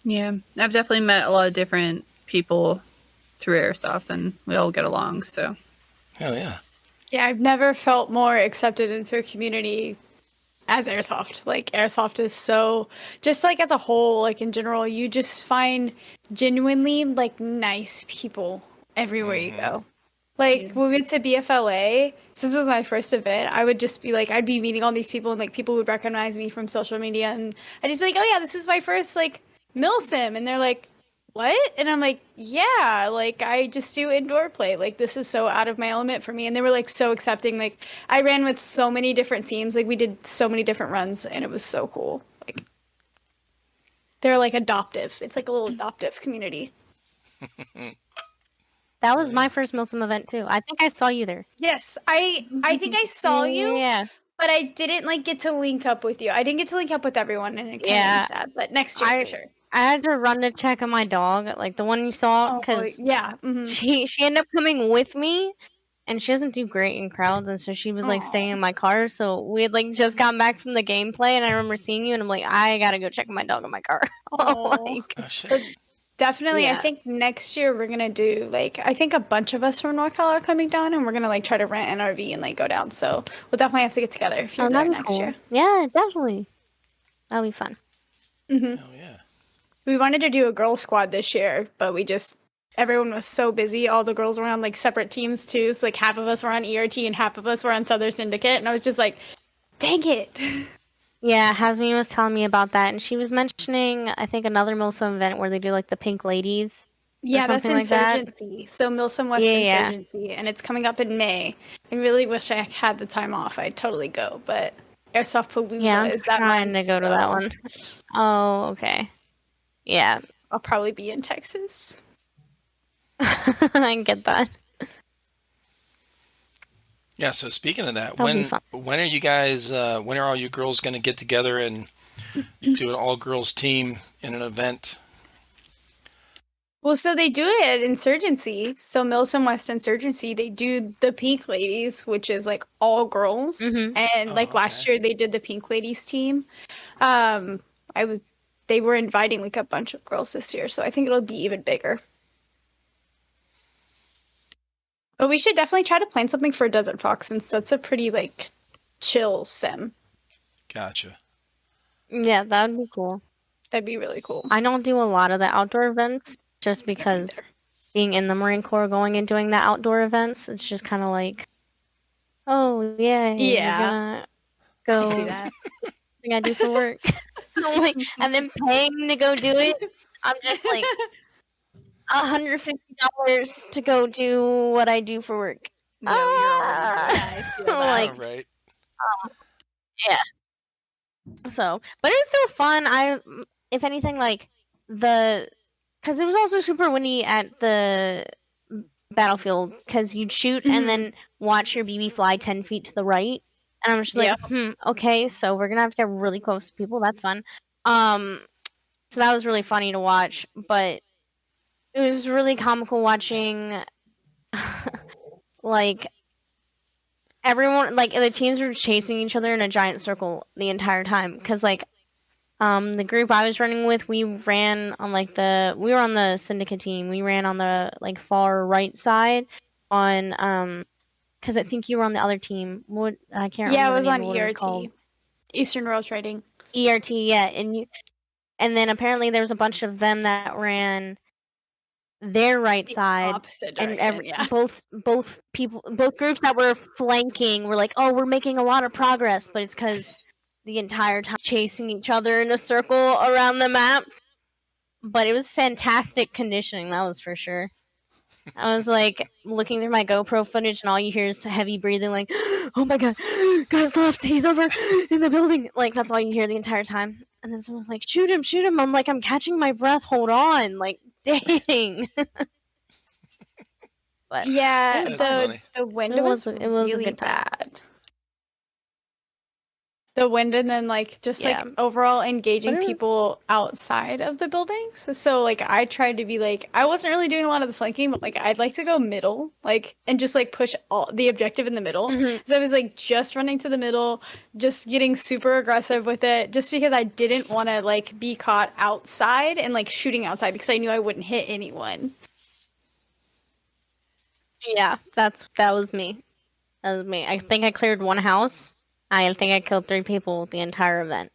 Yeah, I've definitely met a lot of different people through Airsoft, and we all get along. So Hell yeah. Yeah, I've never felt more accepted into a community as Airsoft. Like Airsoft is so just like as a whole, like in general, you just find genuinely like nice people everywhere you Mm-hmm. go. Like when we went to BFLA, since it was my first event, I would just be like, I'd be meeting all these people and like people would recognize me from social media and I'd just be like, oh yeah, this is my first like milsim. And they're like, what? And I'm like, yeah, like I just do indoor play. Like this is so out of my element for me. And they were like so accepting. Like I ran with so many different teams. Like we did so many different runs and it was so cool. Like they're like adoptive. It's like a little adoptive community. That was my first Milsim event too. I think I saw you there. Yes, I think I saw you. Yeah. But I didn't like get to link up with you. I didn't get to link up with everyone, and it kind of made me sad. But next year for sure. I had to run to check on my dog, like the one you saw, because yeah, she ended up coming with me, and she doesn't do great in crowds, and so she was like staying in my car. So we had like just gotten back from the gameplay, and I remember seeing you, and I'm like, I gotta go check my dog in my car. Like, Oh shit. definitely, Yeah. I think next year we're gonna do like I think a bunch of us from NorCal are coming down, and we're gonna like try to rent an RV and like go down. So we'll definitely have to get together if you're there that'd be next cool. year. Yeah, definitely. That'll be fun. Hell yeah. We wanted to do a girl squad this year, but everyone was so busy. All the girls were on like separate teams too. So like half of us were on ERT and half of us were on Southern Syndicate, and I was just like, dang it. Yeah, Hasmin was telling me about that, and she was mentioning, I think, another Milsim event where they do like the Pink Ladies. Yeah, that's something like that. Insurgency. So Milsom West Yeah. Insurgency, and it's coming up in May. I really wish I had the time off. I'd totally go, but Airsoft Palooza Yeah, I'm is that trying month, to go to that so one. Oh, okay. Yeah, I'll probably be in Texas. I get that. Yeah, so speaking of that, That'll be fun. when are you guys when are all you girls gonna get together and do an all girls team in an event? Well, so they do it at Insurgency. So Milsom West Insurgency, they do the Pink Ladies, which is like all girls. Mhm. And like last okay. year they did the Pink Ladies team. They were inviting like a bunch of girls this year, so I think it'll be even bigger. But we should definitely try to plan something for Desert Fox since that's a pretty like chill sim. Gotcha. Yeah, that would be cool. That'd be really cool. I don't do a lot of the outdoor events just because being in the Marine Corps, going and doing the outdoor events, it's just kind of like, oh yeah, Yeah. go. I see that. Thing I do for work. I'm like, and then paying to go do it. I'm just like $150 to go do what I do for work. no, you're all I feel that. Like, All right. yeah. So, but it was still fun. If anything, like because it was also super windy at the battlefield because you'd shoot and then watch your BB fly 10 feet to the right. And I'm just like, okay, so we're gonna have to get really close to people. That's fun. So that was really funny to watch, but it was really comical watching, like, everyone, like, the teams were chasing each other in a giant circle the entire time. Because, like, the group I was running with, we ran on, like, we were on the Syndicate team. We ran on the, like, far right side on, because I think you were on the other team. I can't remember. Yeah, it was the on name of what it was called. ERT. Eastern Rail Trading. ERT, yeah. And then apparently there was a bunch of them that ran their right side, Opposite and direction, both groups that were flanking were like, oh, we're making a lot of progress, but it's because the entire time chasing each other in a circle around the map. But it was fantastic conditioning, that was for sure. I was like looking through my GoPro footage and all you hear is heavy breathing, like, oh my god, guys left, he's over in the building. Like, that's all you hear the entire time. And then someone's like, shoot him. I'm like, I'm catching my breath, hold on. Like, dang. But yeah, That's funny. the wind It was was a really good time. bad. the wind, and then like just Yeah. like overall engaging Whatever. people outside of the buildings. So like I tried to be like, I wasn't really doing a lot of the flanking, but like I'd like to go middle, like, and just like push all the objective in the middle. Mhm. So I was like just running to the middle, just getting super aggressive with it, just because I didn't want to like be caught outside and like shooting outside because I knew I wouldn't hit anyone. Yeah, that was me. That was me. I think I cleared one house. I think I killed 3 people the entire event.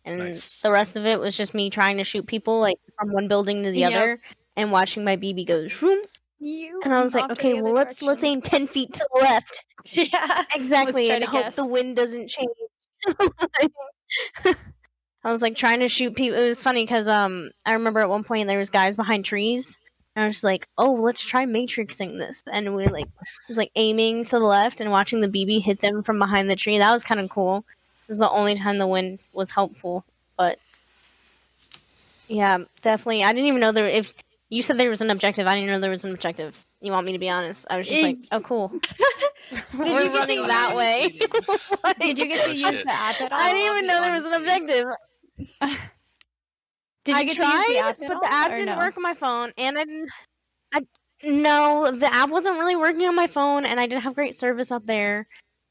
And Nice. the rest of it was just me trying to shoot people like from one building to the Yep. other and watching my BB go shroom. You And I was like, knocked okay, the well other let's direction. aim 10 feet to the left. Yeah. Exactly, Let's try and to hope guess. the wind doesn't change. I was like trying to shoot people. It was funny because I remember at one point there was guys behind trees. And I was like, oh, let's try matrixing this. And we like was like aiming to the left and watching the BB hit them from behind the tree. That was kind of cool. It was the only time the wind was helpful. But yeah, definitely. I didn't even know there. If you said there was an objective, I didn't know there was an objective. You want me to be honest? I was just like, oh, cool. We're you get running to that use- way. Like, Did you get to Oh, use shit. the app at all? I didn't even know there was an objective. Did you I get tried, to use the app at but all, the app or didn't no? work on my phone, and no, the app wasn't really working on my phone, and I didn't have great service up there,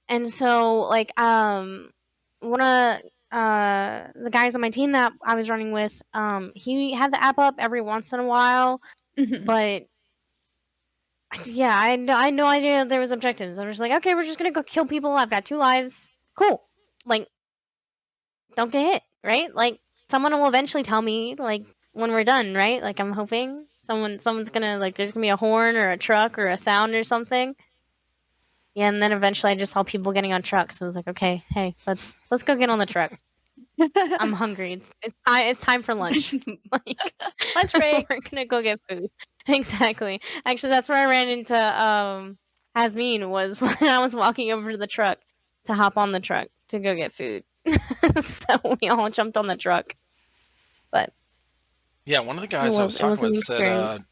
and so like one of the guys on my team that I was running with, he had the app up every once in a while, Mhm. but yeah, I had no idea there was objectives. I was like, okay, we're just gonna go kill people. I've got 2 lives. Cool. Like, don't get hit, right? Like, someone will eventually tell me, like, when we're done, right? Like, I'm hoping someone's gonna, like, there's gonna be a horn or a truck or a sound or something. Yeah, and then eventually I just saw people getting on trucks. So I was like, okay, hey, let's go get on the truck. I'm hungry. It's time for lunch. Like, Lunch break. we're gonna go get food. Exactly. Actually, that's where I ran into Hasmin, was when I was walking over to the truck to hop on the truck to go get food. So we all jumped on the truck. But Yeah, one of the guys I was it talking was an with said experience.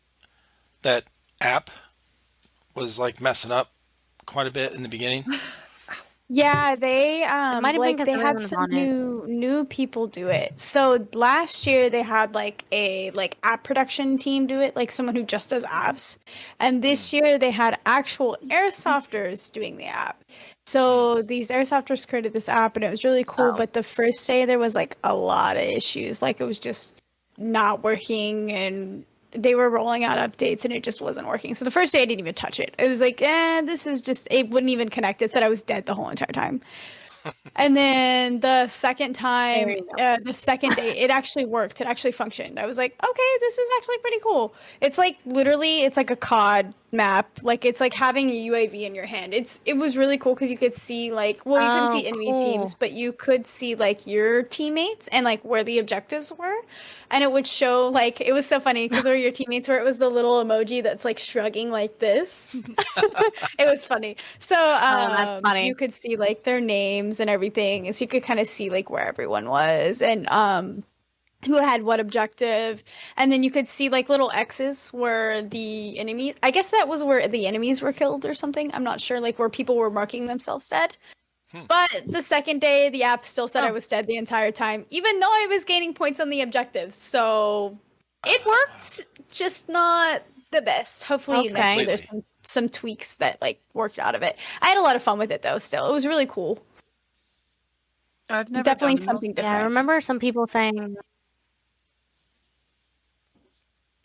that app was like messing up quite a bit in the beginning. Yeah, they might have been like 'cause they everyone had was some on it. new people do it. So last year they had like a like app production team do it, like someone who just does apps. And this year they had actual airsofters doing the app. So these airsofters created this app and it was really cool, Oh. but the first day there was like a lot of issues. Like it was just not working and they were rolling out updates and it just wasn't working. So the first day I didn't even touch it. It was like, this is just, it wouldn't even connect. It said I was dead the whole entire time. And then the second time, There you the second day, it actually worked. It actually functioned. I was like, okay, this is actually pretty cool. It's like literally, it's like a COD map. Like it's like having a UAV in your hand. It was really cool because you could see like, well, you couldn't see enemy teams, cool. but you could see like your teammates and like where the objectives were. And it would show like, it was so funny because where your teammates were, it was the little emoji that's like shrugging like this. It was funny. So that's funny. you could see like their names and everything. And so you could kind of see like where everyone was and who had what objective. And then you could see like little X's where the enemy, I guess that was where the enemies were killed or something. I'm not sure, like where people were marking themselves dead. But the second day, the app still said I was dead the entire time, even though I was gaining points on the objectives. So it worked, just not the best. Hopefully Okay. next year there's some tweaks that like worked out of it. I had a lot of fun with it though. Still, it was really cool. I've never Definitely done something Yeah, I different. remember some people saying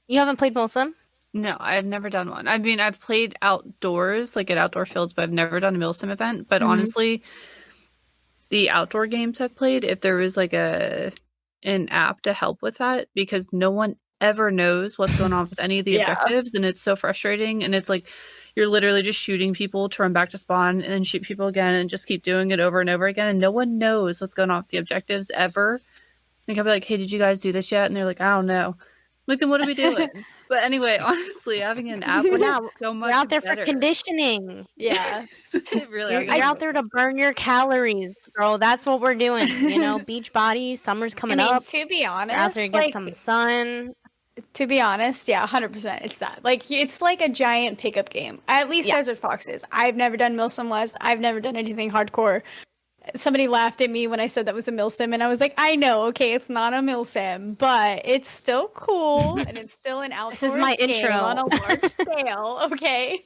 you haven't played Milsim? No, I've never done one. I mean, I've played outdoors, like at outdoor fields, but I've never done a Milsim event. But honestly, the outdoor games I've played, if there was like an app to help with that, because no one ever knows what's going on with any of the Yeah. objectives, and it's so frustrating. And it's like you're literally just shooting people to run back to spawn and then shoot people again and just keep doing it over and over again. And no one knows what's going on with the objectives ever. Like I'll be like, hey, did you guys do this yet? And they're like, I don't know. Like, then what are we doing? But anyway, honestly, having an app would Yeah, be so much You're out there better. for conditioning. Yeah. It really, You're out there to burn your calories, girl. That's what we're doing. You know, beach bodies, summer's I coming mean, up. to be You're out honest, there to get like some sun. to be honest, yeah, 100%. It's that. Like it's like a giant pickup game. At least Yeah. Desert Fox is. I've never done Milsim West. I've never done anything hardcore. somebody laughed at me when I said that was a milsim, and I was like, I know, okay, it's not a milsim, but it's still cool, and it's still an This is outdoor my game intro. on a large scale, okay?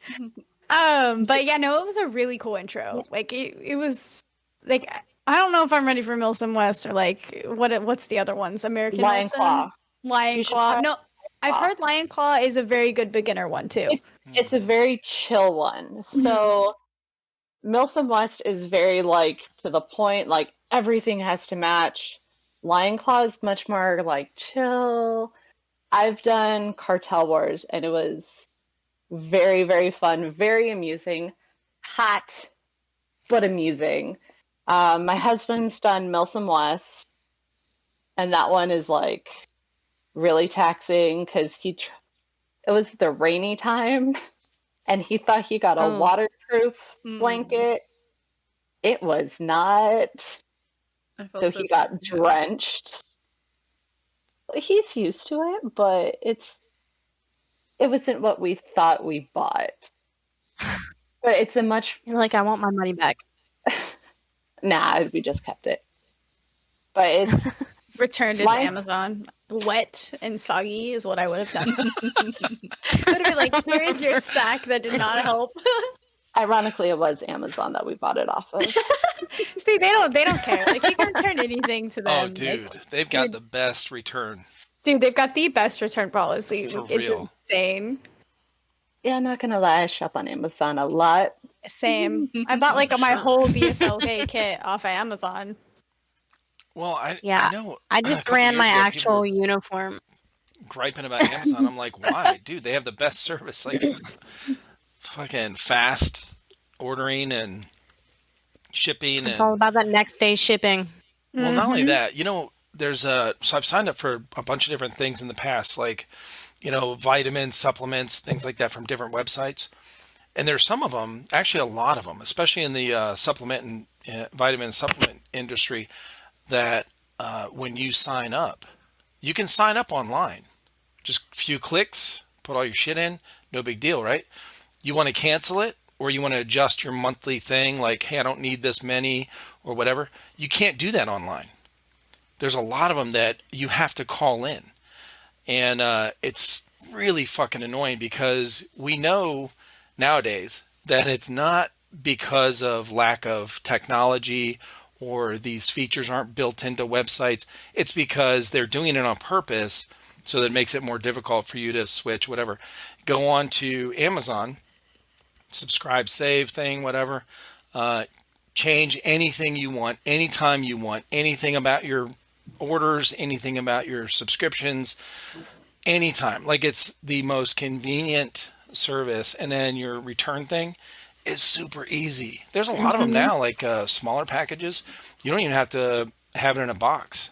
But yeah, no, it was a really cool intro. Like, it was, like, I don't know if I'm ready for Milsim West or, like, what's the other ones? American Lion Milsim? Claw. Lion You should Claw. try No, I've Claw. heard Lion Claw is a very good beginner one, too. It's a very chill one. So Milsim West is very like to the point, like everything has to match. Lion Claw is much more like chill. I've done Cartel Wars and it was very, very fun, very amusing, hot, but amusing. My husband's done Milsim West, and that one is like really taxing because it was the rainy time and he thought he got a Oh. waterproof blanket. It was not. I felt So he got drenched. He's used to it, but it wasn't what we thought we bought. But it's a much You're like, I want my money back. nah, we just kept it. But it's Returned it to Lion- Amazon. Wet and soggy is what I would have done. I would have been like, here is your sack that did not help. ironically it was Amazon that we bought it off of. See, they don't care. Like, you can turn anything to them. Oh, dude, Like, they've got the best return. dude, they've got the best return policy. For It's real. insane. Yeah, I'm not gonna lie, I shop on Amazon a lot. Same. I bought like my Sure. whole BFLK kit off of Amazon. Well, I know. I a just couple ran years my ago, people actual were uniform. griping about Amazon. I'm like, why, dude? They have the best service, like fucking fast ordering and shipping. It's all about that next day shipping. Well, not only that, there's so I've signed up for a bunch of different things in the past, like, vitamins, supplements, things like that from different websites. And there's some of them, actually a lot of them, especially in the supplement and vitamin supplement industry, that when you sign up, you can sign up online. Just a few clicks, put all your shit in, no big deal, right? You want to cancel it or you want to adjust your monthly thing, like, hey, I don't need this many or whatever. You can't do that online. There's a lot of them that you have to call in. And it's really fucking annoying because we know nowadays that it's not because of lack of technology or these features aren't built into websites. It's because they're doing it on purpose so that it makes it more difficult for you to switch, whatever. Go on to Amazon, subscribe, save thing, whatever. Change anything you want, anytime you want, anything about your orders, anything about your subscriptions, anytime. Like, it's the most convenient service. And then your return thing is super easy. There's a lot of them now, like smaller packages. You don't even have to have it in a box.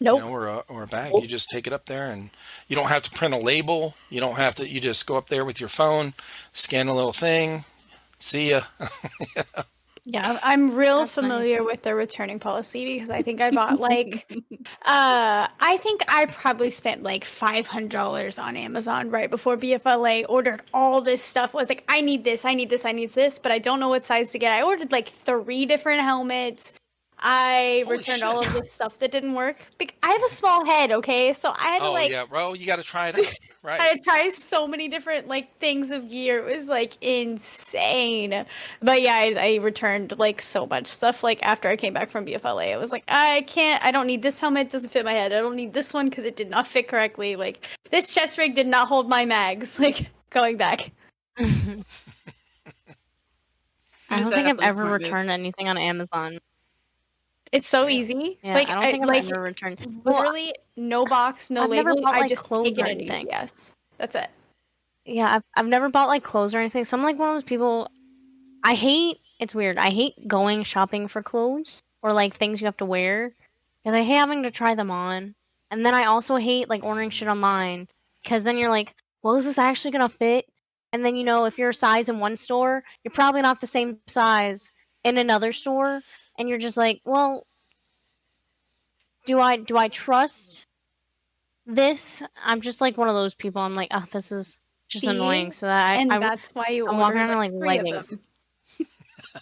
Nope. Or a bag. You just take it up there and you don't have to print a label. You don't have to, you just go up there with your phone, scan a little thing, see ya. Yeah, I'm real That's familiar with the returning policy because I think I bought like, I think I probably spent like $500 on Amazon right before BFLA, ordered all this stuff, was like, I need this, I need this, I need this, but I don't know what size to get. I ordered like 3 different helmets. I Holy returned shit. all of this stuff that didn't work. I have a small head, okay? So I had to Oh, like, yeah, bro, you got to try it out. I Right. had tried so many different like things of gear. It was like insane. But yeah, I returned like so much stuff. Like after I came back from BFLA, I was like, I don't need this helmet. It doesn't fit my head. I don't need this one because it did not fit correctly. Like this chest rig did not hold my mags. Like going back. I don't Is that think I've definitely a ever smart move? returned anything on Amazon. It's so easy. Yeah, like I don't think I've like ever returned. Well, literally no box, no I've never label. bought, I like, just clothes take it or in anything. UPS. That's it. yeah, I've never bought like clothes or anything. So I'm like one of those people. It's weird. I hate going shopping for clothes or like things you have to wear because I hate having to try them on. And then I also hate like ordering shit online because then you're like, well, is this actually gonna fit? And then if you're a size in one store, you're probably not the same size in another store, and you're just like, well, do I trust this? I'm just like one of those people. I'm like, oh, this is just See? annoying. So that And I that's why you I'm order walking around like in, 3 of leggings. them.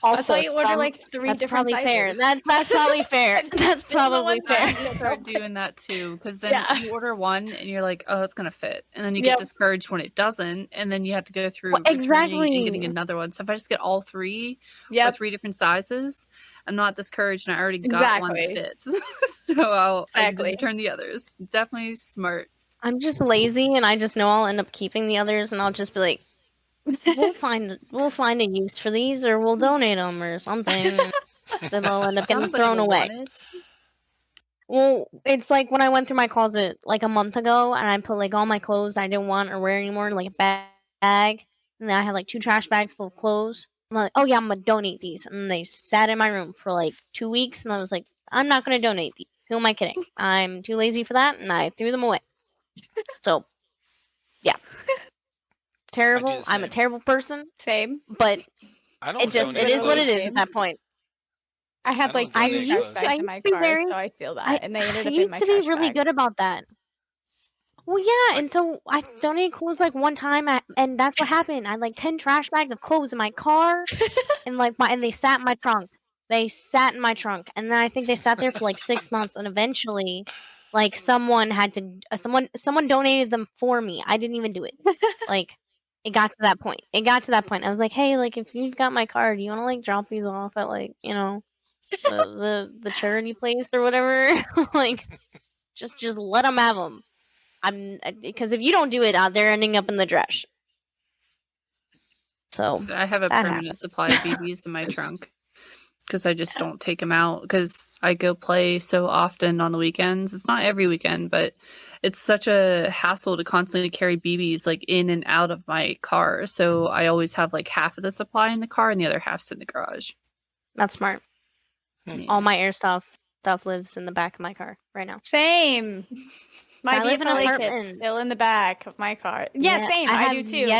Also, That's why you order some- like 3 That's different probably fair. sizes. That's probably fair. That's Fit in the probably one fair. size. I need to start doing that too, because then Yeah. you order one and you're like, oh, it's gonna fit, and then you Yep. get discouraged when it doesn't, and then you have to go through Well, returning and getting exactly. another one. So if I just get all 3 or Yep. 3 different sizes, I'm not discouraged, and I already got one that Exactly. fits. So I can just Exactly. return the others. Definitely smart. I'm just lazy, and I just know I'll end up keeping the others, and I'll just be like, we'll find a use for these, or we'll donate them, or something. Then they'll end up getting Somebody thrown will away. want it. Well, it's like when I went through my closet like a month ago, and I put like all my clothes I didn't want or wear anymore in like a bag, and then I had like 2 trash bags full of clothes. I'm like, oh yeah, I'm gonna donate these, and they sat in my room for like 2 weeks, and I was like, I'm not gonna donate these. Who am I kidding? I'm too lazy for that, and I threw them away. So, yeah, terrible. the I'm a same. terrible person, Same. but I don't it just donate it is what it clothes. is at that point. I had I like don't 2 donate trash clothes. bags I in my used to be car, very- so I feel that, I, and they ended I up in used my to be trash really bag. good about that. Well, yeah, and so I donated clothes like one time, and that's what happened. I had like 10 trash bags of clothes in my car, and and they sat in my trunk. They sat in my trunk, and then I think they sat there for like 6 months, and eventually, like someone had to, someone donated them for me. I didn't even do it. Like, it got to that point. I was like, hey, like if you've got my card, do you want to like drop these off at like the charity place or whatever? Like, just let them have them. Because if you don't do it, they're ending up in the trash. So So I have a that permanent happened. supply of BBs in my trunk because I just don't take them out because I go play so often on the weekends. It's not every weekend, but it's such a hassle to constantly carry BBs like in and out of my car. So I always have like half of the supply in the car and the other half's in the garage. That's smart. Hmm. All my airsoft stuff lives in the back of my car right now. Same. My I live in an BFLA kit's apartment. still in the back of my car. Yeah, same. I do too.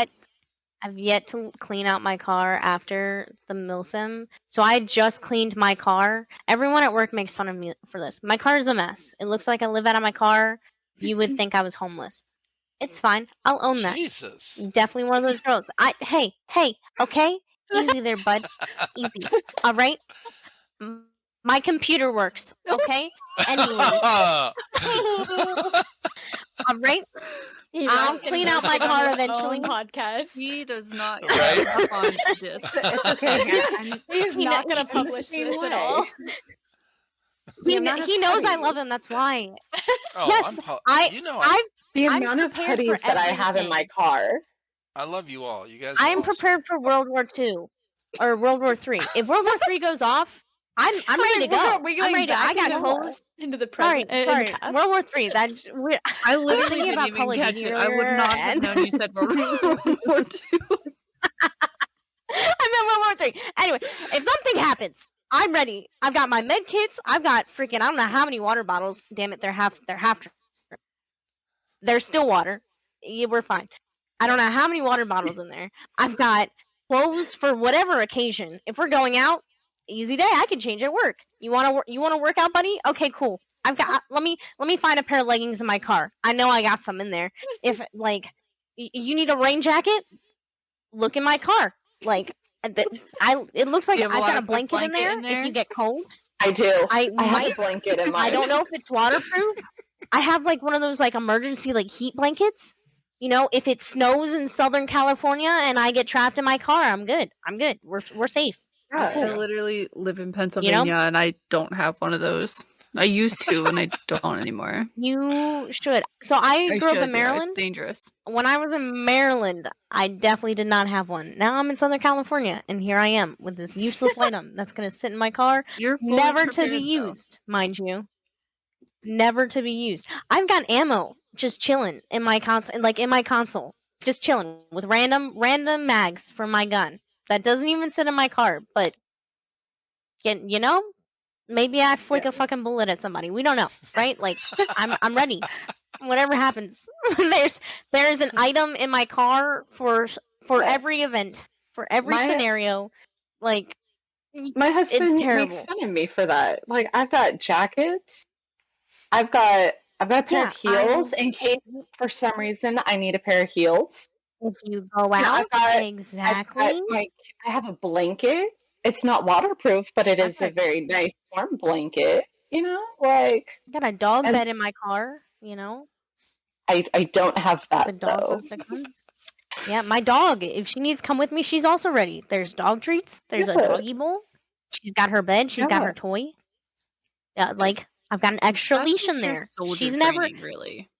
I've yet to clean out my car after the milsim. So I just cleaned my car. Everyone at work makes fun of me for this. My car is a mess. It looks like I live out of my car. You would think I was homeless. It's fine. I'll own that. Jesus. Definitely one of those girls. Hey, okay? Easy there, bud. Easy. All right? My computer works, okay? Anyway. All right? I'll clean out my car eventually. Podcast. He does not Right? get up on this. It's okay. Hannah. He's He not kn- going to publish he this at will. all. The amount of He knows I hoodies- love him. That's why. Oh, Yes, you know The I'm amount of prepared for hoodies that I have in my everything. car. I love you all. You guys. I are am awesome. prepared for World War II or World War III. If World War III goes off, I'm ready to go. Are we going I'm ready. back I got into clothes. into the Sorry, present? In the past? World War III. I literally thinking didn't about even Call of catch Duty it. I would earlier, not have and- known you said World War II. I meant World War III. Anyway, if something happens, I'm ready. I've got my med kits. I've got freaking I don't know how many water bottles. Damn it, they're half. They're still water. Yeah, we're fine. I don't know how many water bottles in there. I've got clothes for whatever occasion. If we're going out, easy day. I can change at work. You want to work out, buddy? Okay, cool. I've got. Let me find a pair of leggings in my car. I know I got some in there. If like you need a rain jacket, look in my car. Like it looks like You have a I've got a waterproof blanket in blanket there if you get cold. I do. I I have might. a blanket in mine. I don't know if it's waterproof. I have like one of those like emergency like heat blankets. You know, if it snows in Southern California and I get trapped in my car, I'm good. We're safe. Yeah. I literally live in Pennsylvania and I don't have one of those. I used to and I don't anymore. You should. So I grew up should, in yeah, Maryland. it's dangerous. When I was in Maryland, I definitely did not have one. Now I'm in Southern California, and here I am with this useless item that's going to sit in my car, You're fully never to prepared, be though. used, mind you. Never to be used. I've got ammo just chilling in my console, just chilling with random mags for my gun that doesn't even sit in my car. But you know, maybe I flick a fucking bullet at somebody. We don't know, right? Like I'm ready. Whatever happens, there's an item in my car for every event, for every scenario. Like My husband makes terrible. fun of me for that. Like I've got jackets. I've got a pair of heels in case for some reason I need a pair of heels. If you go And out, I exactly. have a blanket It's not waterproof, but it is a Perfect. very nice warm blanket. You know, like, I got a dog and bed in my car, I don't have if that the dog though. wants to come. Yeah, my dog, if she needs to come with me, she's also ready. There's dog treats, there's a Yeah, doggy bowl, she's got her bed, she's got yeah. her toy. Yeah, like, I've got an extra That's leash in just your there. soldier She's never, training, really.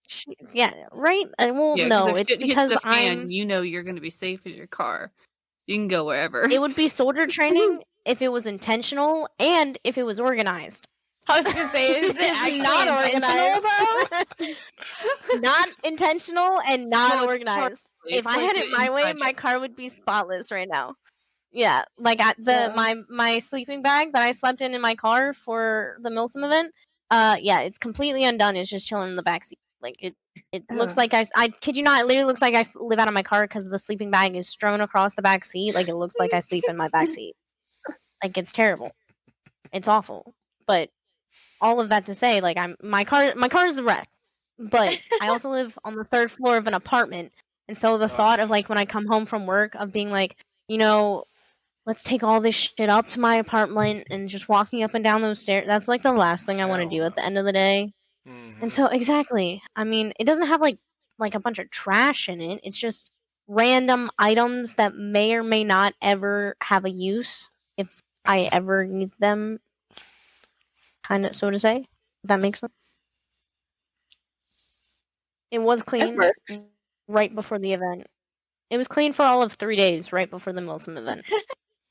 yeah, right? Well, Yeah, because no, if it's shit hits because the fan, you know you're going to be safe in your car. You can go wherever. it would be soldier training if it was intentional and if it was organized. I was gonna say, is it It's actually not intentional though? Not intentional and not No, it's organized. It's If I like had the it my way, inside my job. car would be spotless right now. Yeah, like Yeah. my sleeping bag that I slept in my car for the Milsim event. Yeah, it's completely undone. It's just chilling in the backseat. Like it looks Yeah. like I kid you not. It literally looks like I live out of my car because the sleeping bag is strewn across the back seat. Like it looks like I sleep in my back seat. Like it's terrible. It's awful. But all of that to say, like my car is a wreck. But I also live on the 3rd floor of an apartment, and so the thought of like when I come home from work of being like, let's take all this shit up to my apartment and just walking up and down those stairs. That's like the last thing I want to Hell do at no. the end of the day. Mhm. And so exactly, I mean, it doesn't have like a bunch of trash in it. It's just random items that may or may not ever have a use if I ever need them, kind of so to say. If that makes sense. It was It clean works. right before the event. It was clean for all of 3 days right before the Milsim event.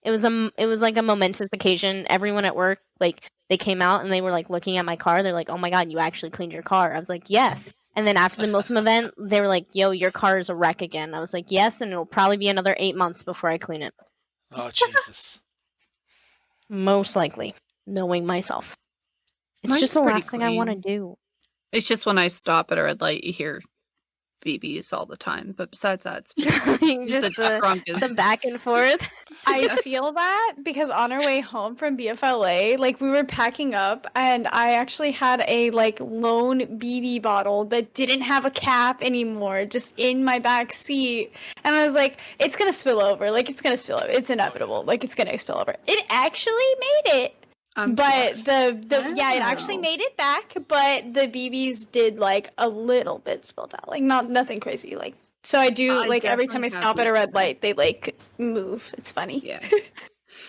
It was like a momentous occasion. Everyone at work, like, they came out and they were like looking at my car. They're like, "Oh my god, you actually cleaned your car." I was like, "Yes." And then after the Milsim event, they were like, "Yo, your car is a wreck again." I was like, "Yes," and it'll probably be another 8 months before I clean it. Oh Jesus. Most likely, knowing myself. It's Mine's just the pretty last thing I want to clean. do. It's just when I stop at a red light, you hear BBs all the time. But besides that, it's Just the trunk is. the back and forth. I feel that because on our way home from BFLA, like we were packing up and I actually had a like lone BB bottle that didn't have a cap anymore, just in my back seat. And I was like, it's gonna spill over. Like it's gonna spill over. It's inevitable. Like it's gonna spill over. It actually made it. But yeah, it actually Wow. made it back, but the BBs did like a little bit spilled out. Like nothing crazy. Like so I do I like every time I definitely have stop at a red these- light, they like move. It's funny. Yeah.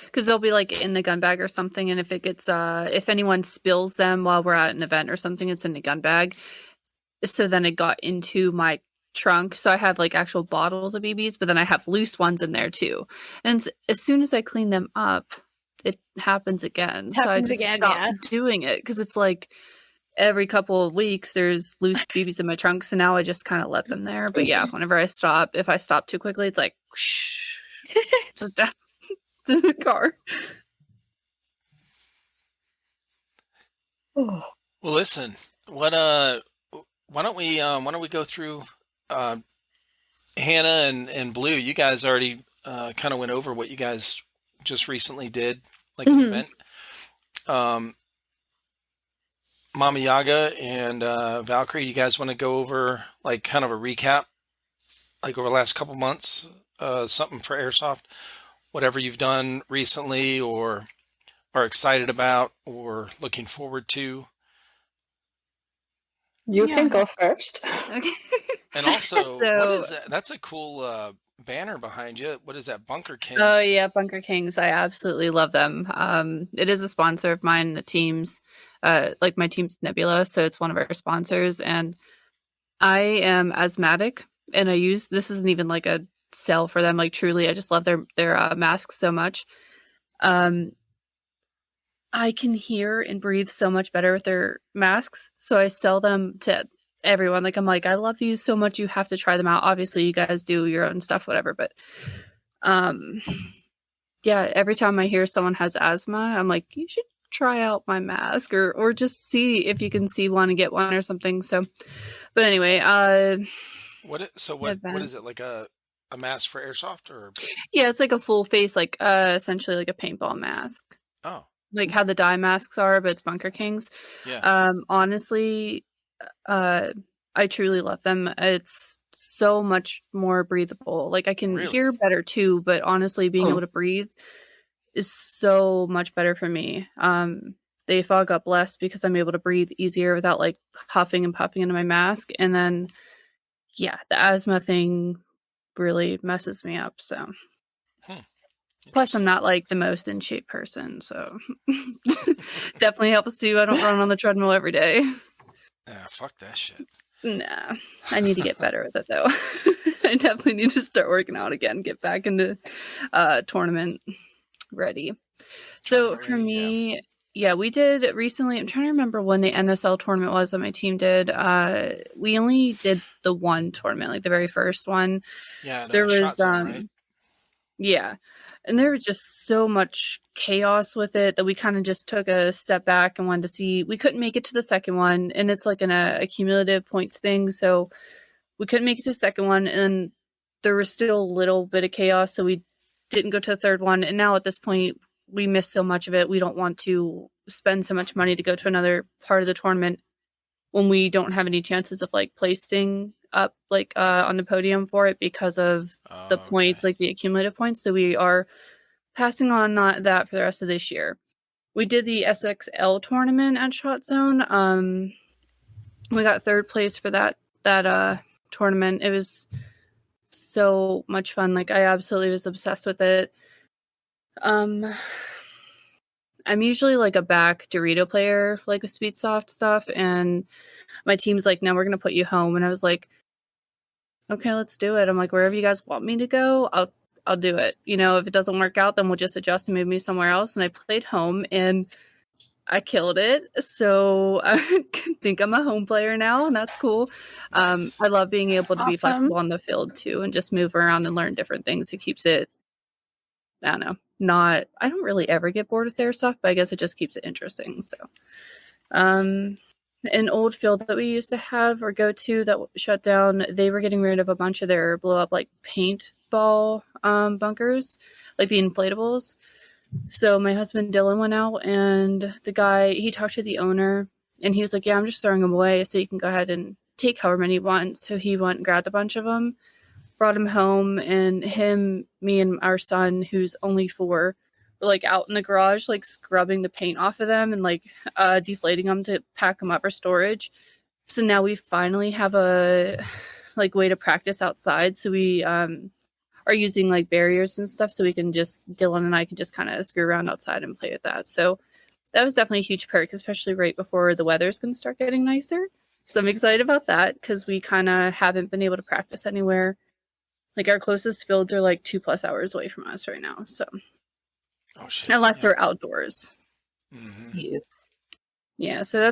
Because they'll be like in the gun bag or something, and if it gets if anyone spills them while we're at an event or something, it's in the gun bag. So then it got into my trunk. So I have like actual bottles of BBs, but then I have loose ones in there too. And as soon as I clean them up, it happens again. It So I happens just again, stopped yeah. doing it because it's like every couple of weeks there's loose BBs in my trunk. So now I just kind of let them there. But yeah, whenever I stop, if I stop too quickly, it's like whoosh, just down to the car. Well, listen. What why don't we go through Hannah and Blue? You guys already kind of went over what you guys just recently did, like an Mhm. event. Mama Yaga and Valkyrie, you guys want to go over like kind of a recap, like over the last couple months, something for Airsoft, whatever you've done recently or are excited about or looking forward to. You Yeah. can go first. Okay. And also, what is So- that? That's a cool banner behind you. What is that? Bunker Kings. Oh yeah, Bunker Kings. I absolutely love them. It is a sponsor of mine. The team's, like my team's Nebula, so it's one of our sponsors. And I am asthmatic, and this isn't even like a sell for them. Like truly, I just love their masks so much. I can hear and breathe so much better with their masks, so I sell them to everyone. Like I'm like, I love these so much. You have to try them out. Obviously, you guys do your own stuff, whatever. But yeah, every time I hear someone has asthma, I'm like, you should try out my mask or just see if you can see one and get one or something. So, but anyway, What is it, like a mask for Airsoft or? yeah, it's like a full face, like essentially like a paintball mask, Oh, like how the dye masks are, but it's Bunker Kings. yeah. Honestly, I truly love them. It's so much more breathable. Like I can Really? hear better too, but honestly, being able to breathe is so much better for me. They fog up less because I'm able to breathe easier without like huffing and puffing into my mask. And then, yeah, the asthma thing really messes me up. So, Hmm. plus I'm Interesting. not like the most in shape person. So, definitely helps too. I don't run on the treadmill every day. Yeah, fuck that shit. Nah, I need to get better with it though. I definitely need to start working out again, get back into tournament ready. So Tournament for ready, yeah. me, yeah, we did recently. I'm trying to remember when the NSL tournament was that my team did. We only did the one tournament, like the very first one. Yeah, There no, was shot zone, right? yeah. And there was just so much chaos with it that we kind of just took a step back and wanted to see. We couldn't make it to the second one, and it's like an accumulative points thing. So we couldn't make it to the second one, and there was still a little bit of chaos. So we didn't go to the third one. And now at this point, we missed so much of it. We don't want to spend so much money to go to another part of the tournament when we don't have any chances of like placing up like on the podium for it because of the Oh, points, okay. like the accumulative points. So we are passing on not that for the rest of this year. We did the SXL tournament at Shot Zone. We got third place for that tournament. It was so much fun. Like I absolutely was obsessed with it. I'm usually like a back Dorito player, like with Speedsoft stuff, and my team's like, "No, we're gonna put you home." And I was like, "Okay, let's do it." I'm like, "Wherever you guys want me to go, I'll do it. You know, if it doesn't work out, then we'll just adjust and move me somewhere else." And I played home, and I killed it. So I think I'm a home player now, and that's cool. Nice. I love being able to be Awesome. flexible on the field too, and just move around and learn different things. It keeps it, I don't know, not. I don't really ever get bored with their stuff, but I guess it just keeps it interesting. So, um, an old field that we used to have or go to that shut down, they were getting rid of a bunch of their blow up like paintball bunkers, like the inflatables. So my husband Dylan went out, and the guy, he talked to the owner, and he was like, "Yeah, I'm just throwing them away, so you can go ahead and take however many you want." So he went and grabbed a bunch of them, brought him home, and him, me, and our son, who's only 4, were like out in the garage, like scrubbing the paint off of them and like deflating them to pack them up for storage. So now we finally have a like way to practice outside. So we are using like barriers and stuff, so we can just, Dylan and I can just kind of screw around outside and play with that. So that was definitely a huge perk, especially right before the weather's going to start getting nicer. So I'm excited about that because we kind of haven't been able to practice anywhere. Like our closest fields are like 2+ hours away from us right now. So Oh shit. unless Yeah. they're outdoors. Mm-hmm. Yes. Yeah, so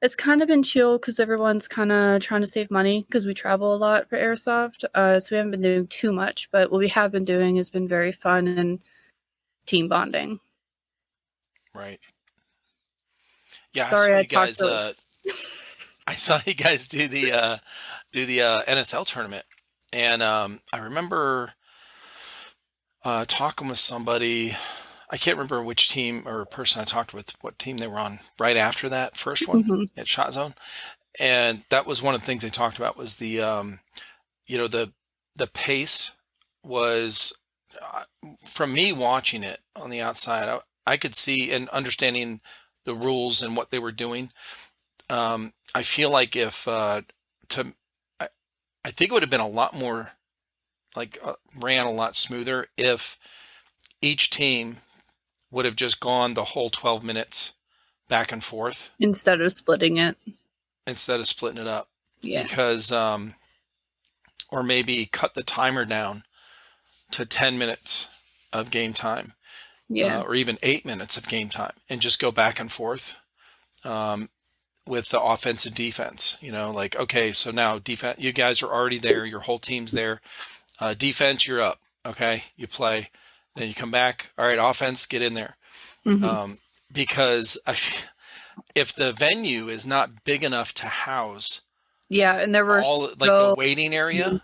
it's kind of been chill because everyone's kind of trying to save money because we travel a lot for Airsoft. So we haven't been doing too much, but what we have been doing has been very fun and team bonding. Right. Yeah, I Sorry, saw I you talked guys. really. I saw you guys do the NSL tournament, and I remember talking with somebody. I can't remember which team or person I talked with, what team they were on right after that first one Mhm. at Shot Zone, and that was one of the things they talked about was the the pace was uh, from me watching it on the outside. I could see and understanding the rules and what they were doing. I feel like if to I, I think it would have been a lot more like ran a lot smoother if each team would have just gone the whole 12 minutes back and forth Instead of splitting it. instead of splitting it up Yeah. because or maybe cut the timer down to 10 minutes of game time Yeah. or even 8 minutes of game time and just go back and forth um, with the offense and defense. You know, like, okay, so now defense, you guys are already there, your whole team's there. Defense, you're up. Okay, you play. Then you come back. All right, offense, get in there. Hmm. Because if the venue is not big enough to house Yeah, and there were all like the so waiting area,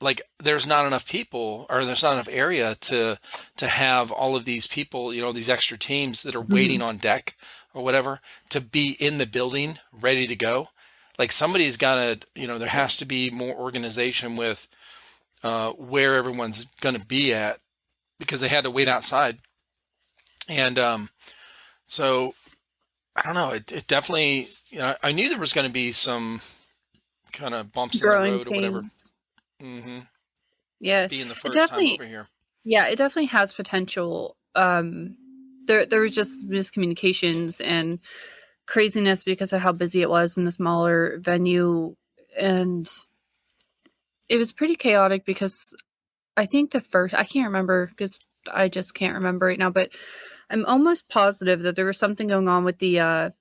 like there's not enough people or there's not enough area to have all of these people, you know, these extra teams that are waiting Mhm. on deck or whatever to be in the building ready to go. Like somebody's got to, you know, there has to be more organization with where everyone's going to be at because they had to wait outside And so I don't know. It definitely, I knew there was going to be some kind of bumps in the Growing road or whatever. pains. hmm Yeah, Being the it first time definitely. over here. Yeah, it definitely has potential. There was just miscommunications and craziness because of how busy it was in the smaller venue, and it was pretty chaotic because I think I can't remember because I just can't remember right now, but I'm almost positive that there was something going on with the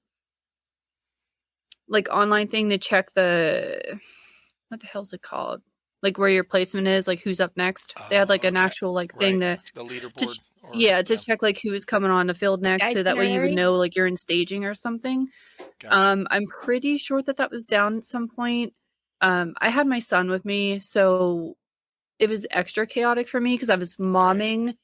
like online thing to check what the hell's it called? Like where your placement is, like who's up next. They had like Oh, an okay. actual like thing Right. The to leaderboard or yeah, to yeah. check like who is coming on the field next, so that way you would Itinerary. know like you're in staging or something. Gotcha. I'm pretty sure that was down at some point. I had my son with me, so it was extra chaotic for me because I was Right. momming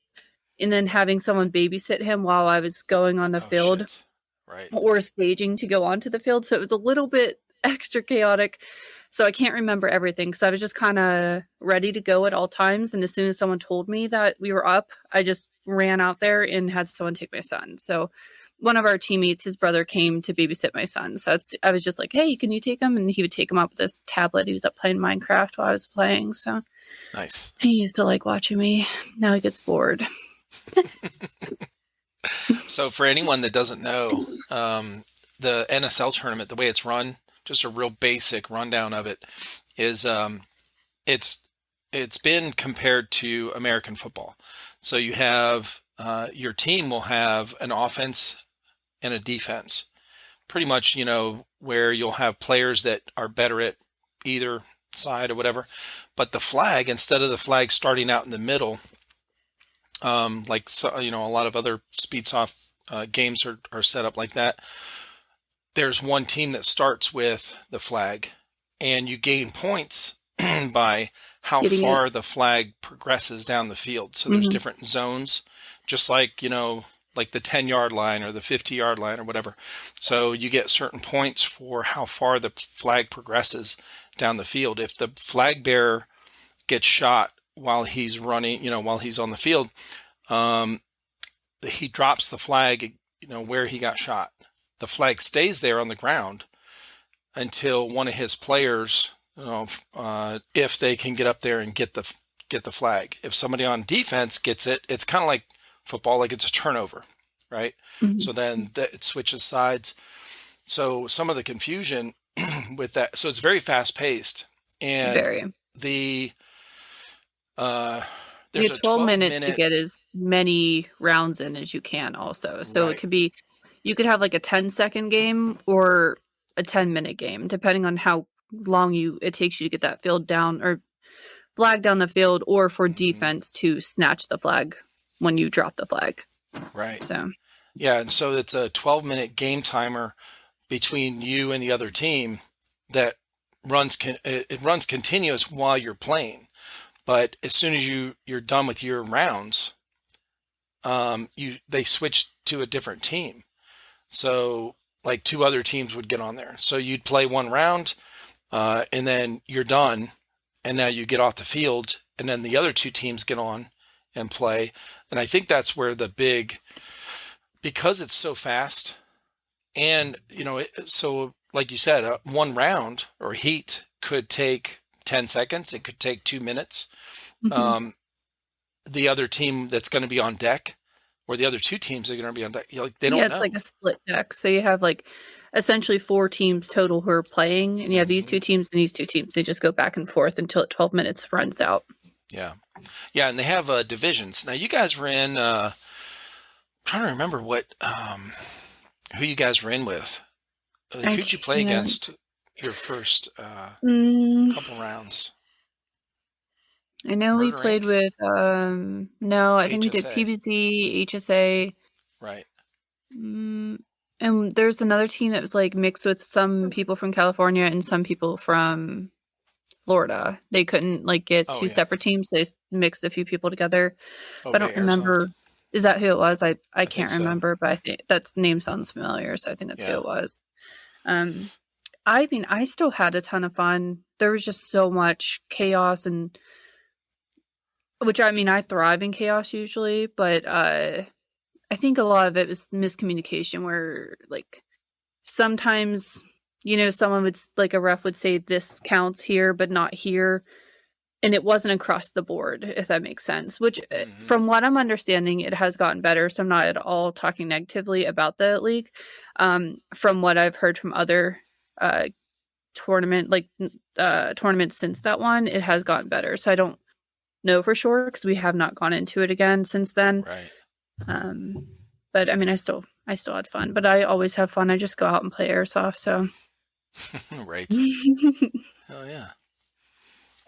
and then having someone babysit him while I was going on the Oh field shit. Right. or staging to go onto the field. So it was a little bit extra chaotic. So I can't remember everything because I was just kind of ready to go at all times. And as soon as someone told me that we were up, I just ran out there and had someone take my son. So one of our teammates, his brother, came to babysit my son. So I was just like, hey, can you take him? And he would take him up with this tablet. He was up playing Minecraft while I was playing. So Nice. he used to like watching me. Now he gets bored. So for anyone that doesn't know, the NSL tournament, the way it's run, just a real basic rundown of it, is it's it's been compared to American football. So you have your team will have an offense and a defense. Pretty much, where you'll have players that are better at either side or whatever. But the flag, instead of the flag starting out in the middle, like a lot of other Speedsoft games are set up like that. There's one team that starts with the flag, and you gain points by how Getting it. far the flag progresses down the field. So there's Mhm. different zones, just like like the 10-yard line or the 50-yard line or whatever. So you get certain points for how far the flag progresses down the field. If the flag bearer gets shot while he's running, while he's on the field, he drops the flag, where he got shot. The flag stays there on the ground until one of his players, if they can get up there and get the flag. If somebody on defense gets it, it's kind of like football, like it's a turnover, right? Mhm. So then it switches sides. So some of the confusion with that, so it's very fast paced, and Very. the You there's get a 12 12 minutes to minute get as many rounds in as you can also. So it right. could be, you could have like a 10-second game or a 10-minute game, depending on how long it takes you to get that field down or flag down the field, or for defense to snatch the flag when you drop the flag. Right. So Yeah, and so it's a 12-minute game timer between you and the other team that it runs continuous while you're playing. But as soon as you're done with your rounds, they switch to a different team. So like two other teams would get on there. So you'd play one round, and then you're done, and now you get off the field, and then the other two teams get on and play. And I think that's where because it's so fast, and so like you said, one round or heat could take 10 seconds. It could take 2 minutes. mhm. The other team that's going to be on deck, or the other two teams that are going to be on deck, they Yeah, don't it's know. like a split deck. So you have like essentially 4 teams total who are playing, and you have these Mhm. 2 teams and these 2 teams. They just go back and forth until 12 minutes runs out. Yeah. Yeah, and they have divisions. Now you guys were in trying to remember who you guys were in with. I Who'd you play can't. against your first Mm, couple rounds? I know we Murder played Inc. with no, I think we did HSA. PBZ, HSA, Right. and there's another team that was like mixed with some people from California and some people from Florida. They couldn't like get Oh 2 yeah. separate teams. They mixed a few people together. Oh, But I Bay don't Airsoft. remember. Is that who it was? I I think can't so. remember, but I think that name sounds familiar, so I think that's who Yeah. it was. I mean, I still had a ton of fun. There was just so much chaos, and which I mean, I thrive in chaos usually, but I I think a lot of it was miscommunication where like sometimes, someone would like a ref would say this counts here, but not here. And it wasn't across the board, if that makes sense, which from what I'm understanding, it has gotten better. So I'm not at all talking negatively about the league. From what I've heard from other tournaments since that one, it has gotten better. So I don't know for sure because we have not gone into it again since then. Right. But I mean, I still had fun, but I always have fun. I just go out and play airsoft. So Right. Oh yeah.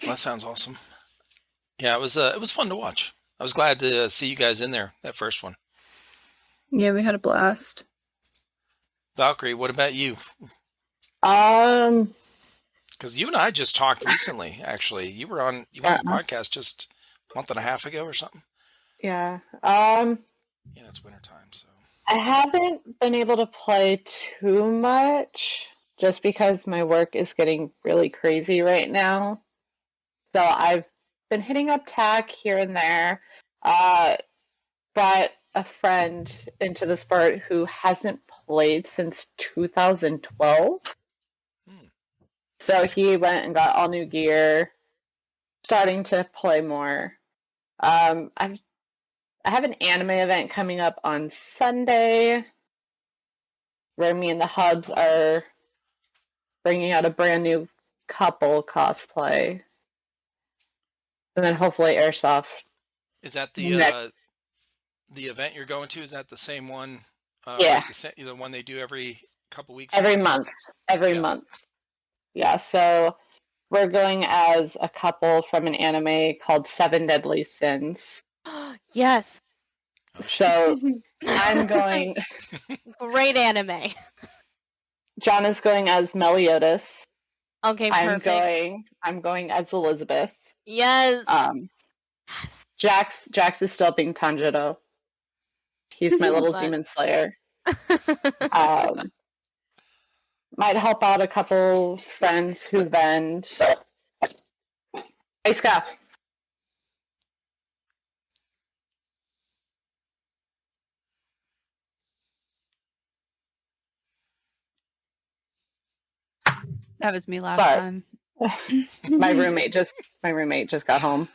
Well, that sounds awesome. Yeah, it was fun to watch. I was glad to see you guys in there, that first one. Yeah, we had a blast. Valkyrie, what about you? Because you and I just talked recently, actually. You were on a podcast just a month and a half ago or something. Yeah. Yeah, it's wintertime, so. I haven't been able to play too much just because my work is getting really crazy right now. So I've been hitting up TAC here and there. Brought a friend into the sport who hasn't played since 2012. So he went and got all new gear, starting to play more. I have an anime event coming up on Sunday where me and the Hubs are bringing out a brand new couple cosplay. And then hopefully Airsoft. Is that the event you're going to? Is that the same one? Yeah. Like the one they do every couple weeks? Every month. Every month. Yeah, so we're going as a couple from an anime called Seven Deadly Sins. Yes. So I'm going... Great anime. John is going as Meliodas. Okay, perfect. I'm going as Elizabeth. Yes. Jax is still being Tanjiro. He's my little demon slayer. Might help out a couple friends who vend. Hey, Scott. That was me last time. my roommate just got home,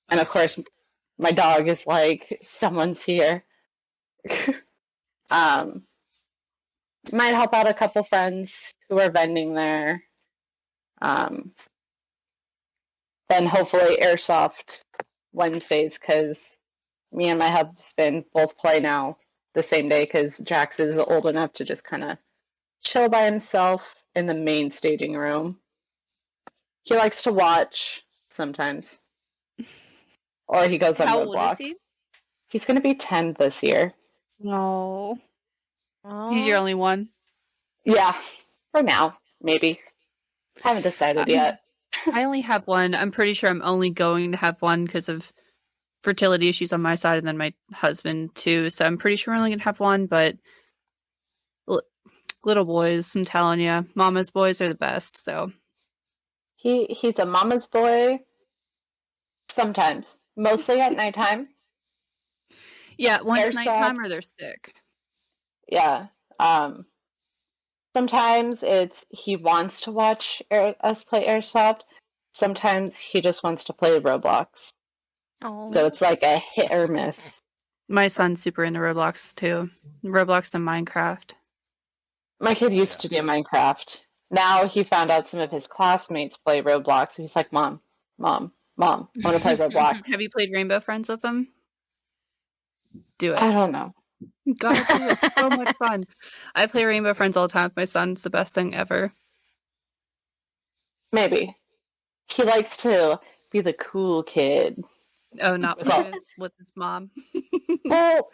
and of course, my dog is like, someone's here. Might help out a couple friends who are vending there. Then hopefully Airsoft Wednesdays, because me and my husband both play now the same day because Jax is old enough to just kind of chill by himself in the main staging room. He likes to watch sometimes. Or he goes on How old Roblox. is he? He's going to be 10 this year. No. Oh. He's your only one? Yeah, for now, maybe. Haven't decided yet. I only have one. I'm pretty sure I'm only going to have one because of fertility issues on my side and then my husband too. So I'm pretty sure we're only going to have one, but little boys, I'm telling you, mama's boys are the best. So He's a mama's boy sometimes, mostly at nighttime. Yeah, once Airsoft. nighttime or they're sick. Yeah. Sometimes it's he wants to watch us play Airsoft. Sometimes he just wants to play Roblox. Oh. So it's like a hit or miss. My son's super into Roblox too. Roblox and Minecraft. My kid used to do Minecraft. Now he found out some of his classmates play Roblox. He's like, Mom, I want to play Roblox. Have you played Rainbow Friends with them? Do it. I don't know. Gotta do it. It's so much fun. I play Rainbow Friends all the time with my son. It's the best thing ever. Maybe. He likes to be the cool kid. Oh, not play with his mom. Well,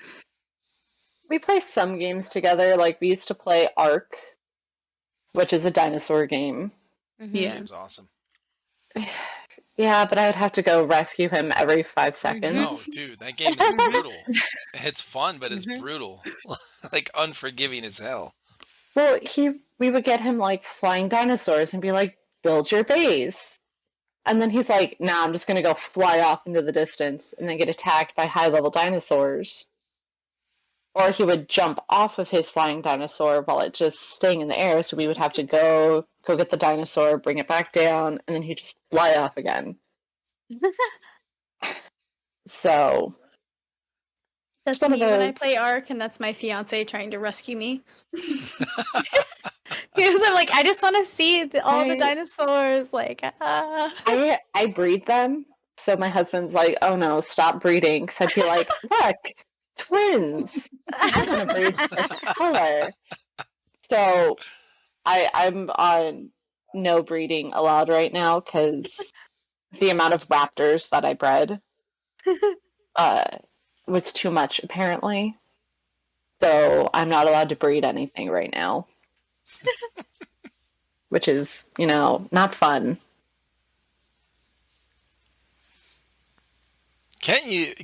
we play some games together. Like, we used to play Ark, which is a dinosaur game. Mm-hmm. Yeah. That game's awesome. Yeah, but I would have to go rescue him every 5 seconds. No, dude, that game is brutal. It's fun, but it's brutal. Like, unforgiving as hell. Well, we would get him, like, flying dinosaurs and be like, build your base. And then he's like, nah, I'm just going to go fly off into the distance and then get attacked by high-level dinosaurs. or he would jump off of his flying dinosaur while it just staying in the air. So we would have to go get the dinosaur, bring it back down, and then he'd just fly off again. So That's one of me when I those. play Ark, and that's my fiance trying to rescue me. Because I'm like, I just want to see all the dinosaurs. Like, I breed them. So my husband's like, oh no, stop breeding. Because I'd be like, look, twins. I want to breed this color. So I'm on no breeding allowed right now because the amount of raptors that I bred was too much apparently. So I'm not allowed to breed anything right now. Which is, not fun. Can't you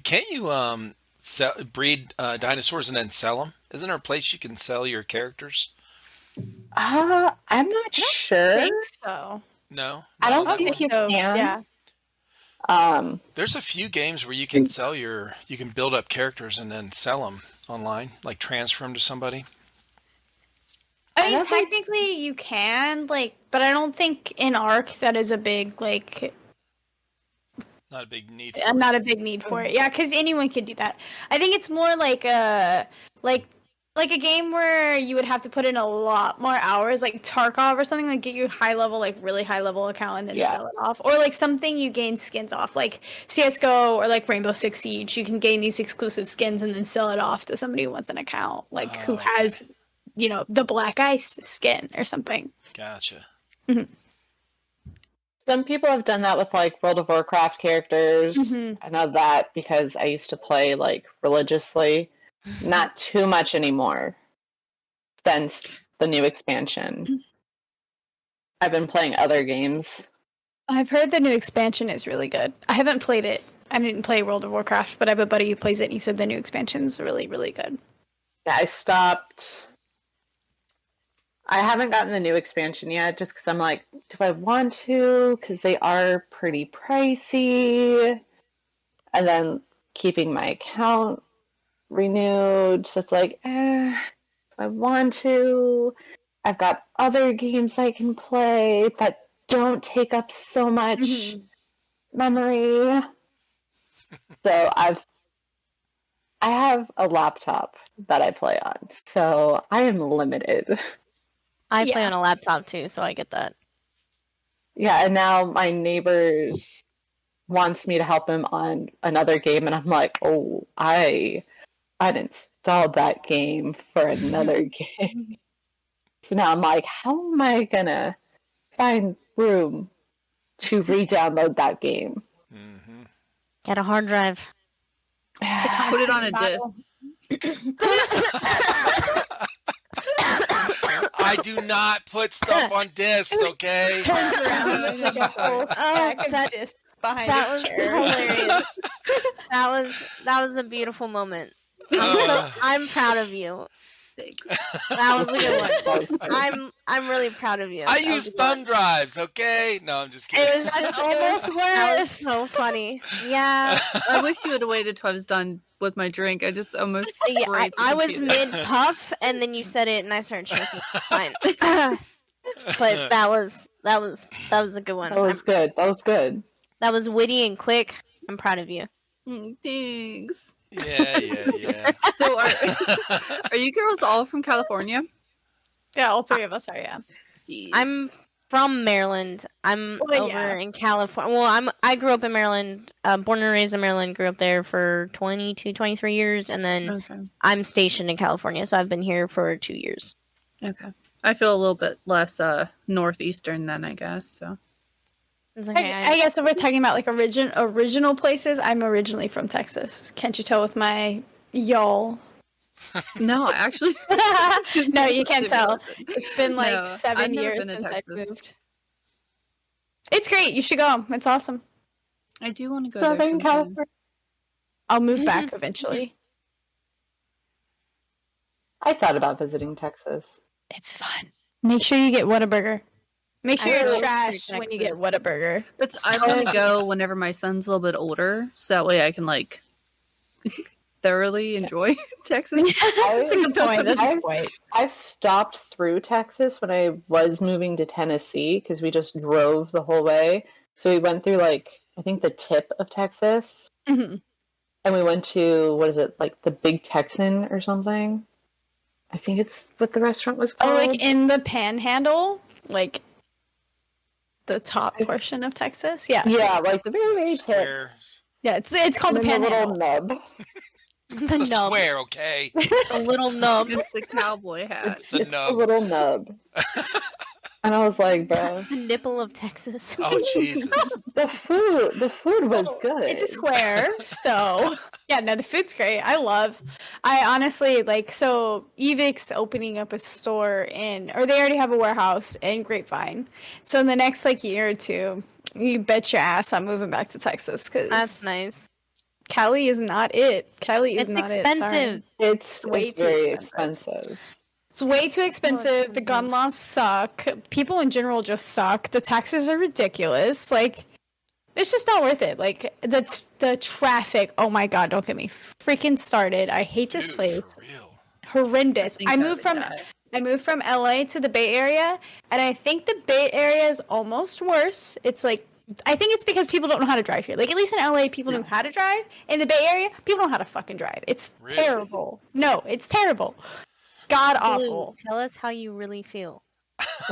breed dinosaurs and then sell them? Isn't there a place you can sell your characters? I'm not sure. I think so. No, I don't that think one? you can. Yeah. There's a few games where you can you can build up characters and then sell them online, like transfer them to somebody. I mean, don't think- technically you can, but I don't think in Ark that is a big, Not a big need for it. not a big need for it. Yeah, because anyone could do that. I think it's more like a game where you would have to put in a lot more hours, like Tarkov or something, like get you really high level account and then sell it off. Or like something you gain skins off, like CSGO or like Rainbow Six Siege. You can gain these exclusive skins and then sell it off to somebody who wants an account, who has, the Black Ice skin or something. Gotcha. Some people have done that with like World of Warcraft characters. Mm-hmm. I know that because I used to play like religiously. Not too much anymore since the new expansion. I've been playing other games. I've heard the new expansion is really good. I haven't played it. I didn't play World of Warcraft, but I have a buddy who plays it, and he said the new expansion is really, really good. Yeah, I stopped. I haven't gotten the new expansion yet just because I'm like, do I want to? Because they are pretty pricey. And then keeping my account renewed. So it's like, do I want to? I've got other games I can play that don't take up so much memory. So I have a laptop that I play on. So I am limited. I play on a laptop too, so I get that. Yeah, and now my neighbors wants me to help him on another game, and I'm like, oh, I installed that game for another game. So now I'm like, how am I gonna find room to re-download that game? Mm-hmm. Get a hard drive. Put it on a disc. I do not put stuff on discs, okay? Turns around and like a whole stack of that- discs behind That his was chair. hilarious. that was a beautiful moment. I'm proud of you. Thanks. That was a good one. I'm really proud of you. I That was use a good thumb one. drives, okay? No, I'm just kidding. It was just almost That was worse. so funny. Yeah. I wish you would have waited till I was done with my drink. I just almost Yeah, sprayed the I was computer. mid puff, and then you said it, and I started shaking. Fine. But that was a good one. That was good. That was good. That was witty and quick. I'm proud of you. Thanks. Yeah. So are you girls all from California? Yeah, all three of us are, yeah. Jeez. I'm from Maryland. I'm Well, over yeah. in California. Well, I grew up in Maryland. Born and raised in Maryland. Grew up there for 22, 23 years, and then Okay. I'm stationed in California, so I've been here for 2 years. Okay. I feel a little bit less northeastern then, I guess. So It's okay. I guess if we're talking about like original places, I'm originally from Texas. Can't you tell with my y'all? no, actually, No, you can't tell. It's been like No, I've 7 never years been to since I Texas. moved. It's great. You should go. It's awesome. I do want to go there. Southern sometime. California. I'll move back eventually. I thought about visiting Texas. It's fun. Make sure you get Whataburger. Make sure I you're love trash when you get Texas. Whataburger. But I want to go whenever my son's a little bit older, so that way I can like thoroughly enjoy Texas? That's a good point. That's a I've, good point. I've stopped through Texas when I was moving to Tennessee because we just drove the whole way. So we went through like I think the tip of Texas, hmm and we went to what is it like the Big Texan or something? I think it's what the restaurant was Oh, called. like in the Panhandle, like the top portion of Texas. Yeah, Yeah, like the very tip. Square. yeah. It's called And the then the Panhandle. little nub. The The nub. square, okay. The little nub. It's the cowboy hat. The It's the nub. little nub. And I was like, bro, The nipple of Texas. Oh, Jesus. the food was good. It's a square, so yeah, no, the food's great. I honestly like so Evic's opening up a store or they already have a warehouse in Grapevine. So in the next like year or two, you bet your ass I'm moving back to Texas because That's nice. Cali is not it. Cali is It's not it. Sorry. expensive. It's way it's too very expensive. expensive. It's way too expensive. The gun laws suck. People in general just suck. The taxes are ridiculous. Like, it's just not worth it. Like, the traffic. Oh my god, don't get me freaking started. I hate this Dude, place. for real. Horrendous. think I that moved would from die. I moved from LA to the Bay Area, and I think the Bay Area is almost worse. It's like I think it's because people don't know how to drive here. Like at least in LA, people know how to drive. In the Bay Area, people know how to fucking drive. It's Really? terrible. No, it's terrible. God awful. Blue, tell us how you really feel.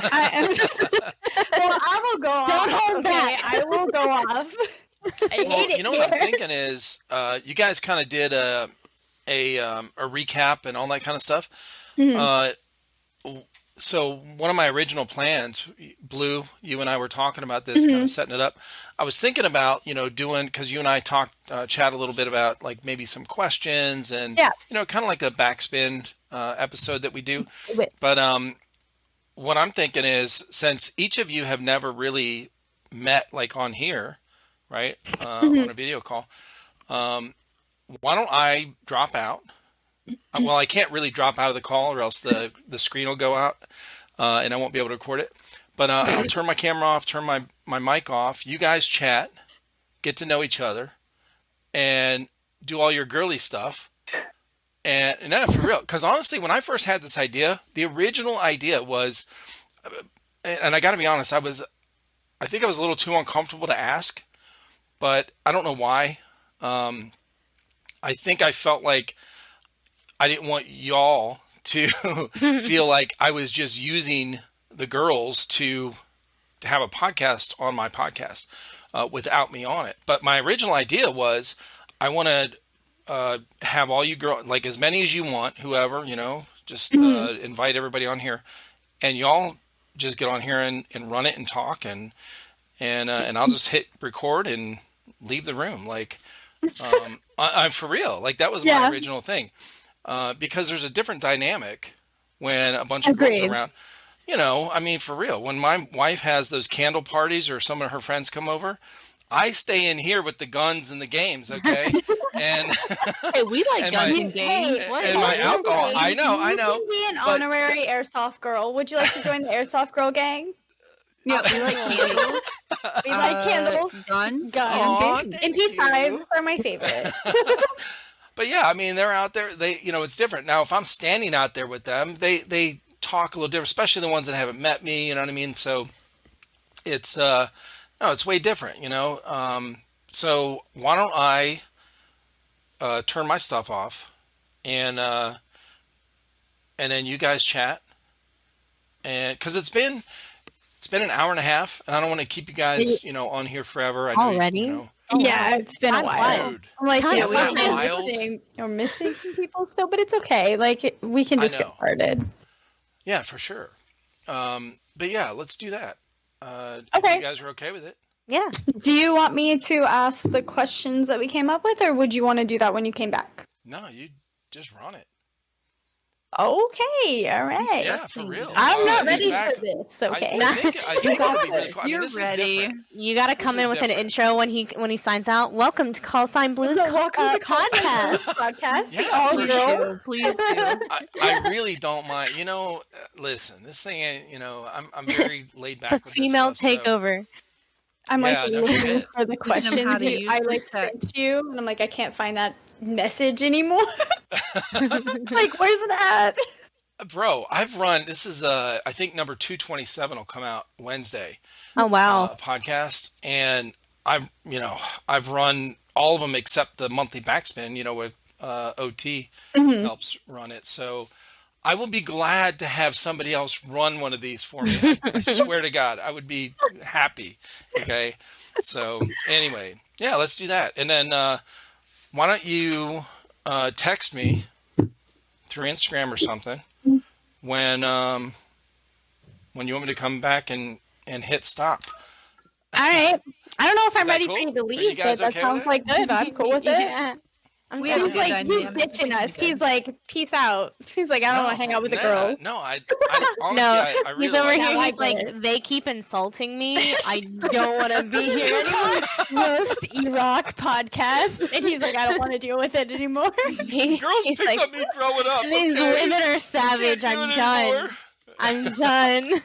Well, I will go off. Don't hold back. I will go off. I hate Well, it you know what I'm here. thinking is, you guys kind of did a recap and all that kind of stuff. Mhm. So one of my original plans, Blue, you and I were talking about this, kind of setting it up. I was thinking about, doing, because you and I chat a little bit about like maybe some questions and, Yeah. kind of like a backspin episode that we do. Do it. But what I'm thinking is, since each of you have never really met like on here, right, on a video call, why don't I drop out? Well, I can't really drop out of the call, or else the screen will go out, and I won't be able to record it. But I'll turn my camera off, turn my mic off. You guys chat, get to know each other, and do all your girly stuff. And no, for real, because honestly, when I first had this idea, the original idea was, and I got to be honest, I think I was a little too uncomfortable to ask, but I don't know why. I think I felt like I didn't want y'all to feel like I was just using the girls to have a podcast on my podcast without me on it. But my original idea was I want to have all you girls, like as many as you want, whoever, just invite everybody on here, and y'all just get on here and run it and talk, and I'll just hit record and leave the room. Like, I'm for real. Like that was my original thing. Because there's a different dynamic when a bunch of girls Agreed. are around. I mean, for real, when my wife has those candle parties or some of her friends come over, I stay in here with the guns and the games, okay? And Hey, we like And guns my- and games. and my alcohol. I know. You can be an but- honorary airsoft girl. Would you like to join the airsoft girl gang? Yeah, we like candles. We like candles, guns. guns. Aw, thank MP5s you. are my favorite. But yeah, I mean, they're out there. They, it's different. Now, if I'm standing out there with them, they talk a little different, especially the ones that haven't met me. You know what I mean? So it's no, it's way different. So why don't I turn my stuff off, and then you guys chat, and because it's been an hour and a half, and I don't want to keep you guys, on here forever. I know Already? Yeah, it's been a I'm while. Dude. I'm like, Time yeah, flies. we're missing some people still, but it's okay. Like, we can I just get know. started. Yeah, for sure. But yeah, let's do that. Okay. If you guys are okay with it. Yeah. Do you want me to ask the questions that we came up with, or would you want to do that when you came back? No, you just run it. Okay, all right. Yeah, for real. I'm not In ready fact, for this. Okay. I think it would be really cool. I mean, You're this is ready. different. You got to This come is in with an different. intro when he signs out. Welcome to Call Sign Blues Welcome to podcast. podcast. Yeah, All for girls. sure. Please do. I really don't mind. Listen, this thing ain't, I'm very laid back The with female this stuff, so- takeover. I'm Yeah, like no looking shit. for the Teaching them how questions to you, use I the like tech. sent you, and I'm like, I can't find that message anymore. Like, where's it at? Bro, I've run, this is, I think number 227 will come out Wednesday, Oh wow. podcast. And I've run all of them except the monthly backspin, with OT Mhm. helps run it. So I will be glad to have somebody else run one of these for me. I swear to God, I would be happy. Okay. So anyway, yeah, let's do that. And then why don't you text me through Instagram or something when you want me to come back and hit stop. All right. I don't know if Is I'm that ready cool? for you to Are you leave, guys but that okay with sounds that? like good. I'm cool with it. Yeah. I'm We good have a He's with good like, it. he's dynamic. ditching We us. can be He's good. like, peace out. He's like, I don't want to hang out with the girls. No, I honestly, No, I he's really over like Yeah, here. I He's get like, it. they keep insulting me. I don't want to be here anymore. Roast E-Rock podcast. And he's like, I don't want to deal with it anymore. Girls He's picked like, on me growing up. these Okay? women are Can't savage. do I'm it done. anymore. I'm done.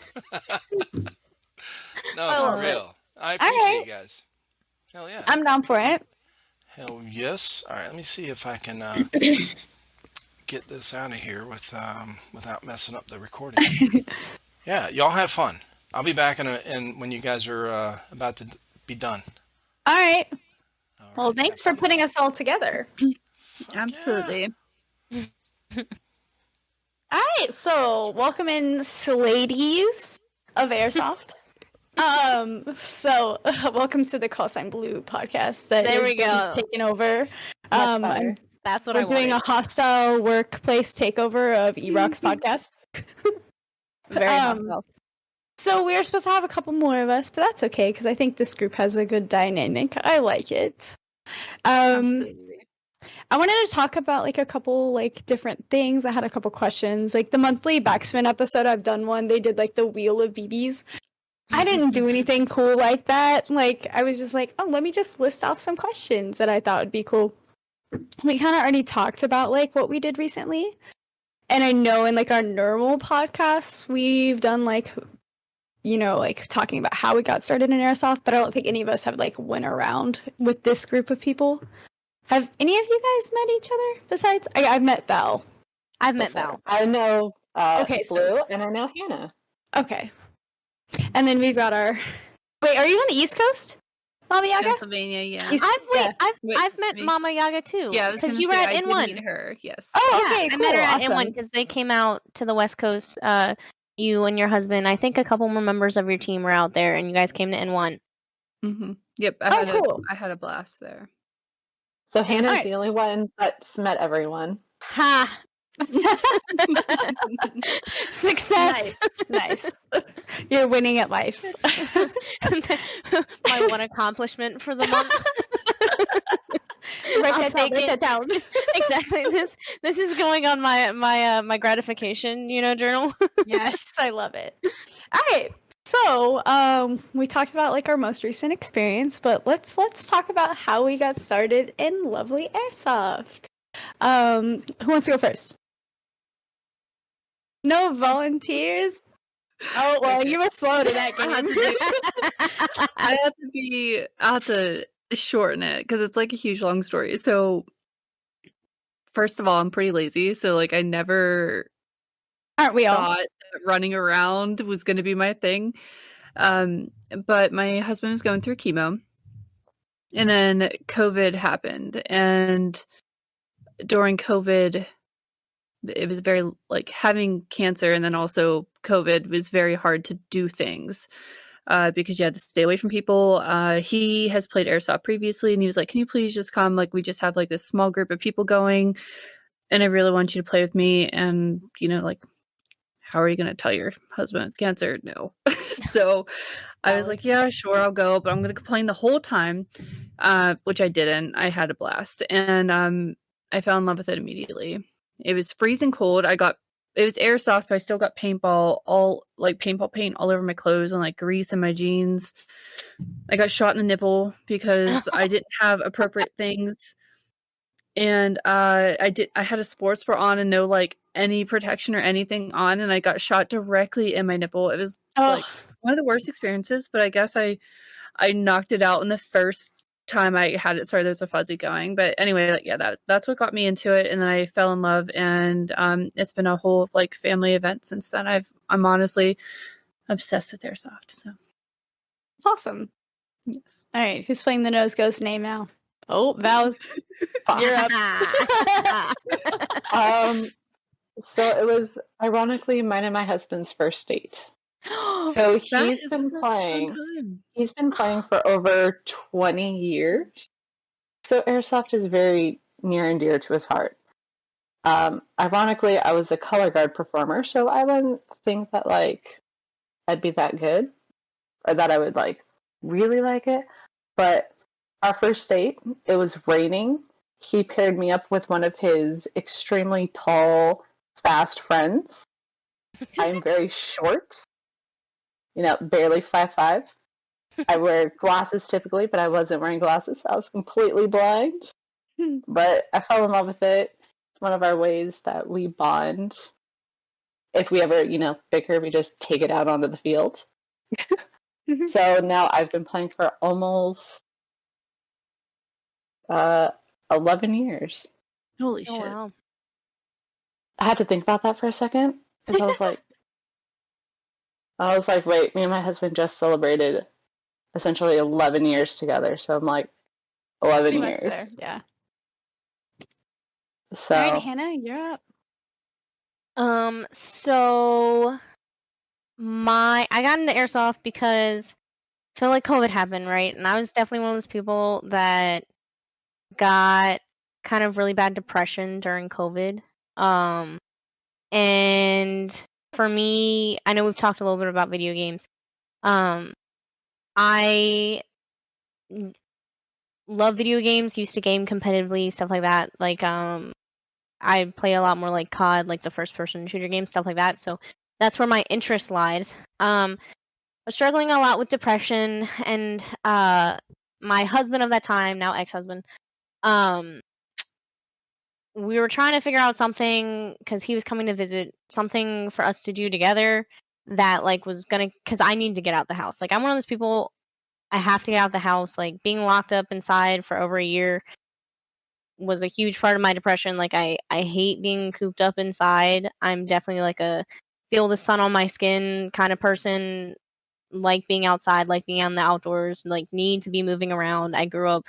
No, I for love it. real. I All appreciate right. you guys. Hell yeah. I'm down for it. Hell yes. All right, let me see if I can get this out of here without messing up the recording. Yeah, y'all have fun. I'll be back in when you guys are about to be done. All right. All Well, right, thanks have for fun. putting us all together. Fuck Absolutely. All right. So, welcome in, ladies of Airsoft. Welcome to the Call Sign Blue podcast that There has we been go. taken over. Much better. That's what We're I doing wanted. a hostile workplace takeover of E-Rock's podcast. Very um, hostile. So we were supposed to have a couple more of us, but that's okay because I think this group has a good dynamic. I like it. Absolutely. I wanted to talk about like a couple like different things. I had a couple questions. Like the monthly backspin episode, I've done one. They did like the wheel of BBs. I didn't do anything cool like that. Like I was just like, oh, let me just list off some questions that I thought would be cool. We kind of already talked about like what we did recently. And I know in like our normal podcasts, we've done like, like talking about how we got started in Airsoft, but I don't think any of us have like went around with this group of people. Have any of you guys met each other besides? I've met Val. I've met before. Val. I know Okay, so- Blue, and I know Hannah. Okay. And then we've got our... Wait, are you on the East Coast, Mama Yaga? Pennsylvania, yeah. East- Wait, Wait, I've met me? Mama Yaga too. Yeah, I was because gonna you were say at I did N1. meet her. Yes. Oh, Yeah, okay, I cool. met her at N1 Awesome. because they came out to the West Coast. You and your husband. I think a couple more members of your team were out there, and you guys came to N1. Mm-hmm. Yep. Cool. I had a blast there. So Hannah's Alright. the only one that's met everyone. Ha! Success. Nice. You're winning at life. My one accomplishment for the month. I'll take it. down. Exactly. This is going on my gratification, journal. Yes, I love it. All right. So, we talked about like our most recent experience, but let's talk about how we got started in lovely Airsoft. Who wants to go first? No volunteers? Oh, well, Okay. you were slow to that I had game. I have to shorten it because it's like a huge long story. So first of all, I'm pretty lazy, so like I never Aren't we all? thought that running around was going to be my thing. But my husband was going through chemo, and then COVID happened, and during COVID, it was very like having cancer, and then also COVID was very hard to do things. Because you had to stay away from people. He has played Airsoft previously, and he was like, can you please just come? Like, we just have like this small group of people going, and I really want you to play with me. And, like, how are you going to tell your husband it's cancer? No. So I was like, yeah, sure, I'll go, but I'm going to complain the whole time, which I didn't. I had a blast. And I fell in love with it immediately. It was freezing cold. It was Airsoft, but I still got paintball paint all over my clothes and like grease in my jeans. I got shot in the nipple because I didn't have appropriate things. And I had a sports bra on and no like any protection or anything on, and I got shot directly in my nipple. It was like one of the worst experiences, but I guess I I knocked it out in the first time I had it. Sorry, there's a fuzzy going. But anyway, like, yeah, that's what got me into it. And then I fell in love, and it's been a whole like family event since then. I'm honestly obsessed with Airsoft. So It's awesome. yes. All right, who's playing the Nose Ghost name now? Oh, Val, you're up. So it was ironically mine and my husband's first date. So That he's is been such a fun playing. time. He's been playing for over 20 years. So Airsoft is very near and dear to his heart. Ironically, I was a color guard performer, so I wouldn't think that like I'd be that good or that I would like really like it. But our first date, it was raining. He paired me up with one of his extremely tall, fast friends. I'm very short, barely 5'5". I wear glasses typically, but I wasn't wearing glasses. I was completely blind. But I fell in love with it. It's one of our ways that we bond. If we ever, bicker, we just take it out onto the field. So now I've been playing for almost 11 years. Holy Oh shit. wow. I had to think about that for a second because I was like, wait, me and my husband just celebrated essentially 11 years together. So I'm like, 11 Pretty years. much there, yeah. So, All right, Hannah, you're up. So I got into Airsoft because like COVID happened, right? And I was definitely one of those people that got kind of really bad depression during COVID. And for me, I know we've talked a little bit about video games. I love video games, used to game competitively, stuff like that. Like, I play a lot more like COD, like the first person shooter game, stuff like that. So that's where my interest lies. I was struggling a lot with depression, and my husband of that time, now ex-husband, we were trying to figure out something because he was coming to visit, something for us to do together that like was gonna, because I need to get out the house. Like, I'm one of those people, I have to get out the house. Like, being locked up inside for over a year was a huge part of my depression. Like, I hate being cooped up inside. I'm definitely like a feel the sun on my skin kind of person. Like being outside, like being out in the outdoors, like need to be moving around. I grew up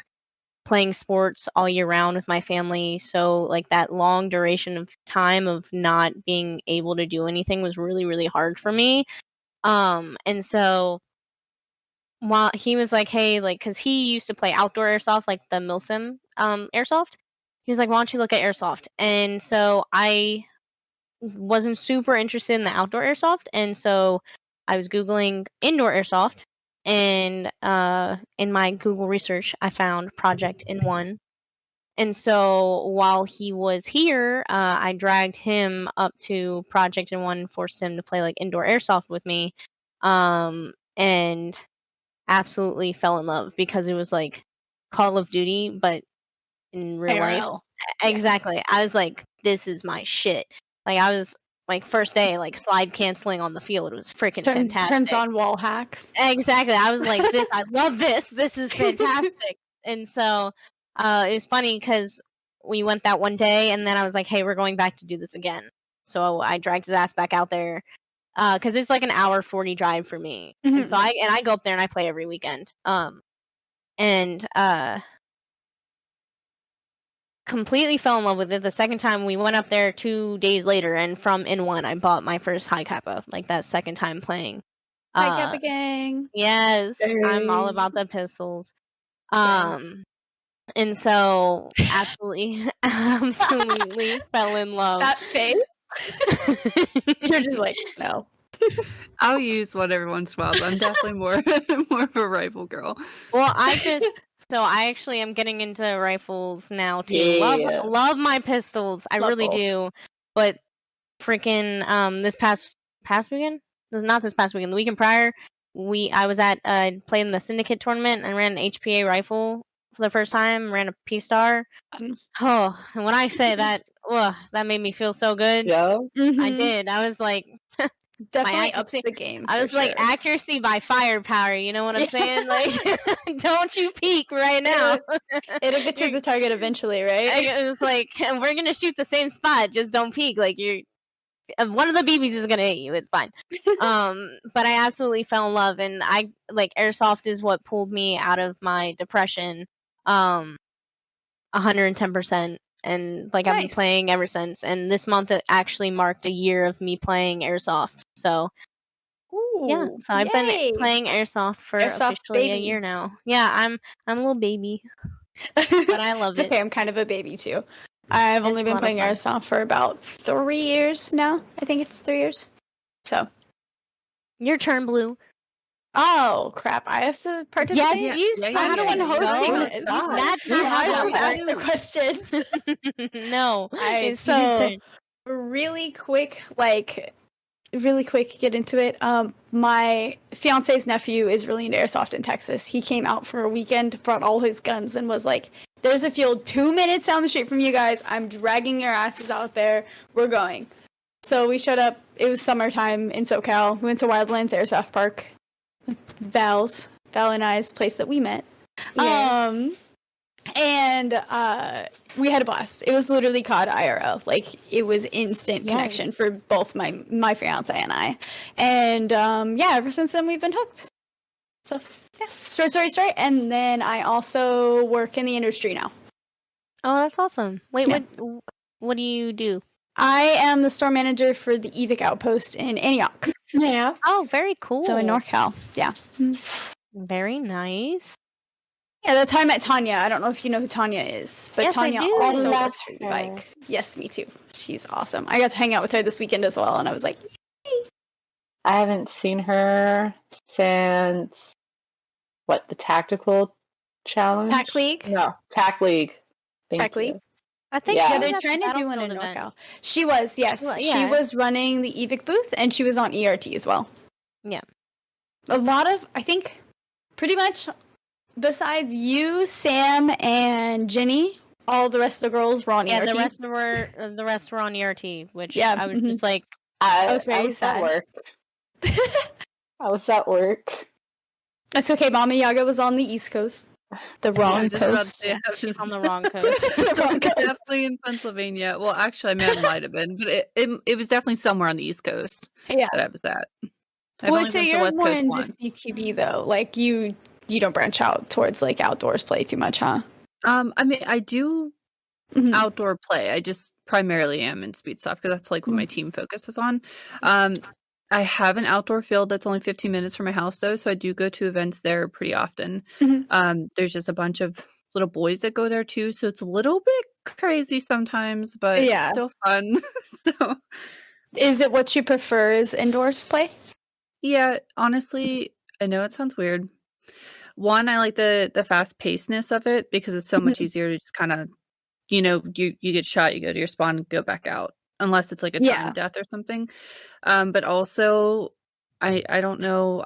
playing sports all year round with my family, so like that long duration of time of not being able to do anything was really, really hard for me. And so while he was like, hey, like, because he used to play outdoor airsoft, like the Milsim airsoft, he was like, why don't you look at Airsoft? And so I wasn't super interested in the outdoor airsoft, and so I was Googling indoor airsoft, and in my Google research, I found Project in One. And so while he was here, I dragged him up to Project in One, forced him to play like indoor airsoft with me, and absolutely fell in love because it was like Call of Duty, but in real life. IRL. Yeah. Exactly. I was like, this is my shit. Like, I was like, first day, like slide canceling on the field. It was freaking fantastic. Turns on wall hacks. Exactly. I was like, this, I love this. This is fantastic. And so it was funny because we went that one day, and then I was like, hey, we're going back to do this again. So I dragged his ass back out there because it's like an hour 40 drive for me. Mhm. And so I go up there and I play every weekend. And completely fell in love with it. The second time we went up there 2 days later, and from N1 I bought my first high kappa, like that second time playing. Hi, Kappa Gang. Yes, I'm all Yay. about the pistols. Same. And so absolutely fell in love. That face. You're just like, no. I'll use one every once in a while, but I'm definitely more of a rifle girl. Well, I actually am getting into rifles now too. Yeah. Love my pistols. I Love really both. do. But freaking this past weekend? Not this past weekend. The weekend prior, I was at playing the syndicate tournament and ran an HPA rifle for the first time. Ran a P-Star. Oh, and when I say that, that made me feel so good. Yeah. I did. I was like, Definitely ups accuracy. the game. I for was like, sure. accuracy by firepower. You know what I'm Yeah. saying? Like, don't you peek right now. It'll get to You're- the target eventually, right? It's like we're gonna shoot the same spot. Just don't peek. Like one of the BBs is gonna hit you. It's fine. But I absolutely fell in love, and I like airsoft is what pulled me out of my depression. 110%. And like I've been Nice. playing ever since. And this month it actually marked a year of me playing airsoft. So yeah, Ooh, so I've been yay. playing airsoft for Airsoft officially a baby. year now. Yeah, I'm a little baby, but I love It's it. okay. I'm kind of a baby too. I've It's only a been lot of playing fun. airsoft for about 3 years now. I think it's 3 years. So. Your turn, Blue. Oh crap! I have to participate. Yes, you yeah, I'm the yeah, one yeah. hosting Oh, this. God. That's Yeah, not I'm how supposed to ask the it questions. works. No, Alright, it's your so turn. really quick, get into it. My fiance's nephew is really into airsoft in Texas. He came out for a weekend, brought all his guns, and was like, "There's a field 2 minutes down the street from you guys. I'm dragging your asses out there. We're going." So we showed up. It was summertime in SoCal. We went to Wildlands Airsoft Park. Val and I's place that we met. Yeah. And we had a blast. It was literally COD IRL. Like it was instant connection Yes. for both my fiance and I. And yeah, ever since then we've been hooked. So yeah, short story. And then I also work in the industry now. Oh, that's awesome. Wait, Yeah. what do you do? I am the store manager for the EVIC outpost in Antioch. Yeah. Oh, very cool. So in NorCal. Yeah. Very nice. Yeah, that's how I met Tanya. I don't know if you know who Tanya is, but Yes, I Tanya do. also Love works for her. e-bike. Yes, me too. She's awesome. I got to hang out with her this weekend as well, and I was like, I haven't seen her since the tactical challenge? Tac League? No, Tac League. Thank Tac you. League? I think Yeah. she Yeah, was they're at the trying to do one in Battlefield event. NorCal. She was, yes. Well, She yeah. was running the EVIC booth, and she was on ERT as well. Yeah. A lot of, I think, pretty much, besides you, Sam, and Jenny, all the rest of the girls were on Yeah, ERT. the rest were on ERT, which Yeah, I was mhm. just like, I was very at sad. work. I was at work. It's okay, Mama Yaga was on the East Coast. The I wrong was just about to coast. say, I was she's just- on the wrong coast. The wrong coast. definitely in Pennsylvania. Well, actually, I mean, it might have been, but it was definitely somewhere on the East Coast Yeah. that I was at. I've Well, only so been to you're West more Coast in once. just BQB though. Like you don't branch out towards like outdoors play too much, huh? I mean, I do Mhm. outdoor play. I just primarily am in speed stuff because that's like what my team focuses on. I have an outdoor field that's only 15 minutes from my house though, so I do go to events there pretty often. Mhm. There's just a bunch of little boys that go there too, so it's a little bit crazy sometimes, but it's Yeah. still fun. So Is it what you prefer is indoors play? yeah, honestly, I know it sounds weird. One, I like the fast pacedness of it because it's so much easier to just kind of, you get shot, you go to your spawn, and go back out, unless it's like a Yeah. time death or something. But also, I don't know.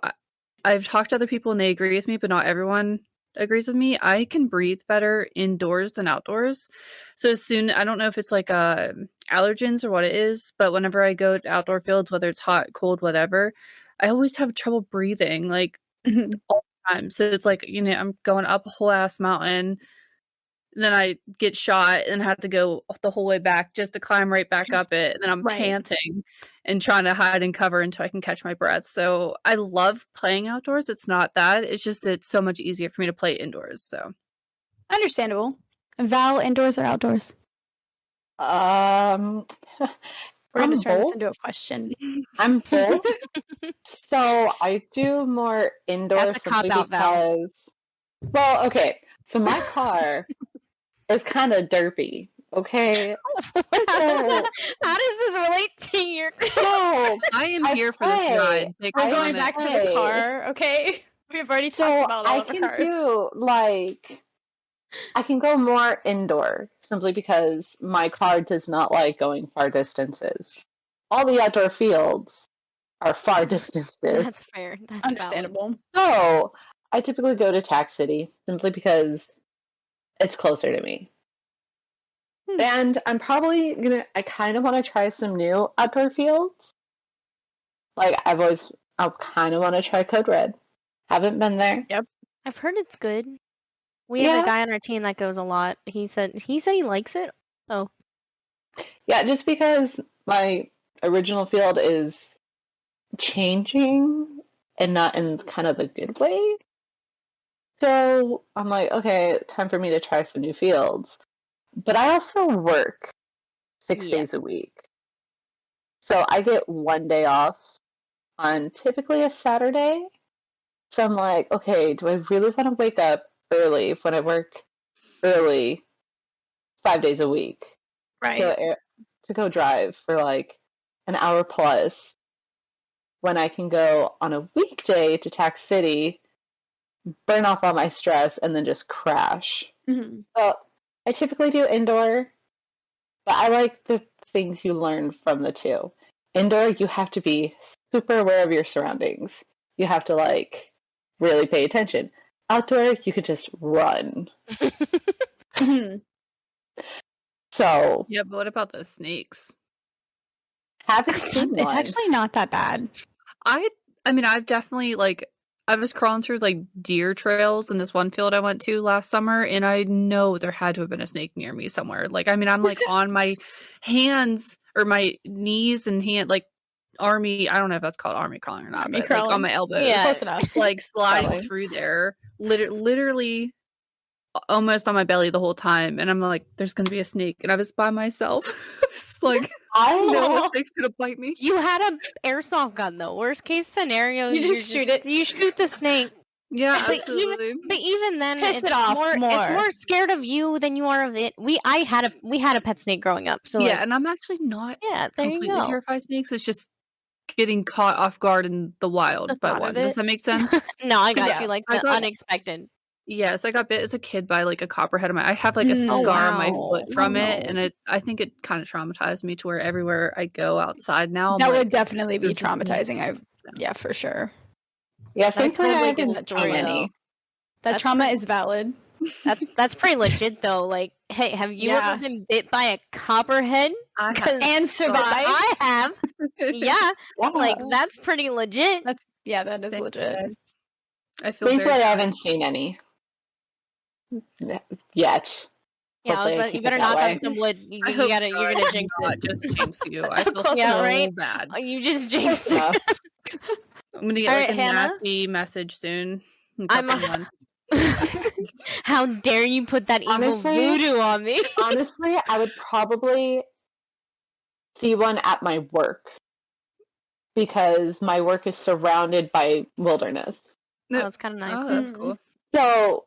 I've talked to other people and they agree with me, but not everyone agrees with me. I can breathe better indoors than outdoors. So soon, I don't know if it's like allergens or what it is, but whenever I go to outdoor fields, whether it's hot, cold, whatever, I always have trouble breathing like Mhm. all the time. So it's like, I'm going up a whole ass mountain. Then I get shot and have to go the whole way back just to climb right back up it. And then I'm Right. panting and trying to hide and cover until I can catch my breath. So I love playing outdoors. It's not that. It's just it's so much easier for me to play indoors. So Understandable. Val, indoors or outdoors? Um, We're I'm gonna turn this both. into a question. I'm both. So I do more indoor That's a simply cop-out, Val. because, well, okay. So my car is kind of derpy. Okay. How does this relate to your? So I am I here for this play. ride. Take We're I going on back it. to the play. car, okay? We've already talked So about all I of our can cars. do I can go more indoor simply because my car does not like going far distances. All the outdoor fields are far distances. That's fair. That's valid. Understandable. So I typically go to Tax City simply because it's closer to me. And I'm probably I kind of want to try some new outdoor fields. Like I kind of want to try Code Red. Haven't been there. Yep. I've heard it's good. We have Yeah. a guy on our team that goes a lot. He said he likes it. Oh, Yeah, just because my original field is changing and not in kind of the good way. So I'm like, okay, time for me to try some new fields. But I also work 6 Yeah. days a week. So I get one day off on typically a Saturday. So I'm like, okay, do I really want to wake up early when I work early 5 days a week Right. to go drive for like an hour plus when I can go on a weekday to Tax City, burn off all my stress, and then just crash. Mhm. So I typically do indoor, but I like the things you learn from the two. Indoor, you have to be super aware of your surroundings. You have to like really pay attention. Outdoor, you could just run. Mhm. So Yeah, but what about those snakes? haven't seen It's one. actually not that bad. I mean, I've definitely I was crawling through like deer trails in this one field I went to last summer, and I know there had to have been a snake near me somewhere. Like, I mean, I'm like on my hands or my knees and army. I don't know if that's called army crawling or not, Army but like on crawling. my elbows, Yeah. Close enough. like sliding Probably. through there, literally almost on my belly the whole time. And I'm like, there's gonna be a snake, and I was by myself. It's like, I no, a snake's gonna bite me. You had an airsoft gun though. Worst case scenario, You just shoot it. You shoot the snake. Yeah, But absolutely. even then, Piss it's it off It's more. more scared of you than you are of it. We had a pet snake growing up, so Yeah, like, and I'm actually not yeah, there you completely go. terrified of snakes. It's just getting caught off guard in the wild The by thought of one. Does it. that make sense? No, I got Yeah, you. Like I the got- unexpected. Yes, I got bit as a kid by like a copperhead. I have like a Oh, scar on my wow. foot from Oh, it, no. and I think it kind of traumatized me to where everywhere I go outside now, I'm That like, would definitely be there's a snake. traumatizing. So, Yeah, for sure. yeah, I thankfully I totally get haven't that seen trauma. any. That That's trauma pretty- is valid. That's pretty legit though. Like, hey, have you Yeah. ever been bit by a copperhead? I 'Cause- have. And Because survive. I have. Yeah, Yeah. like that's pretty legit. That is legit. Yes. I feel Thankfully very I haven't seen any yet. Yeah, Hopefully I you keep better it that knock on way. some wood. You, I you hope gotta, you're God gonna does jinx not it. just jinx you. I feel Close so enough. Right? bad. You just Close jinxed it. enough. I'm gonna get All like right, a Hannah? nasty message soon. In a I'm couple a- months. How dare you put that evil Honestly- voodoo on me? Honestly, I would probably see one at my work because my work is surrounded by wilderness. No- Oh, that's kind of nice. Oh, that's Mm. cool. So,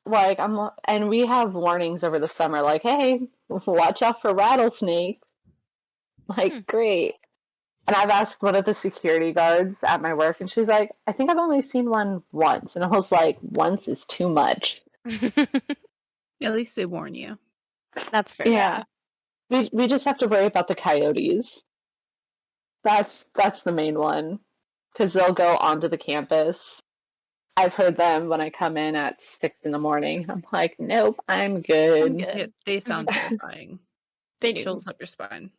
like, and we have warnings over the summer, like, hey, watch out for rattlesnakes. Like, Hmm. great. And I've asked one of the security guards at my work, and she's like, I think I've only seen one once. And I was like, once is too much. At least they warn you. That's fair. Yeah. We just have to worry about the coyotes. That's the main one. Because they'll go onto the campus. I've heard them when I come in at 6 in the morning. I'm like, nope, I'm good. I'm good. Yeah, they sound terrifying. They do. Chills up your spine.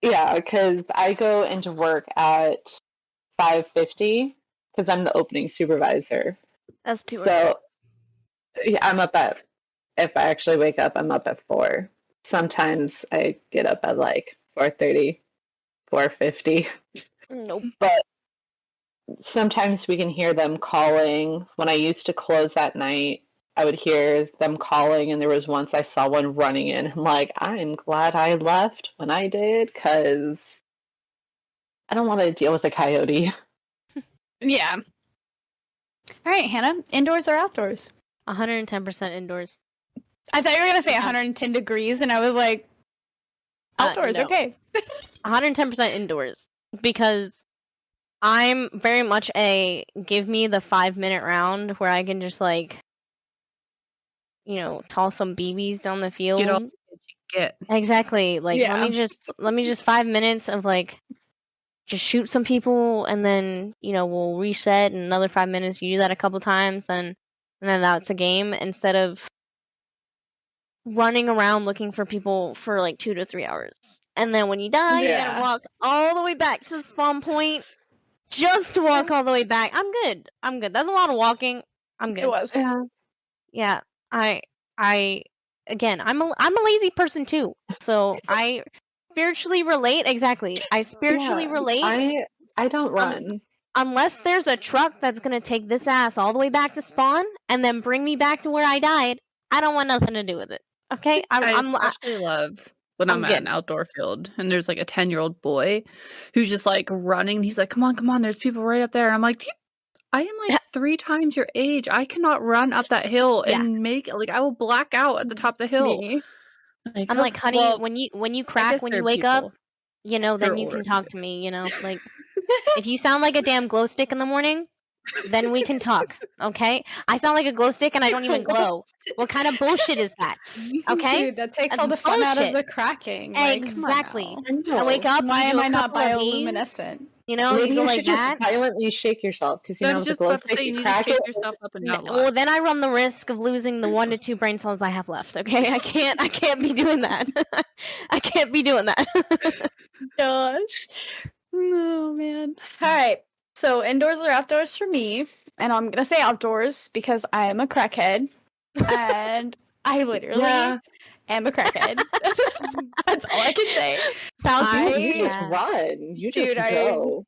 Yeah, because I go into work at 5:50 because I'm the opening supervisor. That's too early. So yeah, I'm up at, if I actually wake up, I'm up at 4. Sometimes I get up at like 4:30, 4:50. Nope. But sometimes we can hear them calling. When I used to close at night, I would hear them calling, and there was once I saw one running in. I'm like, I'm glad I left when I did, because I don't want to deal with a coyote. Yeah. All right, Hannah. Indoors or outdoors? 110% indoors. I thought you were gonna say Yeah. 110 degrees, and I was like, outdoors. No. Okay. 110% indoors because I'm very much a give me the 5-minute round where I can just like, toss some BBs down the field. Get all the kids you get. Exactly. Like Yeah. let me just 5 minutes of like just shoot some people and then, we'll reset in another 5 minutes. You do that a couple times and then that's a game instead of running around looking for people for like 2 to 3 hours. And then when you die, you gotta Yeah. walk all the way back to the spawn point just to walk all the way back. I'm good. That's a lot of walking. I'm It good. was. Yeah. Yeah. I again, I'm a lazy person too. So I spiritually relate. Exactly. I spiritually Yeah. relate. I don't Um, run. Unless there's a truck that's gonna take this ass all the way back to spawn and then bring me back to where I died, I don't want nothing to do with it. Okay, I especially love when I'm I'm at good. an outdoor field and there's like a 10-year-old boy who's just like running. And he's like, come on, there's people right up there. And I'm like, "Dude, I am like 3 times your age. I cannot run up that hill Yeah. and make like I will black out at the top of the hill. Me. Like, I'm oh, like, honey, well, when you I crack guess when there you are wake up, people you know, who are then you older can than talk to me. You know, like if you sound like a damn glow stick in the morning, then we can talk. Okay, I sound like a glow stick and I don't even glow. What kind of bullshit is that? Okay, Dude, that takes That's all the fun out of bullshit. the cracking. Like, come on Exactly. now. I wake up, Why you am do a I not couple of these, bioluminescent? you know, Maybe you go you like should just that. violently shake yourself because I you know was with the just glow about to stick say, you you need to crack shake it. yourself up and not Well, lot. then I run the risk of losing the 1 to 2 brain cells I have left. Okay, I can't be doing that. I can't be doing that. Gosh. Oh, man. All right. So, indoors or outdoors for me. And I'm going to say outdoors because I am a crackhead. And I literally Yeah. am a crackhead. That's all I can say. Found I- You just yeah. run. You Dude, just go.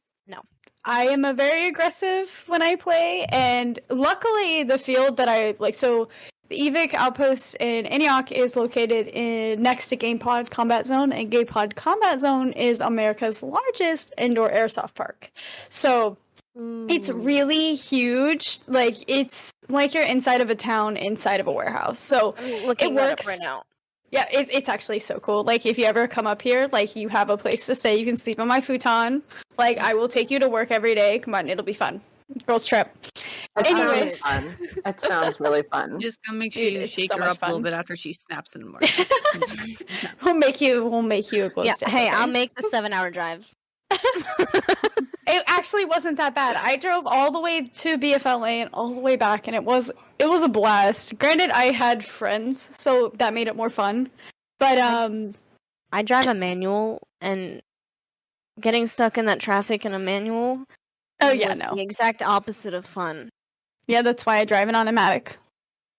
I am a very aggressive when I play, and luckily the field that I like, so the EVIC outpost in Antioch is located next to Game Pod Combat Zone, and Game Pod Combat Zone is America's largest indoor airsoft park. So it's Ooh. really huge. Like it's like you're inside of a town, inside of a warehouse. So I'm looking that up works. right now. yeah, it's actually so cool. Like, if you ever come up here, like, you have a place to stay. You can sleep on my futon. Like, I will take you to work every day. Come on, it'll be fun. Girls trip. That Anyways. sounds fun. That sounds really fun. You just gotta make sure Dude, you it's shake so her much up a little fun. bit after she snaps in the morning. We'll make you a glow Yeah, stick. hey, okay? I'll make the 7-hour drive. It actually wasn't that bad. I drove all the way to BFLA and all the way back, and it was a blast. Granted, I had friends, so that made it more fun. But I drive a manual, and getting stuck in that traffic in a manual oh yeah, was no, the exact opposite of fun. yeah, that's why I drive an automatic.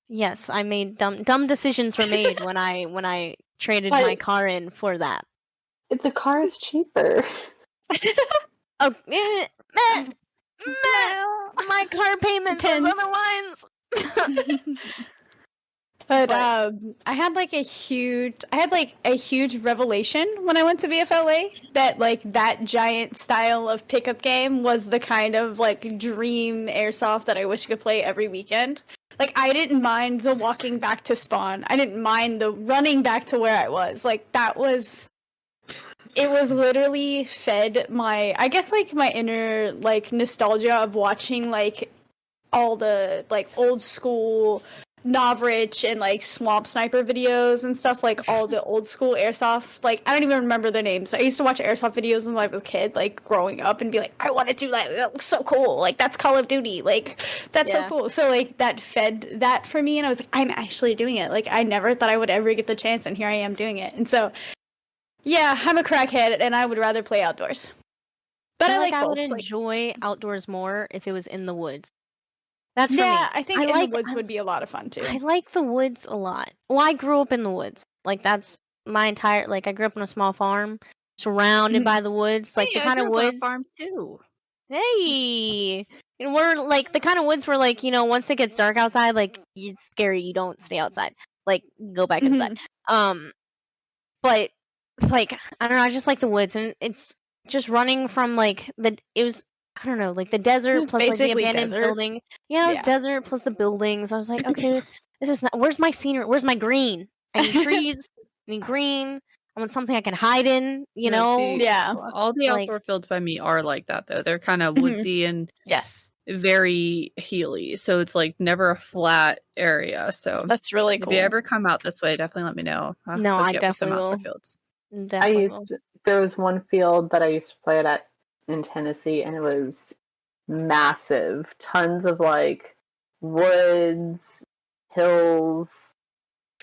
Yes, I made dumb decisions were made when I traded But- my car in for that. The car is cheaper. Oh, my car payment says Depends. otherwise. But But- I had like a huge revelation when I went to BFLA that like that giant style of pickup game was the kind of like dream airsoft that I wish I could play every weekend. Like, I didn't mind the walking back to spawn. I didn't mind the running back to where I was. Like, it was literally fed I guess like my inner like nostalgia of watching like all the like old school Novrich and like Swamp Sniper videos and stuff, like all the old school airsoft. Like, I don't even remember their names. I used to watch airsoft videos when I was a kid, like growing up, and be like, I want to do that. That looks so cool. Like, that's Call of Duty. Like, that's so Yeah. cool. So like that fed that for me, and I was like, I'm actually doing it. Like, I never thought I would ever get the chance, and here I am doing it. And so, yeah, I'm a crackhead, and I would rather play outdoors. But I like I both. would Like, enjoy outdoors more if it was in the woods. That's for yeah, me. I think in the woods would be a lot of fun too. I like the woods a lot. Well, I grew up in the woods. Like, that's my entire, like, I grew up on a small farm surrounded by the woods. Like, the Hey, I kind of grew up on a woods. farm too. Hey! And we're like the kind of woods where, like, you know, once it gets dark outside, like, it's scary. You don't stay outside. Like, go back inside. But like, I don't know. I just like the woods, and it's just running from like I don't know, like the desert was plus like the basically abandoned desert. building. Yeah, it was desert plus the buildings. I was like, okay, this is not. Where's my scenery? Where's my green? I need trees. I need green. I want something I can hide in. You Like, know? dude, Yeah. all the Like- outdoor fields by me are like that though. They're kind of Mhm. woodsy and Yes. very hilly, so it's like never a flat area. So That's really if cool. you ever come out this way, definitely let me know. I'll No, hook I you up with some definitely outdoor will. fields. Definitely will. There was one field that I used to play it at in Tennessee, and it was massive. Tons of like woods, hills,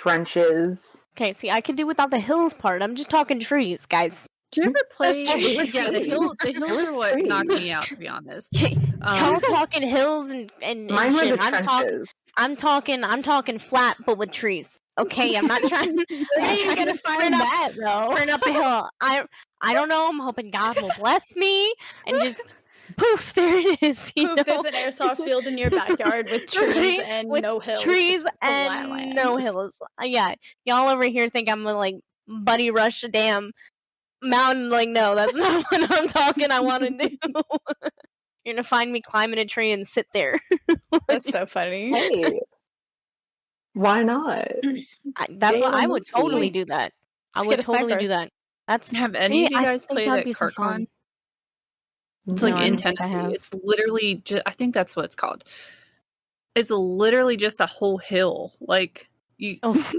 trenches. Okay, see, I can do without the hills part. I'm just talking trees, guys. Do you ever play? trees. Yeah, the hills There are were what knocked trees. me out, to be honest. Y'all talking hills and Mine were shit. the trenches. I'm talking flat, but with trees. Okay, I'm not trying. Where are you gonna find that though? Sprint up a hill. I don't know. I'm hoping God will bless me and just poof, there it is. You Poof, know? there's an airsoft field in your backyard with trees Right? and With no hills. trees just flat and land. no hills. Yeah, y'all over here think I'm gonna like buddy rush a damn mountain. Like, no, that's not what I'm talking. I want to do. You're gonna find me climbing a tree and sit there. That's so funny. Hey, why not? That's what I would Honestly. totally do that. I Just would get a totally sniper. do that. That's Have any see, of you I guys think played that'd at be so fun. CartCon? It's No, like I in don't think I have. Tennessee. It's literally just, I think that's what it's called. It's literally just a whole hill. Like you, Oh.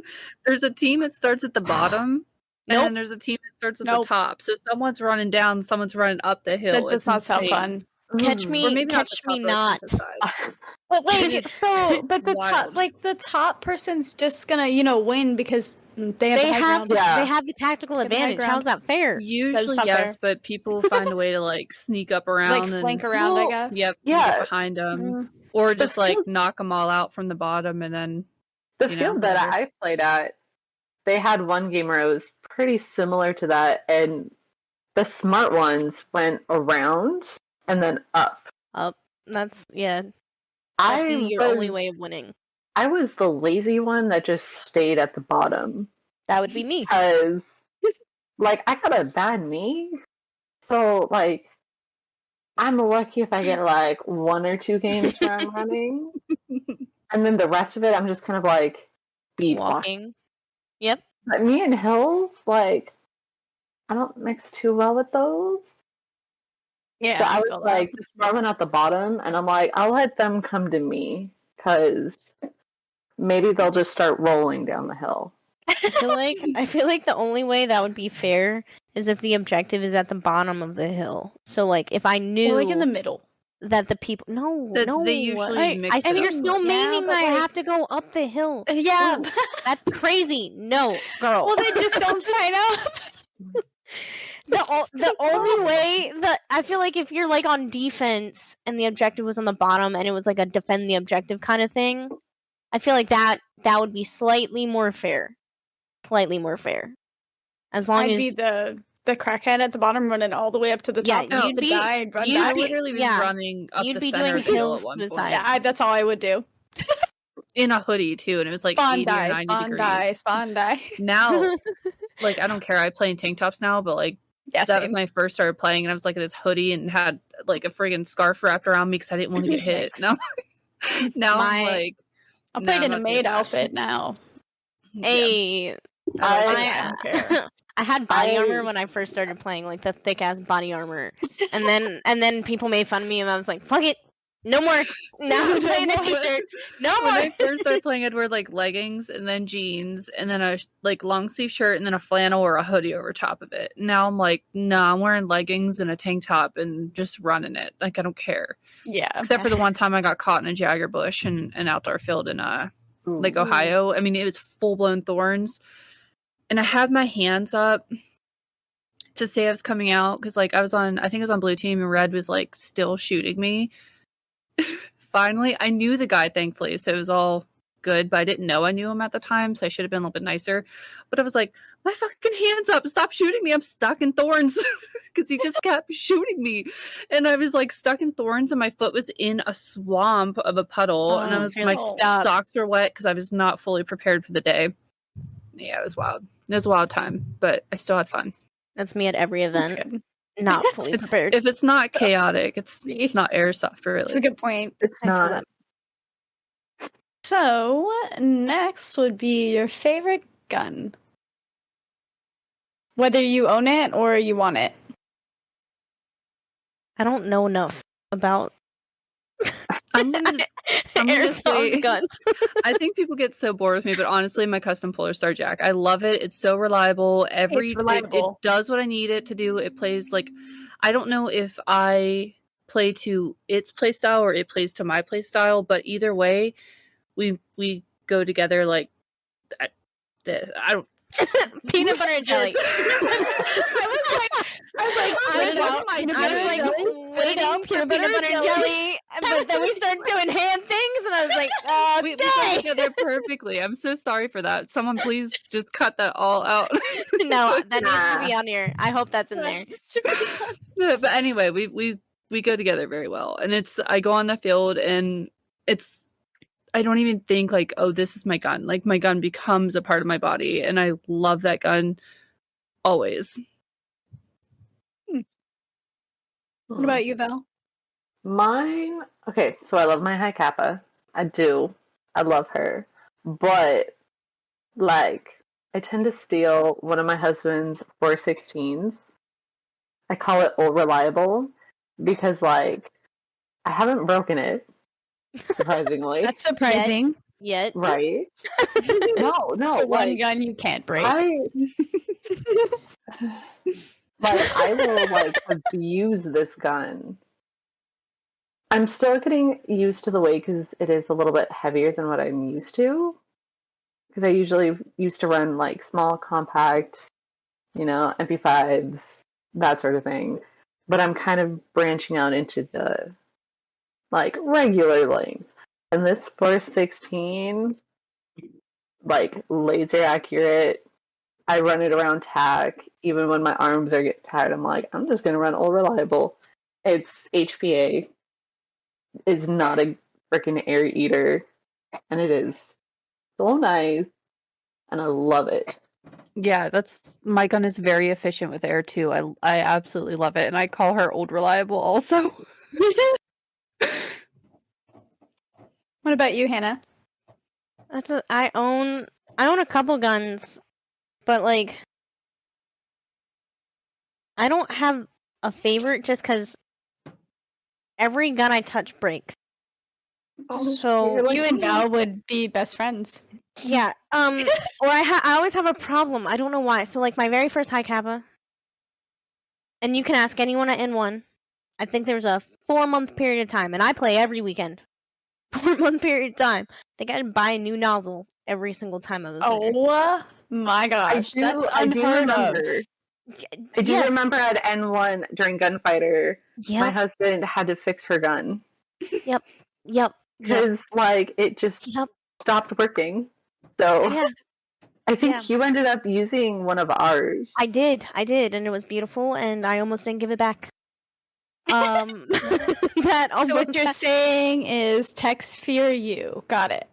there's a team that starts at the bottom, and Nope. then there's a team that starts at Nope. the top. So someone's running down, someone's running up the hill. That does It's not sound insane. fun. Catch Or me, maybe not catch the me top person not. to the side. But like, It's so, but the top, wild. like the top person's just gonna, win because they have They the high have ground. Yeah. they have the tactical Get the high advantage. ground. How's that fair? Usually not yes, fair. but people find a way to like sneak up around Like and flank around, I Well, guess. yep, and Yeah. get behind them, Mm. or The just like field- knock them all out from the bottom, and then The you know, field that whatever. I played at, they had one game where it was pretty similar to that, and the smart ones went around and then up. Up. That's That'd be your only way of winning. I was the lazy one that just stayed at the bottom That would be me. because, like, I got a bad knee, so like, I'm lucky if I get like 1 or 2 games where I'm running, and then the rest of it I'm just kind of like speed walking. Walking. Yep. But me and hills, like, I don't mix too well with those. Yeah, So I I was feel that. like the smart one at the bottom, and I'm like, I'll let them come to me because maybe they'll just start rolling down the hill. I feel like the only way that would be fair is if the objective is at the bottom of the hill. So like if I knew Or like in the middle. that the people They usually mix I it see you're up. still Yeah, meaning but, that I like- have to go up the hill. Yeah. Ooh, that's crazy. No, girl. Well, they just don't sign up. The only way that I feel like if you're like on defense and the objective was on the bottom and it was like a defend the objective kind of thing, I feel like that would be slightly more fair. Slightly more fair. As long I'd as be the crackhead at the bottom running all the way up to the Yeah, top just you'd to be- die and run you'd I back. be- literally was yeah, running up you'd the be center doing of the hill hill at one suicide. point Yeah, that's all I would do. in a hoodie too, and it was like Spawn 80 or die, 90 spawn degrees. die, spawn die. Now, like I don't care. I play in tank tops now, but like Yeah, that was same. when I first started playing, and I was like in this hoodie and had like a friggin' scarf wrapped around me because I didn't want to get hit. Yikes. Now My- I'm like, I'm no, playing in a not doing maid that. outfit now. Yeah. Hey, I don't care. I had body I- armor when I first started playing, like the thick ass body armor, and then people made fun of me, and I was like, "Fuck it, no more." Now I'm playing a t-shirt. No When more. I first started playing, I'd wear like leggings and then jeans and then a like long sleeve shirt and then a flannel or a hoodie over top of it. Now I'm like, no, I'm wearing leggings and a tank top and just running it. Like I don't care. Yeah. Except for the one time I got caught in a Jagger bush in an outdoor field in like Ooh. Ohio. I mean, it was full blown thorns, and I had my hands up to say I was coming out because like I think I was on blue team and red was like still shooting me. Finally, I knew the guy, thankfully, so it was all good, but I didn't know I knew him at the time, so I should have been a little bit nicer. But I was like, my fucking hands up, stop shooting me, I'm stuck in thorns, because he just kept shooting me. And I was like stuck in thorns, and my foot was in a swamp of a puddle, and I Oh, was you're my like stuck. socks were wet because I was not fully prepared for the day. Yeah, it was wild. It was a wild time, but I still had fun. That's me at every That's event. good. Not fully It's, prepared. if it's not chaotic, it's not airsoft, That's a really. good point. It's I feel not. that. So, next would be your favorite gun. Whether you own it or you want it. I don't know enough about I'm gonna airsoft say- guns. I think people get so bored with me, but honestly, my custom Polar Star Jack, I love it. It's so reliable. It reliable. does what I need it to do. It plays like, I don't know if I play to its play style or it plays to my play style, but either way, we go together like this. I don't. Peanut butter and jelly. I was like, spit it out. I Peanut was butter and like jelly. Spit it waiting out. for peanut butter and jelly, but then we started doing hand things, and I was like, We got okay. together perfectly. I'm so sorry for that. Someone please just cut that all out. No, that needs to be on here. I hope that's in there. But anyway, we go together very well, and I go on the field, and I don't even think like, oh, this is my gun. Like my gun becomes a part of my body, and I love that gun always. What about you, Val? Mine, okay, so I love my high kappa. I do. I love her. But, like, I tend to steal one of my husband's 416s. I call it old reliable because, like, I haven't broken it, surprisingly. That's surprising. Yet. Right? No, For one like, gun you can't break. I will, like, abuse this gun. I'm still getting used to the weight because it is a little bit heavier than what I'm used to. Because I usually used to run, like, small, compact, MP5s, that sort of thing. But I'm kind of branching out into the, like, regular length. And this 416, like, laser accurate. I run it around tack. Even when my arms are getting tired, I'm like, I'm just going to run all reliable. It's HPA. Is not a freaking air eater. And it is so nice. And I love it. Yeah, my gun is very efficient with air too. I absolutely love it, and I call her old reliable also. What about you, Hannah? I own a couple guns, but like I don't have a favorite just because every gun I touch breaks. So You're like, You and Val would be best friends. yeah, or I always have a problem. I don't know why. So like my very first high kappa, and you can ask anyone at N1. I think there's a 4-month period of time, and I play every weekend. 4-month period of time. I think I'd buy a new nozzle every single time I was there. Oh my gosh, that's unheard of. I do remember at N1 during Gunfighter, my Yep. husband had to fix her gun. Yep. Because, like, it just Yep. stopped working. So Yeah. I think Yeah. you ended up using one of ours. I did, and it was beautiful, and I almost didn't give it back. That almost. So what you're saying is text fear you. Got it.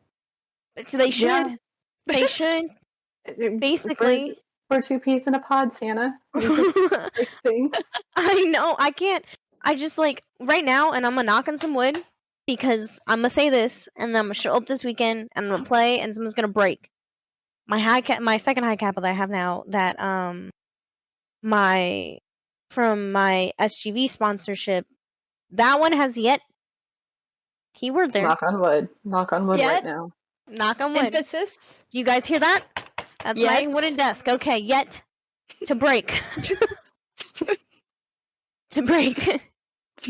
They should. Yeah. They should. Basically. We're two peas in a pod, Santa. We can fix things. I know. I can't. I just like right now, and I'm gonna knock on some wood because I'm gonna say this, and then I'm gonna show up this weekend, and I'm gonna play, and someone's gonna break my second high cap that I have now. That from my SGV sponsorship, that one has yet. Keyword there. Knock on wood. Knock on wood Yet? right now. Knock on wood. Emphasis. You guys hear that? That's my Yet. wooden desk. Okay, yet to break. To break.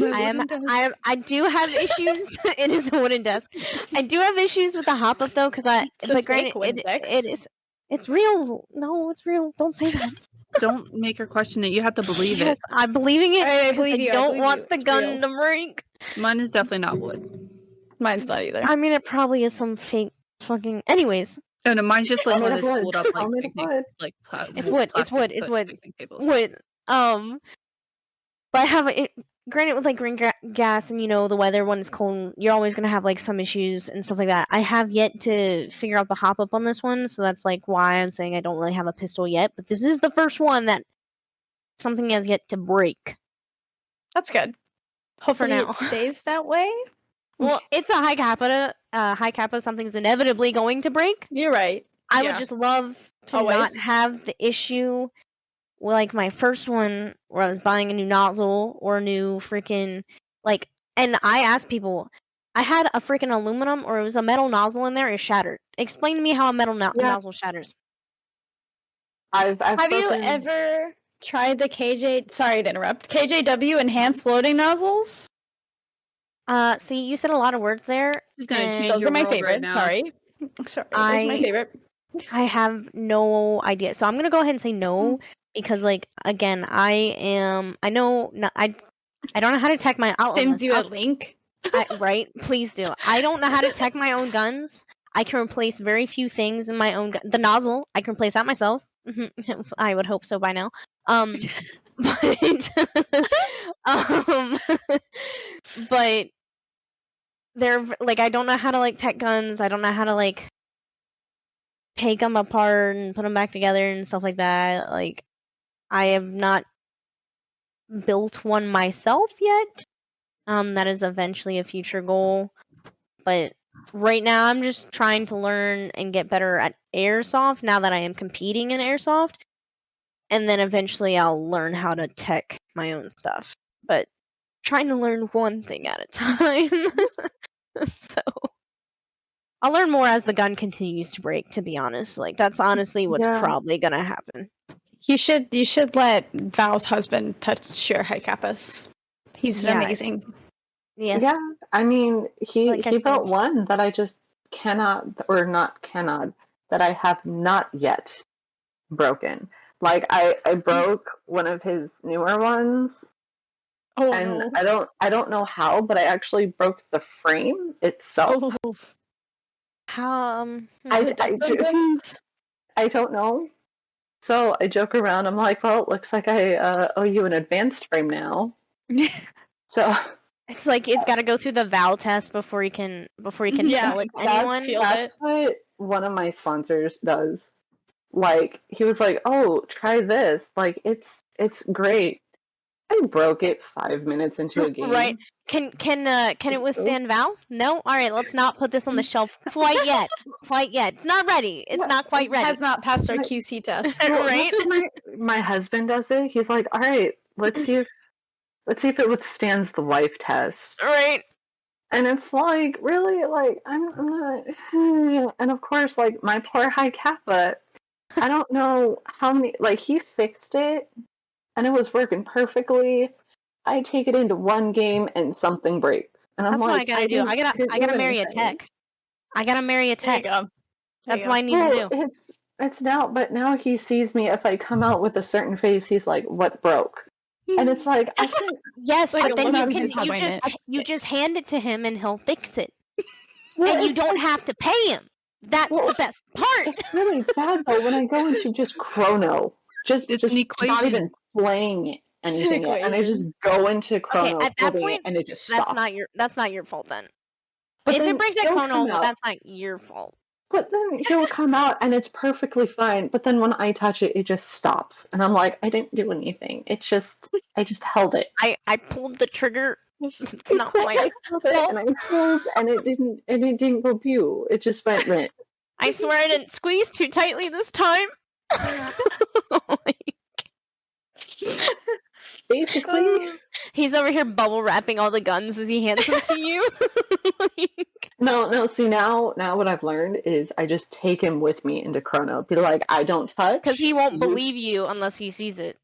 I do have issues. It is a wooden desk. I do have issues with the hop up though, because It's a but fake granted, wooden desk. it's real. No, it's real. Don't say that. Don't make her question it. You have to believe Yes, it. I'm believing it. I 'cause believe you, I don't believe want you. the It's gun real. to break. Mine is definitely not wood. Mine's not either. I mean, it probably is some fake fucking. Anyways, Oh no, mine's just like Tell me one of the those wood. fold up Tell like me the picnic, wood. like It's wood, it's plastic wood, it's foot wood. picnic tables. wood. But I have it. Granted, with like green gas and the weather when it's cold, you're always gonna have like some issues and stuff like that. I have yet to figure out the hop up on this one, so that's like why I'm saying I don't really have a pistol yet. But this is the first one that something has yet to break. That's good. Hopefully now. it stays that way. Well, it's a high kappa. High kappa, something's inevitably going to break. You're right. I Yeah. would just love to Always. not have the issue. Like my first one where I was buying a new nozzle or a new freaking and I asked people, I had a freaking aluminum or it was a metal nozzle in there, it shattered. Explain to me how a metal nozzle shatters. I've Have you spoken- ever tried the sorry to interrupt, KJW enhanced loading nozzles? See, you said a lot of words there. Who's gonna and change Those your are my world favorite. right now? Sorry, those are my favorite. I have no idea. So I'm gonna go ahead and say no because, like, again, I know, I don't know how to tech my out. Sends you a link. Right? Please do. I don't know how to tech my own guns. I can replace very few things in my own the nozzle. I can replace that myself. I would hope so by now. But um, but they're like, I don't know how to like tech guns. I don't know how to like take them apart and put them back together and stuff like that. Like, I have not built one myself yet. That is eventually a future goal. But right now, I'm just trying to learn and get better at Airsoft now that I am competing in Airsoft. And then eventually I'll learn how to tech my own stuff. But trying to learn one thing at a time. So I'll learn more as the gun continues to break, to be honest. Like, that's honestly what's probably gonna happen. You should let Val's husband touch your high kappas. He's amazing. Yes. Yeah, I mean, he Like I built said. one that I just that I have not yet broken. Like, I broke one of his newer ones, Oh and no. I don't know how, but I actually broke the frame itself. Oh. How I don't know. So I joke around. I'm like, well, it looks like I owe you an advanced frame now. So it's like it's got to go through the Val test before you can Yeah, sell it to anyone. That's what one of my sponsors does. Like, he was like, "Oh, try this. Like, it's great." I broke it 5 minutes into a game. Right? Can it withstand Val? No. All right, let's not put this on the shelf quite yet. Quite yet. It's not ready. It's not quite ready. Has not passed our QC test. Right? My husband does it. He's like, "All right, let's see if it withstands the life test." Right. And it's like, really, like, I'm not. And of course, like, my poor high kappa, I don't know how many. Like, he fixed it, and it was working perfectly. I take it into one game, and something breaks. And I'm That's like, what I gotta do. I gotta marry a tech. I gotta marry a tech. That's what I need to do. It's now, but now he sees me. If I come out with a certain face, he's like, "What broke?" And it's like, I think yes, like but then you just hand it to him and he'll fix it, and you don't have to pay him. That's the best part. It's really bad though when I go into just chrono, just not even playing anything yet, and I just go into chrono, at that point, and it just stops. That's not your fault then. But if then it breaks at chrono, that's not your fault. But then he'll come out and it's perfectly fine. But then when I touch it, it just stops, and I'm like, I didn't do anything. I just held it. I pulled the trigger. It's not my fault. And I pulled, and it didn't go pew. It just went lit. I swear I didn't squeeze too tightly this time. Basically, he's over here bubble wrapping all the guns as he hands them to you. No. See, now what I've learned is I just take him with me into chrono. Be like, I don't touch, because he won't believe you unless he sees it.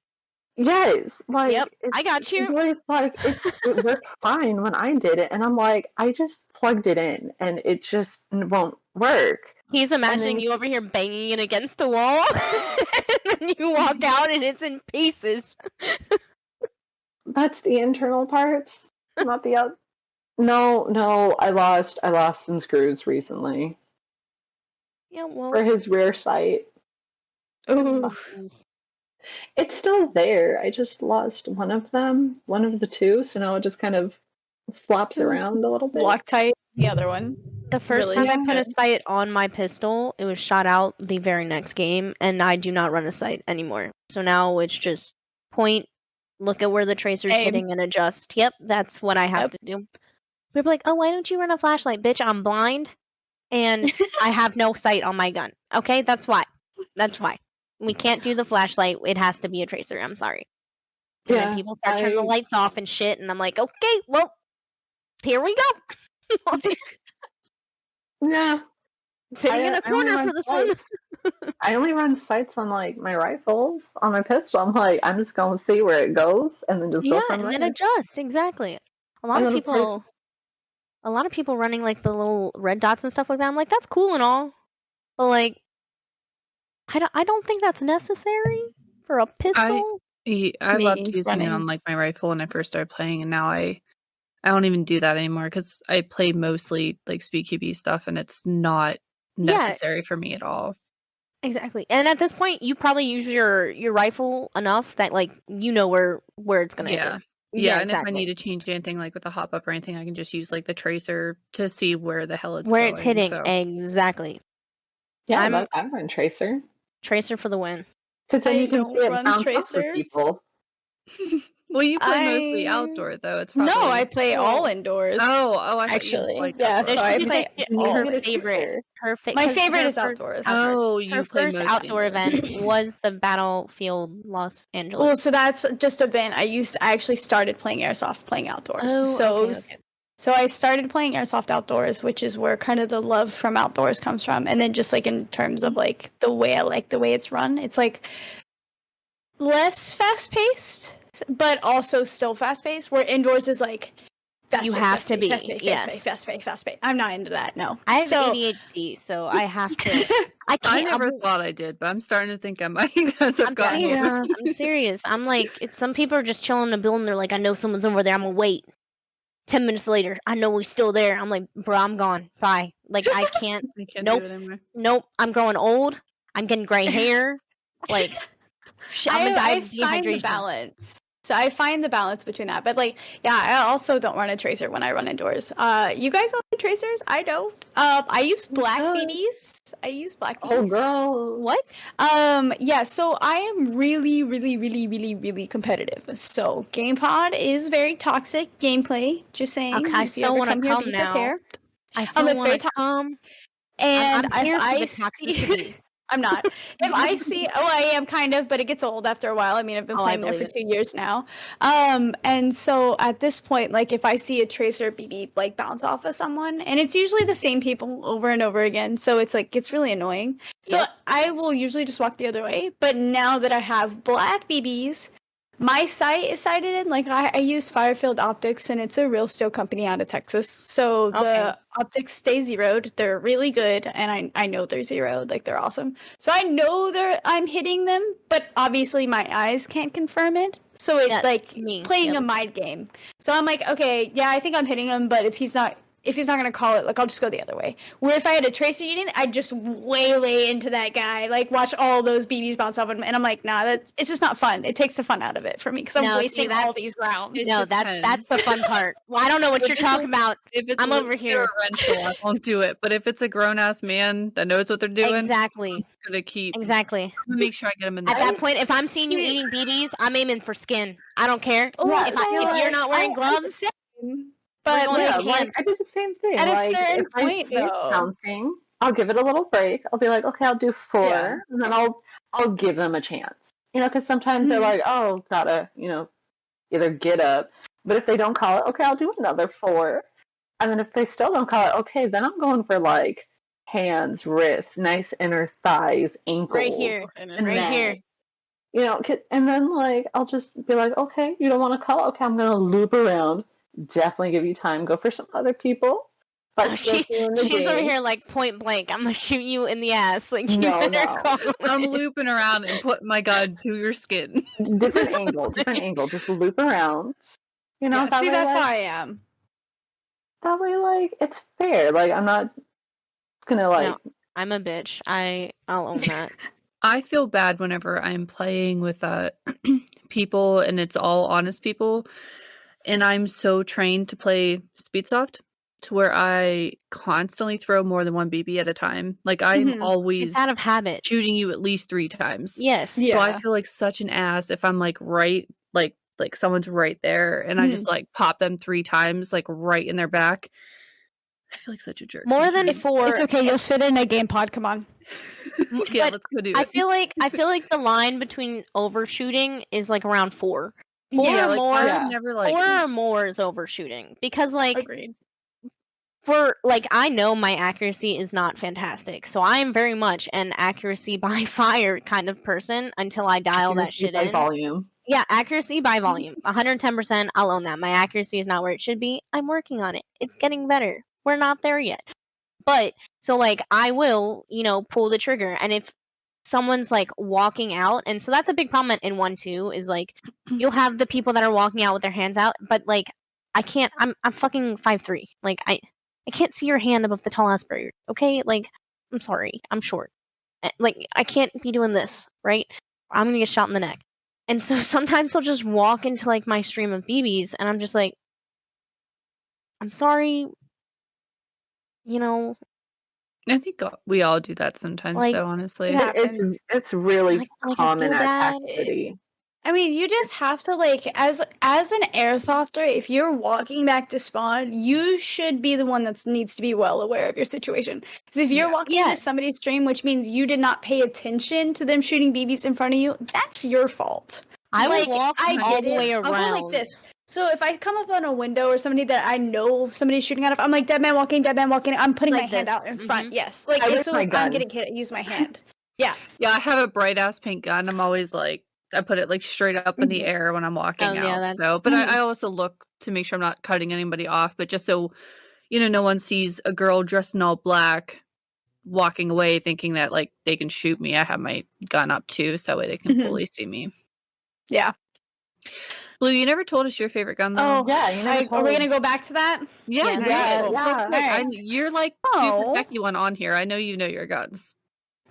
Yes, like, yep, I got you. It's like it worked fine when I did it, and I'm like, I just plugged it in, and it just won't work. He's imagining you over here banging it against the wall, and then you walk out and it's in pieces. That's the internal parts, not the out. No, I lost some screws recently. Yeah, well, for his rear sight. Ooh. It's still there. I just lost one of them, one of the two, so now it just kind of flops around a little bit. Loctite, the other one. The first time I put a sight on my pistol, it was shot out the very next game, and I do not run a sight anymore. So now it's just point, look at where the tracer's hitting, and adjust. Yep, that's what I have to do. People are like, oh, why don't you run a flashlight? Bitch, I'm blind, and I have no sight on my gun. Okay, that's why. That's why. We can't do the flashlight. It has to be a tracer. I'm sorry. And then people start turning the lights off and shit, and I'm like, okay, well, here we go. Yeah. Sitting in a corner for this one. I only run sights on like my rifles. On my pistol, I'm like, I'm just going to see where it goes, and then just go from there. And then adjust. Exactly. A lot of people running like the little red dots and stuff like that. I'm like, that's cool and all, but like, I don't think that's necessary for a pistol. I loved Me using it running. on like my rifle when I first started playing, and now I don't even do that anymore because I play mostly like speedkeepy stuff, and it's not Yeah. necessary for me at all. Exactly. And at this point, you probably use your rifle enough that like you know where it's gonna Yeah. hit. Yeah, and exactly. if I need to change anything like with the hop up or anything, I can just use like the tracer to see where the hell it's where going. it's hitting. So Exactly. Yeah, I'm- I'm run Tracer. Tracer for the win. Because then I you can don't see it run bounce off of tracers. people. well, you play mostly I- outdoor though. It's probably No, I play all Well, indoors. Oh, I thought actually, you liked yeah, outdoor. so No, I she just play said she- all her get a favorite. tracer. My favorite her is first- outdoors. Oh, Her you play first mostly outdoor indoors. event was the Battlefield Los Angeles. Well, so that's just a bit. I actually started playing Airsoft playing outdoors. Oh, so okay. so I started playing Airsoft outdoors, which is where kind of the love from outdoors comes from. And then just like in terms of like the way I like the way it's run, it's like less fast paced, but also still fast paced. Where indoors is like fast You pace, have fast to pace, be, fast pace, yes. fast pace, fast pace, fast pace. I'm not into that. No, I have so, ADHD, so I have to. I I can't. never thought I did, but I'm starting to think I might as I've I'm gotten serious. older. I'm serious. I'm like, some people are just chilling in the building. They're like, I know someone's over there. I'm gonna wait. 10 minutes later, I know he's still there. I'm like, bro, I'm gone. Bye. Like, I can't. I can't Nope. do it anymore. Nope. I'm growing old. I'm getting gray hair. Like, I'm gonna die I of find the dehydration. balance. So I find the balance between that. But like, yeah, I also don't run a tracer when I run indoors. You guys run tracers? I don't. I use black does? BBs. I use black BBs. Oh, girl. What? Yeah, so I am really, really, really, really, really competitive. So GamePod is very toxic gameplay. Just saying. Okay, I if you still ever wanna come here, come be now. prepared. I still it's very want to come. And I'm here if for I the see, toxicity. I'm not. If I see, I am kind of, but it gets old after a while. I mean, I've been Oh, I playing there for believe 2 years now. And so at this point, like if I see a tracer BB like bounce off of someone, and it's usually the same people over and over again, so it's like it's really annoying. So Yep. I will usually just walk the other way. But now that I have black BBs, my sight is sighted in. Like I use Firefield Optics, and it's a real steel company out of Texas. So Okay. the optics stay zeroed. They're really good, and I know they're zeroed. Like they're awesome. So I know I'm hitting them, but obviously my eyes can't confirm it. So it's Yeah, like me. playing Yep. a mind game. So I'm like, okay, yeah, I think I'm hitting him, but if he's not gonna call it, like I'll just go the other way. Where if I had a tracer unit, I'd just waylay into that guy, like watch all those BBs bounce off him, and I'm like, nah, it's just not fun. It takes the fun out of it for me because I'm No, see, wasting that's- all these rounds. It No, depends. that's the fun part. Well, I don't know what If you're it's talking about. If it's I'm a over little kid here. or a rental, I won't do it. But if it's a grown ass man that knows what they're doing, Exactly. I'm gonna keep. Exactly. I'm gonna make sure I get him in the At that point, if I'm seeing you See- eating BBs, I'm aiming for skin. I don't care. Oh, Yeah, if so, you're like, not wearing I'm the gloves, same, but going Yeah, hand. like I do the same thing. At a like certain if I point, see it though. bouncing, I'll give it a little break. I'll be like, okay, I'll do 4, Yeah. and then I'll give them a chance. You know, because sometimes they're Mhm. like, oh, gotta, either get up. But if they don't call it, okay, I'll do another 4. And then if they still don't call it, okay, then I'm going for like hands, wrists, nice inner thighs, ankles, right here, and right neck. here. And then like I'll just be like, okay, you don't want to call? Okay, I'm gonna loop around. Definitely give you time. Go for some other people. But Oh, she's over here like point blank. I'm gonna shoot you in the ass. Like you No, better no. call I'm it. looping around and putting my gun to your skin. different angle. Just loop around. Yeah, that see, way, that's like, how I am. that way, like it's fair. Like I'm not gonna like. No, I'm a bitch. I'll own that. I feel bad whenever I'm playing with people and it's all honest people, and I'm so trained to play Speedsoft to where I constantly throw more than one BB at a time. Like I'm Mhm. always It's out of habit. shooting you at least 3 times. Yes. Yeah. So I feel like such an ass if I'm like right, like someone's right there and I just like pop them 3 times, like right in their back. I feel like such a jerk. More than sometimes. 4. It's okay. You'll fit in a game pod. Come on. Okay, but let's go do I it. feel like the line between overshooting is like around 4. 4 yeah, or like more. I Yeah. would never like 4 or more is overshooting because like Agreed. for like I know my accuracy is not fantastic, so I am very much an accuracy by fire kind of person until I dial that shit by in. volume. Yeah, accuracy by volume. 110%, I'll own that. My accuracy is not where it should be. I'm working on it. It's getting better. We're not there yet. But, so like, I will, pull the trigger. And if someone's like walking out, and so that's a big problem in 1-2 is like you'll have the people that are walking out with their hands out, but like I can't. I'm fucking 5'3". Like I can't see your hand above the tall ass barrier. Okay, like I'm sorry, I'm short. Like I can't be doing this, right? I'm gonna get shot in the neck. And so sometimes they'll just walk into like my stream of BBs, and I'm just like, I'm sorry, you know, I think we all do that sometimes, Like, though, honestly. Yeah. happens. It's really like I common feel at bad. Tac City. I mean, you just have to like, as an airsofter, if you're walking back to spawn, you should be the one that needs to be well aware of your situation. Because if you're Yeah. walking into Yes. somebody's stream, which means you did not pay attention to them shooting BBs in front of you, that's your fault. I like, will walk I all get the it. way I'll go around. like this. So if I come up on a window or somebody that I know somebody's shooting out of, I'm like, dead man walking. I'm putting Like my hand this. out in front. Yes. Like, I and whip so my if I'm gun. getting hit, I use my hand. Yeah. Yeah, I have a bright ass pink gun. I'm always like, I put it like straight up in the air when I'm walking Oh, yeah, out. that's- So, but I also look to make sure I'm not cutting anybody off. But just so no one sees a girl dressed in all black walking away, thinking that like they can shoot me. I have my gun up too, so that way they can Mhm. fully see me. Yeah. Blue, you never told us your favorite gun though. Oh, Yeah, you never are we told. going to go back to that? Yeah, Yeah, do yeah, it. yeah. Real quick. Alright. You're like Oh. super techie one on here. I know you know your guns.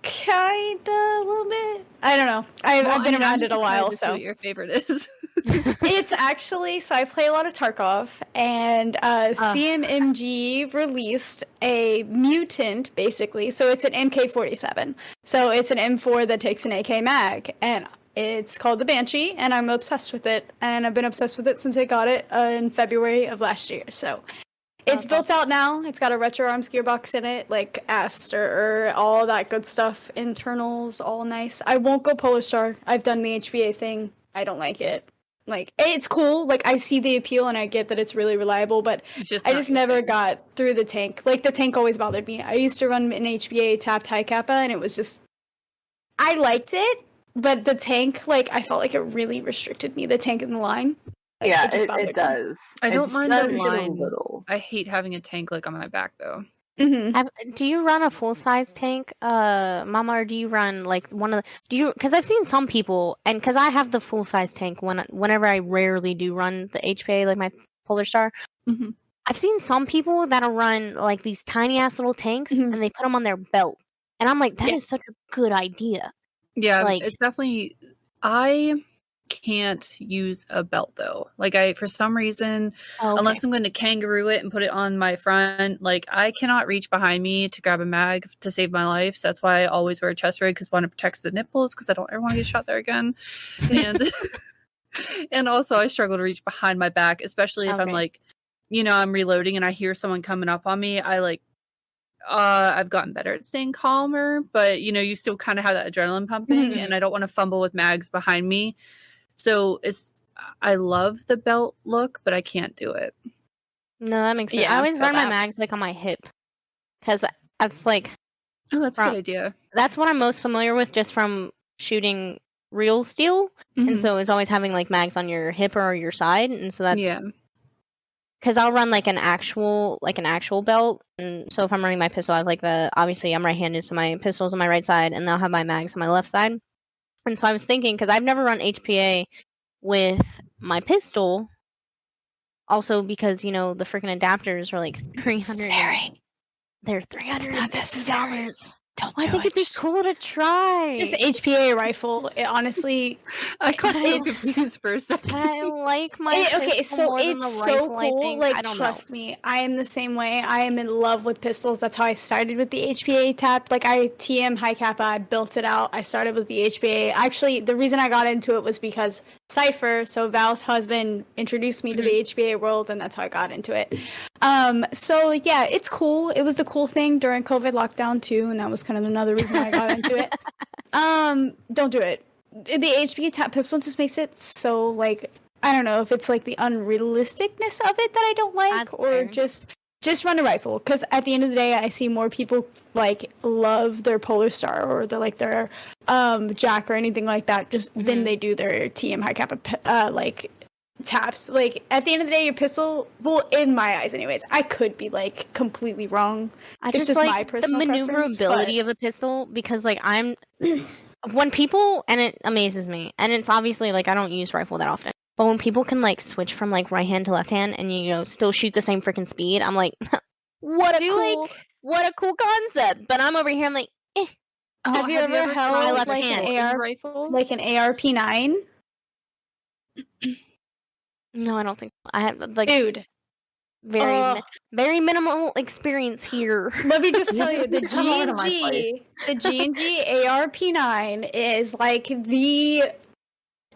Kinda, a little bit. I don't know. I've been around it a while, See so what your favorite is. it's actually so I play a lot of Tarkov, and CMMG released a mutant, basically. So it's an MK47. So it's an M4 that takes an AK mag, and it's called the Banshee, and I'm obsessed with it, and I've been obsessed with it since I got it in February of last year. So it's built out now. It's got a retro arms gearbox in it, like Aster, all that good stuff. Internals, all nice. I won't go Polar Star. I've done the HBA thing. I don't like it. Like, it's cool. Like, I see the appeal and I get that it's really reliable, but It's I not just your never thing. got through the tank. Like, the tank always bothered me. I used to run an HBA tapped high kappa, and it was just... I liked it, but the tank, like, I felt like it really restricted me, the tank in the line. Like, Yeah, just bothered me. it does. I don't It mind the does get a line. little. I hate having a tank like on my back though. Mm-hmm. Do you run a full size tank, Mama, or do you run like one of the? Do you? Because I've seen some people, and because I have the full size tank whenever I rarely do run the HPA, like my Polar Star. Mhm. I've seen some people that'll run like these tiny ass little tanks, Mhm. and they put them on their belt, and I'm like, that is Yeah. such a good idea. Yeah, Like- it's definitely. I can't use a belt though. Like for some reason, Oh, okay. unless I'm going to kangaroo it and put it on my front, like I cannot reach behind me to grab a mag to save my life. So that's why I always wear a chest rig, because one, it protects the nipples, because I don't ever want to get shot there again, and and also I struggle to reach behind my back, especially if I'm Okay. like, I'm reloading and I hear someone coming up on me. I've gotten better at staying calmer, but you still kind of have that adrenaline pumping, Mhm. and I don't want to fumble with mags behind me. So I love the belt look, but I can't do it. No, that makes sense. Yeah, I always feel run my that. mags like on my hip, because that's like Oh, that's a Right. good idea. that's what I'm most familiar with, just from shooting real steel. And Mhm. so it's always having like mags on your hip or your side, and so that's yeah, because I'll run like an actual belt. And so if I'm running my pistol, I have like obviously I'm right-handed, so my pistol's on my right side, and I'll have my mags on my left side. And so I was thinking, because I've never run HPA with my pistol, also because the freaking adapters are like Necessary. They're It's not necessary. $350. Don't I do think it. it'd be cool to try. Just HPA rifle. It, honestly, I got so It's- confused for a second. I like my okay, pistol so more than it's the so rifle, I cool. think. Like, I don't trust know. me, I am the same way. I am in love with pistols. That's how I started with the HPA tap. Like, I TM high kappa. I built it out. I started with the HPA. Actually, the reason I got into it was because Cypher, so Val's husband, introduced me to the HPA world, and that's how I got into it. So yeah, it's cool. It was the cool thing during COVID lockdown too, and that was kind of another reason why I got into it. Don't do it. The HPA tap pistol just makes it so, like, I don't know if it's like the unrealisticness of it that I don't like, That's or fair. just run a rifle. Because at the end of the day, I see more people like love their Polar Star or their Jack or anything like that just than they do their TM high kappa like taps. Like, at the end of the day, your pistol, well, in my eyes anyways, I could be like completely wrong. I It's just just my like the personal preference, maneuverability but- of a pistol, because like I'm when people, and it amazes me, and it's obviously like I don't use rifle that often, but when people can like switch from like right hand to left hand and you know still shoot the same freaking speed, I'm like, what a cool concept. But I'm over here, I'm like, eh. Oh, Have you ever held my tried left like hand. an AR, rifle? like an ARP9? No, I don't think so. I have like Dude, very minimal experience here. let me just tell you, the Come over to my G&G, the G&G ARP9 is like the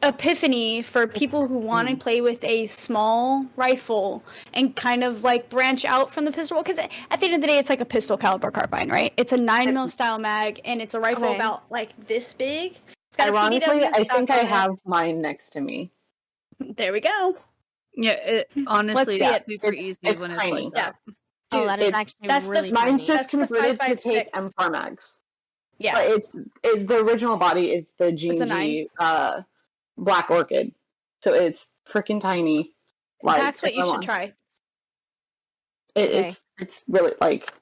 epiphany for people who want to play with a small rifle and kind of like branch out from the pistol. Because at the end of the day, it's like a pistol caliber carbine, right? It's a 9mm style mag, and it's a rifle Okay. about like this big. It's got Ironically, a I stock think I on it. have mine next to me. There we go. Yeah, it honestly see is it. super easy It's when tiny. it's like that. Oh, Dude, that is it's- actually that's the really Mine's tiny. just That's the converted to take 5.56. M4 mags. Yeah, But the original body is the a G&G Black Orchid. So it's freaking tiny. Like, that's what you come should on. try. Okay. It's really like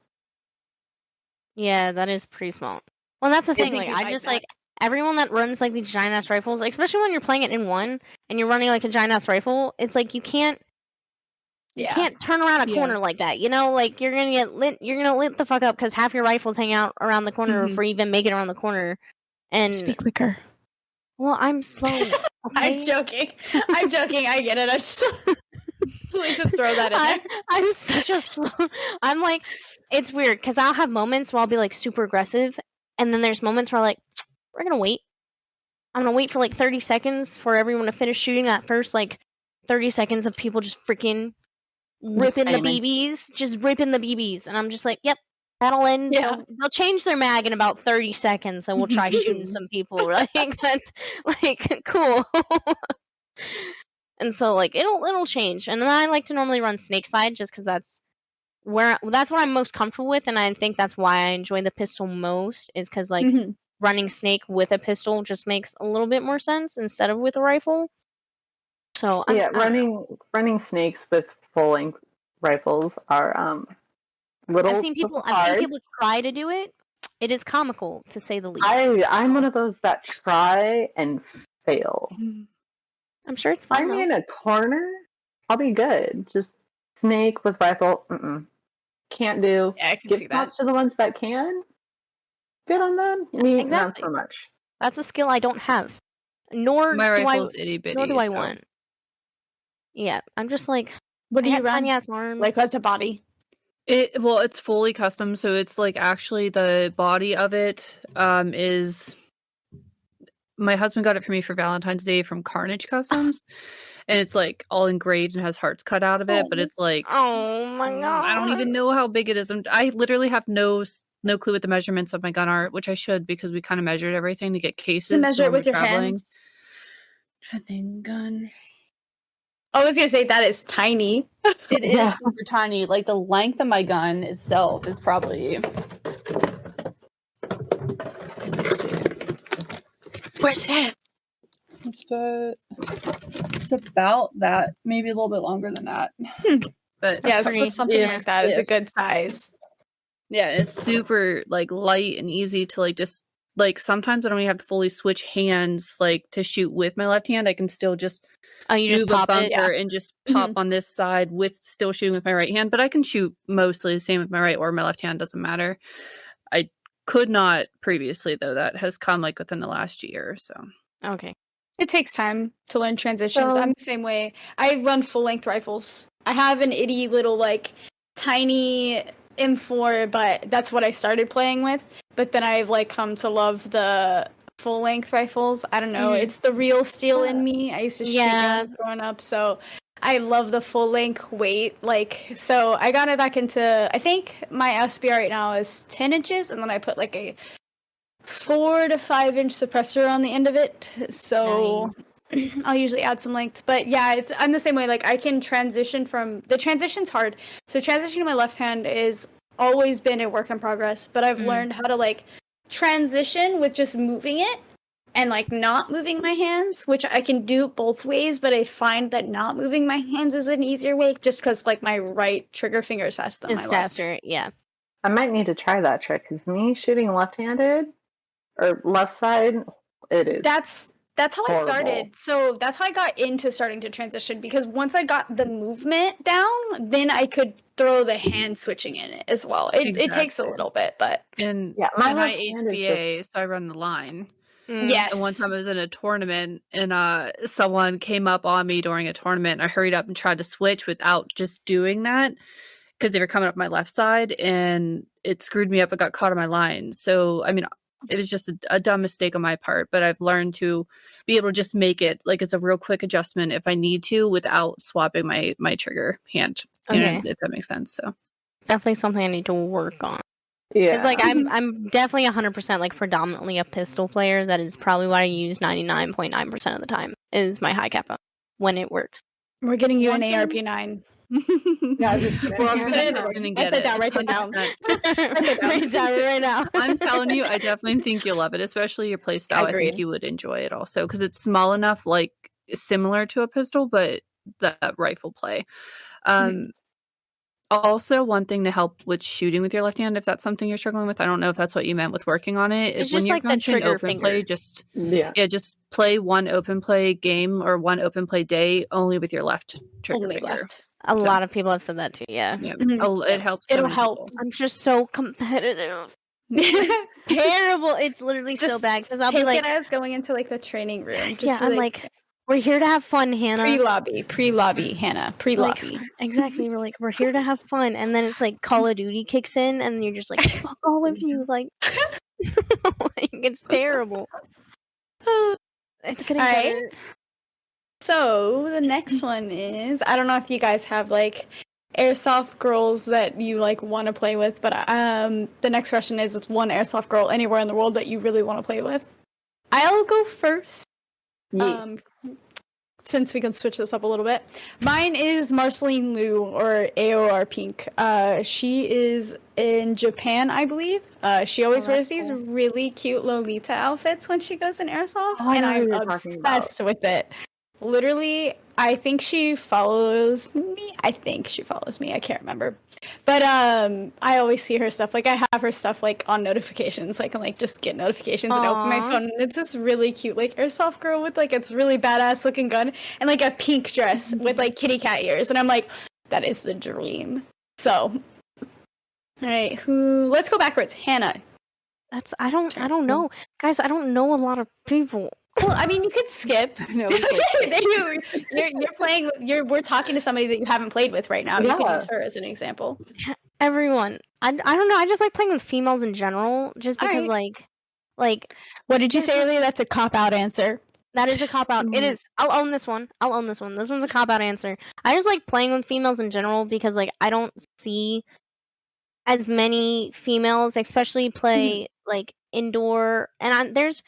Yeah, that is pretty small. Well, that's the thing. think Like, you I like just that. like everyone that runs like these giant ass rifles, especially when you're playing it in one and you're running like a giant ass rifle. It's like you can't turn around a Yeah. corner like that. You know, like you're gonna get lit. You're gonna lit the fuck up because half your rifles hang out around the corner Mhm. before you even make it around the corner. And Speak quicker. well, I'm slow. Okay? I'm joking. I'm joking. I get it. I just we should throw that in there. I'm such a slow. I'm like, it's weird because I'll have moments where I'll be like super aggressive, and then there's moments where like we're gonna wait. I'm gonna wait for like 30 seconds for everyone to finish shooting that first like 30 seconds of people just freaking ripping the aiming. BBs, just ripping the BBs, and I'm just like, yep, that'll end. Yeah. They'll change their mag in about 30 seconds, and we'll try shooting some people. Like that's like cool. And so like it'll change, and then I like to normally run snake side just because that's what I'm most comfortable with, and I think that's why I enjoy the pistol most is because like Mhm. running snake with a pistol just makes a little bit more sense instead of with a rifle. So yeah, I don't know. running snakes with full length rifles are little I've seen people hard. try to do it. It is comical to say the least. I'm one of those that try and fail. I'm sure it's fun Find me though. in a corner, I'll be good. Just snake with rifle, can't do. Yeah, I can Give see that. props to the ones that can. Good on them. Me, not Exactly. so much. That's a skill I don't have. Nor My do rifle's itty bitty. nor do I so- want. Yeah, I'm just like What do I you got run? tiny ass arms. Like, what's a body? It's fully custom, so it's like actually the body of it is. My husband got it for me for Valentine's Day from Carnage Customs, and it's like all engraved and has hearts cut out of it. But it's like Oh my god! I don't even know how big it is. I literally have no clue what the measurements of my gun are, which I should because we kind of measured everything to get cases. To measure it when with we're your traveling. hands. Trying to think, gun. I was gonna say that is tiny. It is Yeah. super tiny. Like the length of my gun itself is probably. Where's it at? It's about that, maybe a little bit longer than that. But Yeah, pretty- so something if- like that is a if- good size. Yeah, it's super like light and easy to like just like sometimes I don't even have to fully switch hands like to shoot with my left hand. I can still just Oh, you just move a pop it. bumper and just pop on this side with still shooting with my right hand. But I can shoot mostly the same with my right or my left hand, doesn't matter. I could not previously though. That has come like within the last year. So Okay. It takes time to learn transitions. So- I'm the same way. I run full length rifles. I have an itty little like tiny M4, but that's what I started playing with. But then I've like come to love the full length rifles. I don't know. Mhm. It's the real steel in me. I used to shoot Yeah. guns growing up, so I love the full length weight. Like, so I got it back into. I think my SBR right now is 10 inches, and then I put like a 4 to 5 inch suppressor on the end of it. So I'll usually add some length. But yeah, I'm the same way. Like I can transition from the transition's hard. So transitioning to my left hand is always been a work in progress. But I've learned how to like transition with just moving it and like not moving my hands, which I can do both ways. But I find that not moving my hands is an easier way, just because like my right trigger finger is faster than It's my left. faster. Yeah. I might need to try that trick because me shooting left-handed or left side, It is. That's how I horrible. started. So that's how I got into starting to transition, because once I got the movement down, then I could throw the hand switching in it as well. It takes a Exactly. little bit, but And Yeah, my and I left hand is HBA, so I run the line. yes. And one time I was in a tournament, and someone came up on me during a tournament. And I hurried up and tried to switch without just doing that because they were coming up my left side, and it screwed me up. I got caught on my line. So I mean, it was just a dumb mistake on my part. But I've learned to be able to just make it like it's a real quick adjustment if I need to, without swapping my trigger hand. You know, Okay. if that makes sense. So Definitely something I need to work on. Yeah. It's like I'm definitely 100% like predominantly a pistol player. That is probably what I use 99.9% of the time is my high kappa when it works. We're getting you One an thing- ARP9. Yeah, I was just We're all gonna- gonna Yeah. come in and Write get that it. down, write that down. 100%. Write it down right now. I'm telling you, I definitely think you'll love it, especially your play style. I Agreed. think you would enjoy it also because it's small enough, like similar to a pistol, but that rifle play. Also, one thing to help with shooting with your left hand, if that's something you're struggling with, I don't know if that's what you meant with working on it. It's When just you're like the going to an trigger open finger. play, just yeah. play one open play game or one open play day only with your left trigger Only finger. left. A lot of people have said that too. Yeah. Yeah, Mhm. it helps. So It'll many help. people. I'm just so competitive. Terrible. It's literally so Just bad because I'll take be like, it as going into like the training room. Just yeah, be I'm like, we're here to have fun, Hannah. pre-lobby, Hannah, pre-lobby. Exactly. We're like, we're here to have fun, and then it's like Call of Duty kicks in, and you're just like, fuck all of you, like, like it's terrible. It's getting All right. better. So the next one is, I don't know if you guys have like airsoft girls that you like want to play with, but the next question is one airsoft girl anywhere in the world that you really want to play with. I'll go first. Yes. Since we can switch this up a little bit. Mine is Marceline Liu, or AOR Pink. She is in Japan, I believe. She always wears that's these cool. really cute Lolita outfits when she goes in airsoft, Oh, I and know who I'm you're talking about. obsessed with it. Literally, I think she follows me. I can't remember. But I always see her stuff. Like, I have her stuff like on notifications, so I can like just get notifications and open my Aw. phone. And it's this really cute like airsoft girl with like it's really badass looking gun and like a pink dress with like kitty cat ears. And I'm like, that is the dream. So, all right, let's go backwards. Hannah. I don't know, guys. I don't know a lot of people. Well, I mean, you could skip. No, we can't. You're playing. We're talking to somebody that you haven't played with right now. You can Yeah. use her as an example. Everyone. I don't know. I just like playing with females in general, just because Alright. like What did you say earlier? That's a cop out answer. that is a cop out. It is. I'll own this one. This one's a cop out answer. I just like playing with females in general because like I don't see as many females, especially play like indoor. And there's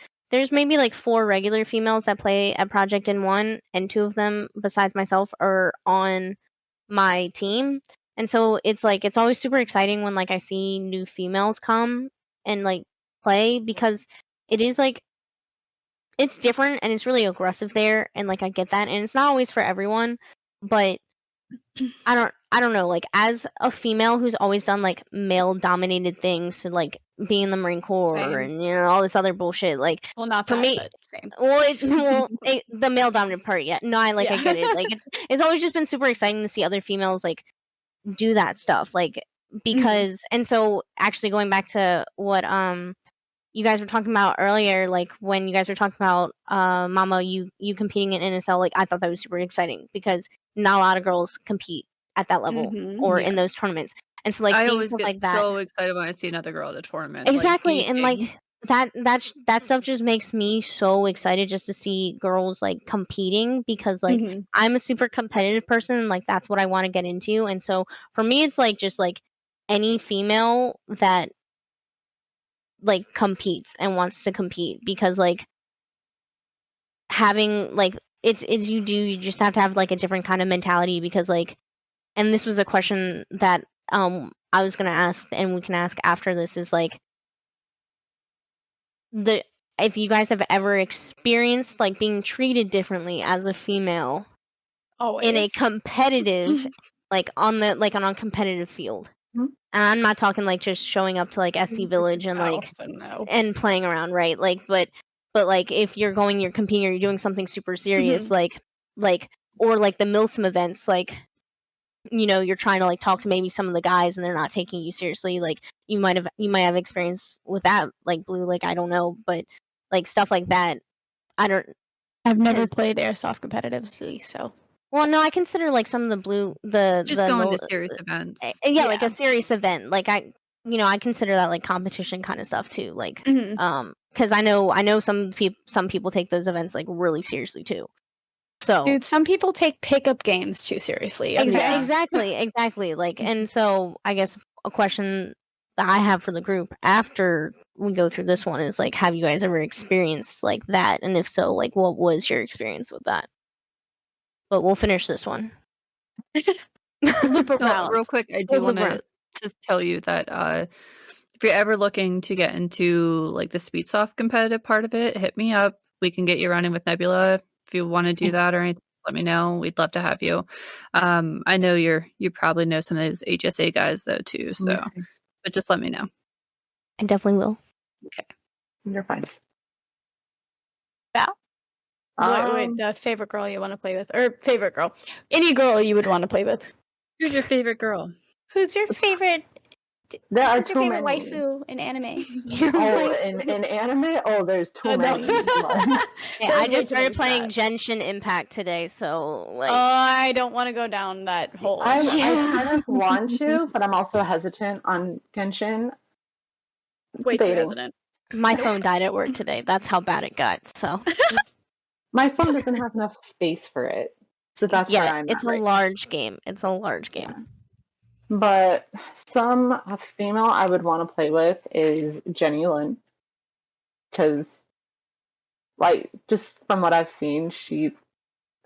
maybe like 4 regular females that play at Project N1, and 2 of them besides myself are on my team. And so it's like it's always super exciting when like I see new females come and like play, because it is like it's different and it's really aggressive there, and like I get that, and it's not always for everyone, but I don't know, like as a female who's always done like male dominated things, so like being in the Marine Corps Same. and you know all this other bullshit, like Well, not For that, me- but same. the male dominant part, yeah. No, I Yeah. get it. Like it's always just been super exciting to see other females like do that stuff, like because and so actually going back to what you guys were talking about earlier, like when you guys were talking about Mama, you competing in NSL, like I thought that was super exciting because not a lot of girls compete at that level Mhm, or yeah. in those tournaments, and so like I seeing always stuff get like that. so excited when I see another girl at a tournament. like, Exactly, and like geeking. that stuff just makes me so excited just to see girls like competing, because like Mhm. I'm a super competitive person, and like that's what I want to get into. And so for me it's like just like any female that like competes and wants to compete, because like having like it's you just have to have like a different kind of mentality, because like, and this was a question that I was gonna ask and we can ask after this, is like if you guys have ever experienced like being treated differently as a female Always. in a competitive like on a competitive field. Mhm. And I'm not talking like just showing up to like SC Village and like Oh, no. and playing around, right? Like, but But like if you're competing or you're doing something super serious, like or like the Milsim events, like you're trying to like talk to maybe some of the guys and they're not taking you seriously, like you might have experience with that, like Blue, like I don't know, but like stuff like that, I've never played Airsoft competitively, so. Well, no, I consider like some of the Just going to serious events. yeah, like a serious event, like I consider that like competition kind of stuff too, like because I know some people take those events like really seriously too. So dude, some people take pickup games too seriously. Okay? Exactly. Like, and so I guess a question that I have for the group after we go through this one is like, have you guys ever experienced like that? And if so, like, what was your experience with that? But we'll finish this one. Real quick, I do want to just tell you that if you're ever looking to get into like the Speedsoft competitive part of it, hit me up. We can get you running with Nebula. If you want to do that or anything, let me know. We'd love to have you. I know you probably know some of those HSA guys though too. So, but just let me know. I definitely will. Okay, You're fine. Yeah. Wait, the favorite girl you want to play with, or favorite girl, any girl you would want to play with. Who's your favorite girl? Who's your favorite? There are Who's your too favorite many. waifu in anime? Oh, in anime? Oh, there's too many. I just started playing Genshin Impact today, so like. I don't want to go down that hole. I kind of want to, but I'm also hesitant on Genshin. Way too hesitant. My phone died at work today. That's how bad it got. So. My phone doesn't have enough space for it, so that's where I'm it's at right large game. It's a large game. Yeah. But a female I would want to play with is Jenny Lin, because, like, just from what I've seen, she's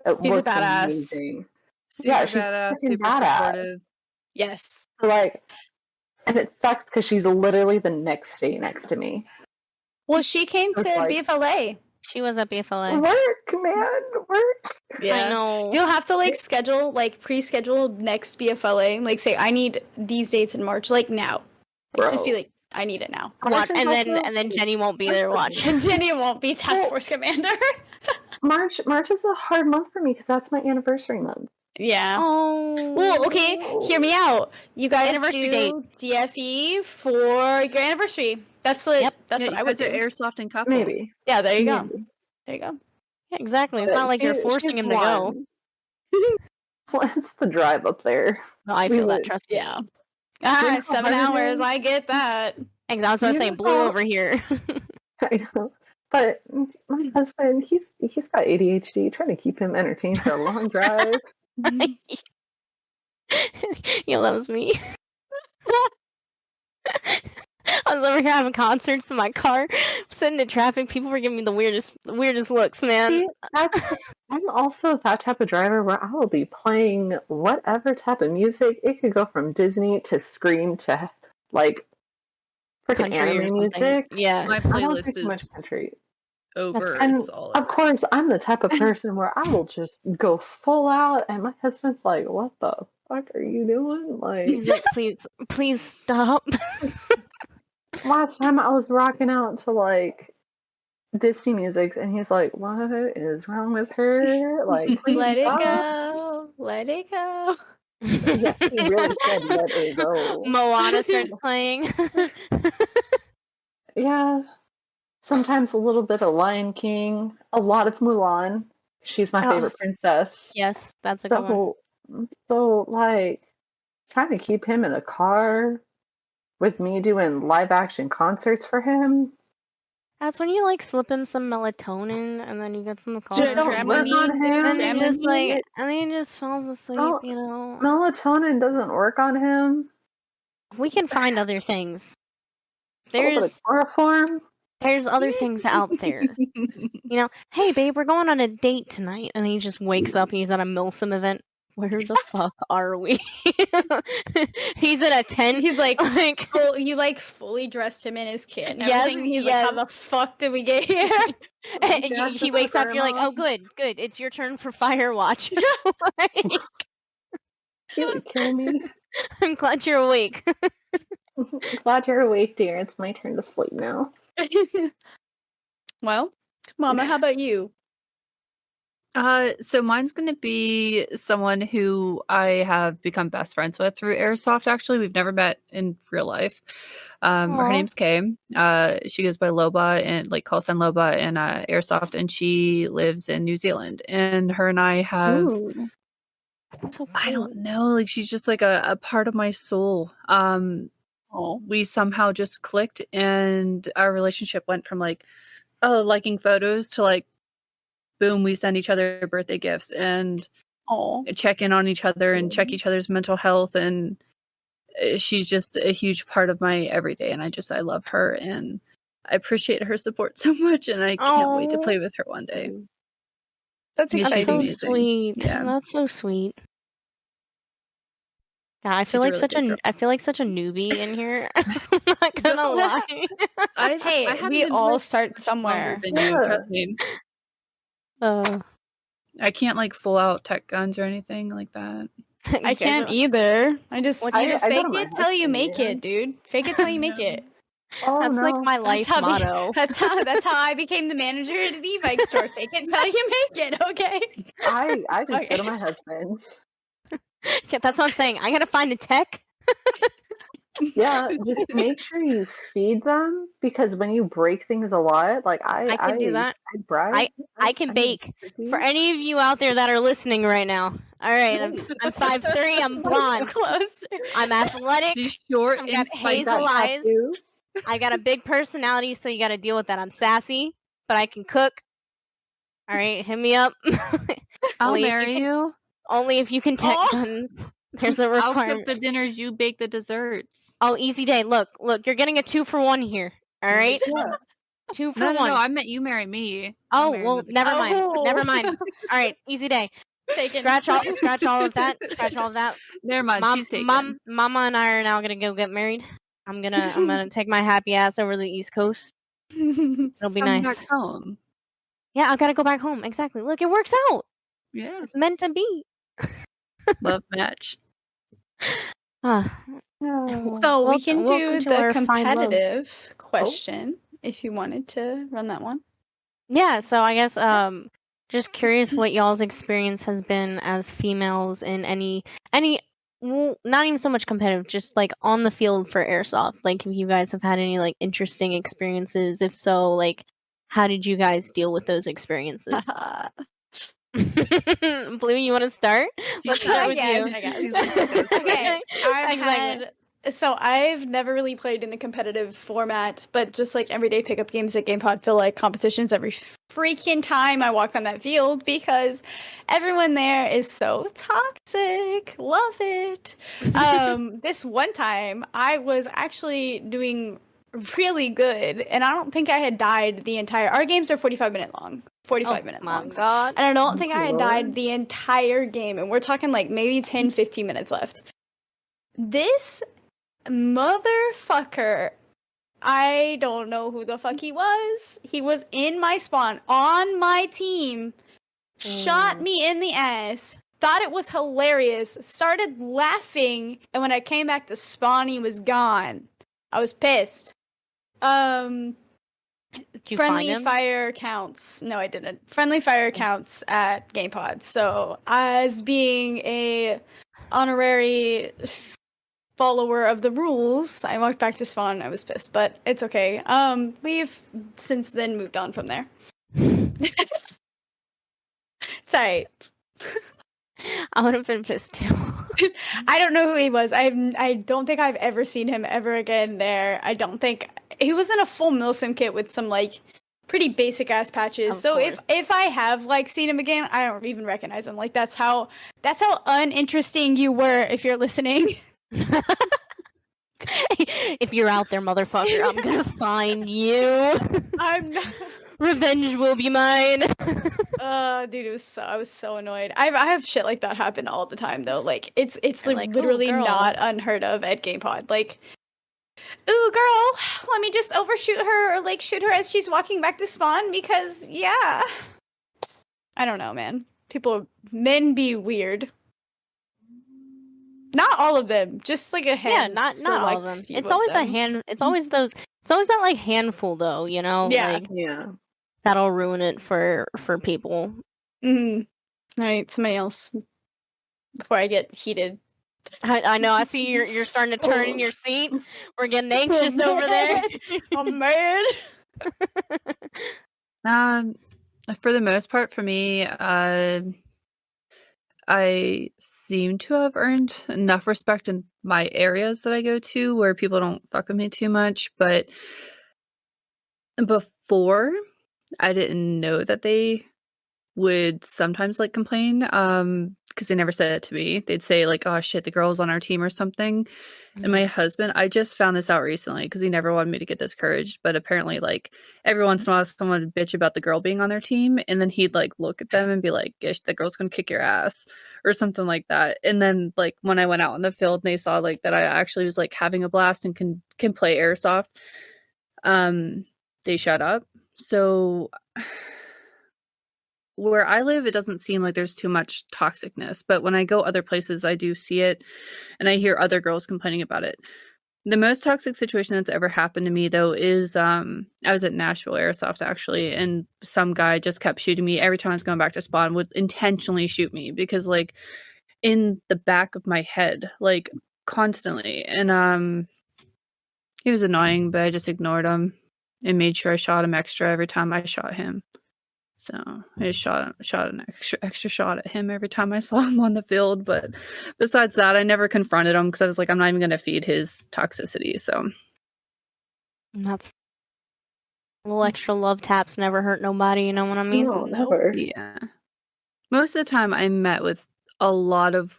a badass. Amazing. Super badass, super supportive. Yes. Like, and it sucks because she's literally the next day next to me. Well, she came to BFLA. She was at BFLA. Work, man, work. Yeah. I know. You'll have to pre-schedule next BFLA. Like, say, I need these dates in March, like now. Like, just be like, I need it now. And then Jenny won't be there watching. Jenny won't be Task Force Commander. March is a hard month for me because that's my anniversary month. Yeah. Oh. Well, okay. Hear me out. You guys anniversary do DFE for your anniversary. That's what. Yep. That's what I would do. Airsoft and couple. Maybe. Yeah. There you go. There you go. Yeah, exactly. It's not like you're forcing him to go. Well, it's the drive up there. No, I feel that. Trust me. Yeah. 7 hours. I get that. I was about to say Blue over here. I know. But my husband, he's got ADHD. Trying to keep him entertained for a long drive. Yeah, that was me. I was over here having concerts in my car, sitting in traffic. People were giving me the weirdest looks, man. See, I'm also that type of driver where I will be playing whatever type of music. It could go from Disney to Scream to like freaking anime music. Yeah, my playlist is much country. Over. And of course, I'm the type of person where I will just go full out, and my husband's like, "What the fuck are you doing?" Like, he's like, please stop. Last time I was rocking out to like Disney music, and he's like, "What is wrong with her?" Like, please let stop. it go, let it go. Yeah, he really said, "Let it go." Moana starts playing. Yeah, sometimes a little bit of Lion King, a lot of Mulan. She's my favorite princess. Yes, that's a good one. So like trying to keep him in a car with me doing live action concerts for him. That's when you like slip him some melatonin and then he gets in the car. And he just falls asleep, you know. Melatonin doesn't work on him. We can find other things. There's chloroform. There's other things out there. You know, hey babe, we're going on a date tonight, and he just wakes up, he's at a Milsim event. Where the fuck are we? He's in a tent. He's like you like fully dressed him in his kit and everything. He's like, how the fuck did we get here? And he wakes up, you're like, oh good, it's your turn for Firewatch. Like, you would kill me. I'm glad you're awake. Glad you're awake, dear. It's my turn to sleep now. Well, Mama, how about you? So mine's gonna be someone who I have become best friends with through Airsoft. Actually, we've never met in real life. Her Aw. name's Kay. She goes by Loba and like call sign Loba in Airsoft, and she lives in New Zealand. And her and I have, Ooh. That's so I cool. don't know, like she's just like a part of my soul. Oh. We somehow just clicked, and our relationship went from like, oh, liking photos to like, boom, we send each other birthday gifts and Oh. check in on each other and check each other's mental health. And she's just a huge part of my everyday. And I love her and I appreciate her support so much. And I can't wait to Aw. play with her one day. That's Yeah, That's she's so exciting. amazing. sweet. Yeah. That's so sweet. Yeah, I She's feel a like really such good a girl. I feel like such a newbie in here. I'm not gonna lie. I Hey, haven't we been all playing start longer somewhere. than you, trust me. I can't like full out tech guns or anything like that. I you guys can't are- either. I just What's you your- know, I go fake to my it till you husband, make man. it, dude. Fake it till you make No. it. Oh That's no. like my life That's how motto. that's how I became the manager at an e-bike store. Fake it till you make it, okay? I just Okay. go to my husband. Yeah, that's what I'm saying. I gotta find a tech. Yeah, just make sure you feed them because when you break things a lot, like I can do that. I bribe. I can I bake. cookies. For any of you out there that are listening right now. All right, I'm 5'3", I'm blonde, Close. I'm athletic, She's short I've and got spicy. hazel got eyes, tattoos. I got a big personality, so you gotta deal with that. I'm sassy, but I can cook. All right, hit me up. I'll Only if you marry can- you. Only if you can tech Oh. guns. There's a I'll cook requirement. the dinners, you bake the desserts. Oh, easy day. Look, you're getting a 2-for-1 here. All right, Yeah. 2 for No, 1. I meant you marry me. I'll Oh, marry well, you. never mind. Oh. Never mind. All right, easy day. Taken. Scratch all of that. Scratch all of that. Never mind, she's taken. Mama and I are now gonna go get married. I'm gonna take my happy ass over to the East Coast. It'll be Come nice. back home. Yeah, I gotta go back home. Exactly. Look, it works out. Yeah. It's meant to be. Love match. Ah, So we can welcome do to the our fine love. competitive question if you wanted to run that one. Yeah, so I guess just curious what y'all's experience has been as females in any well, not even so much competitive, just like on the field for Airsoft. Like if you guys have had any like interesting experiences, if so, like how did you guys deal with those experiences? Blue, you want to start? Let's start with you. I guess. She's like, "Okay." Okay, Exactly. I've never really played in a competitive format, but just like everyday pickup games at GamePod feel like competitions every freaking time I walk on that field because everyone there is so toxic. Love it. This one time I was actually doing really good, and I don't think I had died the entire. Our games are 45-minute long. 45-minute my long. God. And I don't think I had Lord. died the entire game. And we're talking like maybe 10, 15 minutes left. This motherfucker, I don't know who the fuck he was. He was in my spawn on my team, shot me in the ass, thought it was hilarious, started laughing. And when I came back to spawn, he was gone. I was pissed. Did you find Friendly him? fire counts. No, I didn't. Friendly fire counts at GamePod. So, as being a honorary follower of the rules, I walked back to spawn. I was pissed, but it's okay. We've since then moved on from there. It's alright. I would have been pissed too. I don't know who he was. I don't think I've ever seen him ever again there. I don't think he was in a full Milsim kit with some like pretty basic ass patches. Of So course. if I have like seen him again, I don't even recognize him. Like that's how uninteresting you were if you're listening. If you're out there, motherfucker, I'm gonna find you. I'm not. Revenge will be mine. Dude, I was so annoyed. I have shit like that happen all the time though. Like it's You're like, "Ooh, literally girl." not unheard of at GamePod. Like, ooh, girl, let me just overshoot her or like shoot her as she's walking back to spawn because yeah. I don't know, man. Men be weird. Not all of them, just like a hand. Yeah, not all of them. few It's of always them. a hand. It's always those. It's always that like handful though. You know. Yeah. Like Yeah. That'll ruin it for people. All right, somebody else before I get heated. I know. I see you're starting to turn in your seat. We're getting anxious over there. I'm mad. For the most part, for me, I seem to have earned enough respect in my areas that I go to where people don't fuck with me too much. But before, I didn't know that they would sometimes like complain because they never said it to me. They'd say like, oh shit, the girl's on our team or something. And my husband, I just found this out recently because he never wanted me to get discouraged, but apparently like every once in a while someone would bitch about the girl being on their team, and then he'd like look at them and be like, "Ish, the girl's gonna kick your ass," or something like that. And then like when I went out in the field and they saw like that I actually was like having a blast and can play airsoft, they shut up. So where I live, it doesn't seem like there's too much toxicness, but when I go other places, I do see it, and I hear other girls complaining about it. The most toxic situation that's ever happened to me, though, is I was at Nashville Airsoft, actually, and some guy just kept shooting me every time I was going back to spawn, would intentionally shoot me because, like, in the back of my head, like, constantly. And he was annoying, but I just ignored him and made sure I shot him extra every time I shot him. So I just shot an extra shot at him every time I saw him on the field. But besides that, I never confronted him because I was like, I'm not even going to feed his toxicity. So That's a little extra love taps never hurt nobody. You know what I mean? No, never. yeah, most of the time I met with a lot of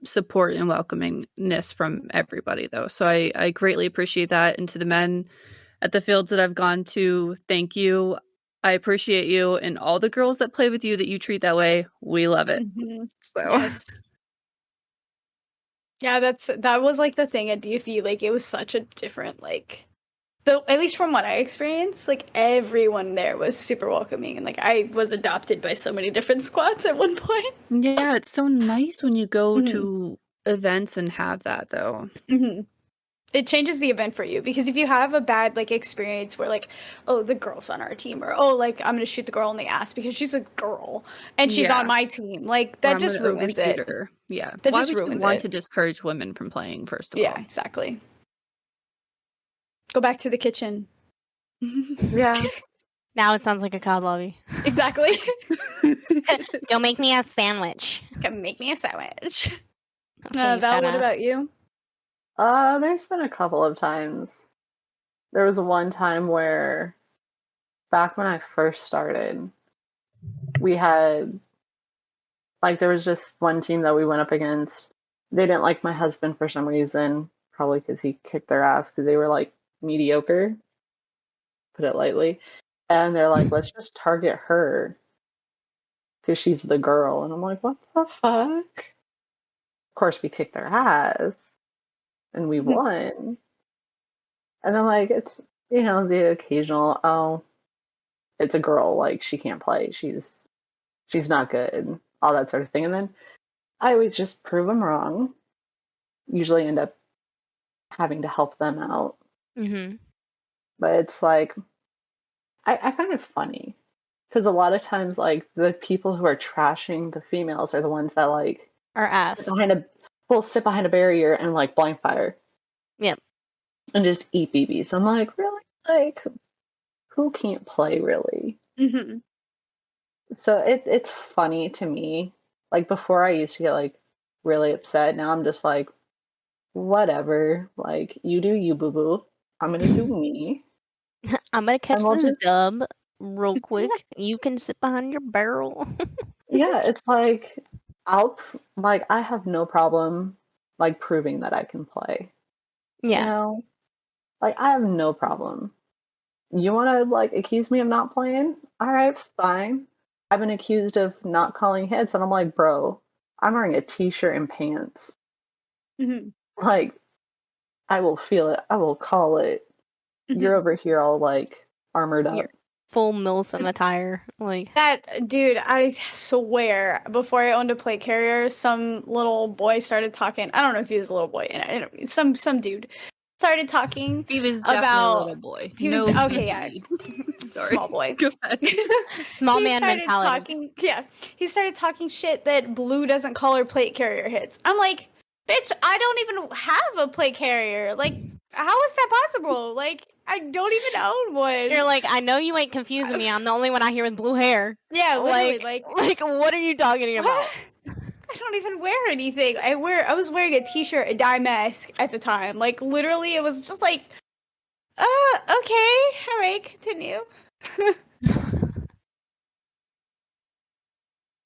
support and welcomingness from everybody, though. So I greatly appreciate that. And to the men at the fields that I've gone to, thank you. I appreciate you, and all the girls that play with you that you treat that way, we love it. So Yes. Yeah, that was like the thing at DFE. Like it was such a different like, though at least from what I experienced, like everyone there was super welcoming, and like I was adopted by so many different squads at one point. yeah, it's so nice when you go to events and have that, though. It changes the event for you, because if you have a bad like experience where like, oh, the girl's on our team, or oh, like I'm gonna shoot the girl in the ass because she's a girl and she's Yeah. on my team, like Or that I'm just gonna ruins overshoot it. her. Yeah, That why just would you ruins want it. to discourage women from playing? First of Yeah, all, exactly. Go back to the kitchen. Yeah. Now it sounds like a COD lobby. Exactly. Don't make me a sandwich. Come make me a sandwich. Okay, you Val, fat what ass. about you? There's been a couple of times. There was one time where, back when I first started, we had, like, there was just one team that we went up against. They didn't like my husband for some reason, probably because he kicked their ass because they were, like, mediocre, put it lightly. And they're like, let's just target her because she's the girl. And I'm like, what the fuck? Of course, we kicked their ass and we won. And then, like, it's, you know, the occasional, oh, it's a girl, like, she can't play, she's not good, all that sort of thing. And then I always just prove them wrong, usually end up having to help them out. But it's like, I find it funny because a lot of times, like, the people who are trashing the females are the ones that, like, Our ass. sit behind a barrier and, like, blind fire. Yep. And just eat BBs. I'm like, really? Like, who can't play, really? So it's funny to me. Like, before I used to get, like, really upset. Now I'm just like, whatever. Like, you do you, boo-boo. I'm gonna do me. I'm gonna catch we'll this just- dub real quick. You can sit behind your barrel. Yeah, it's like, I have no problem, like, proving that I can play. Yeah. You know? Like, I have no problem. You want to, like, accuse me of not playing? All right, fine. I've been accused of not calling hits, and I'm like, bro, I'm wearing a t-shirt and pants. Like, I will feel it. I will call it. You're over here all, like, armored up. You're full Milsim attire. Like, That dude, I swear, before I owned a plate carrier, some little boy started talking. I don't know if he was a little boy, some dude started talking He was definitely a about little boy. he was No okay, yeah, BB. Sorry. small boy. Go ahead. Small he man started mentality. talking. Yeah, he started talking shit that blue doesn't color plate carrier hits. I'm like, bitch, I don't even have a plate carrier. Like, how is that possible? Like, I don't even own one. You're like, I know you ain't confusing me. I'm the only one out here with blue hair. Yeah, literally, like what are you talking about? what? I don't even wear anything. I was wearing a t-shirt, a dye mask at the time. Like, literally, it was just like, okay, all right, continue.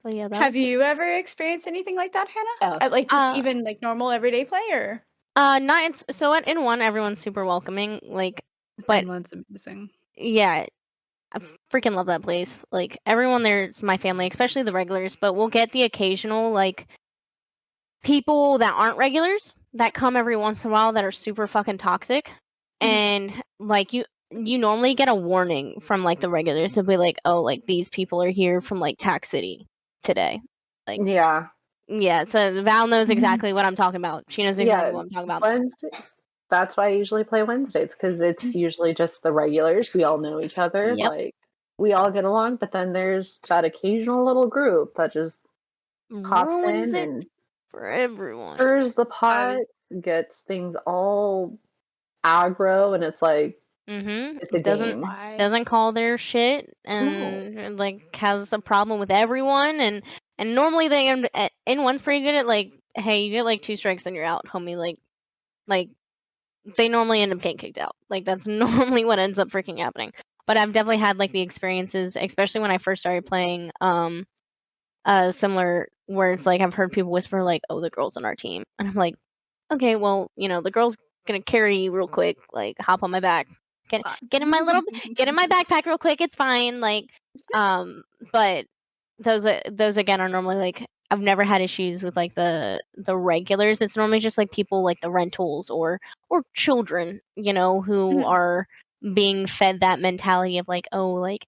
But yeah, that Have was you ever experienced anything like that, Hannah? Oh. Like, just even like normal everyday play, or? not so in one everyone's super welcoming, like, but One's amazing. yeah, I freaking love that place. Like everyone there's my family, especially the regulars, but we'll get the occasional like people that aren't regulars that come every once in a while that are super fucking toxic. And like you normally get a warning from like the regulars to be like, oh, like these people are here from like Tax City today. Like Yeah. yeah, so Val knows exactly what I'm talking about. She knows exactly what I'm talking about. Wednesday. That's why I usually play Wednesdays, because it's usually just the regulars. We all know each other. Yep. Like, we all get along, but then there's that occasional little group that just pops Ruins in it and for everyone. stirs the pot, gets things all aggro, and it's like, it's a game. Doesn't call their shit and like has a problem with everyone and normally they in one's pretty good at like, hey, you get like 2 strikes and you're out, homie. Like they normally end up getting kicked out. Like that's normally what ends up freaking happening. But I've definitely had like the experiences, especially when I first started playing similar, where it's like I've heard people whisper like, oh, the girl's on our team, and I'm like, okay, well, you know, the girl's gonna carry you real quick, like hop on my back, get in my backpack real quick, it's fine. Like but those again are normally like, I've never had issues with like the regulars. It's normally just like people like the rentals or children, you know, who are being fed that mentality of like, oh, like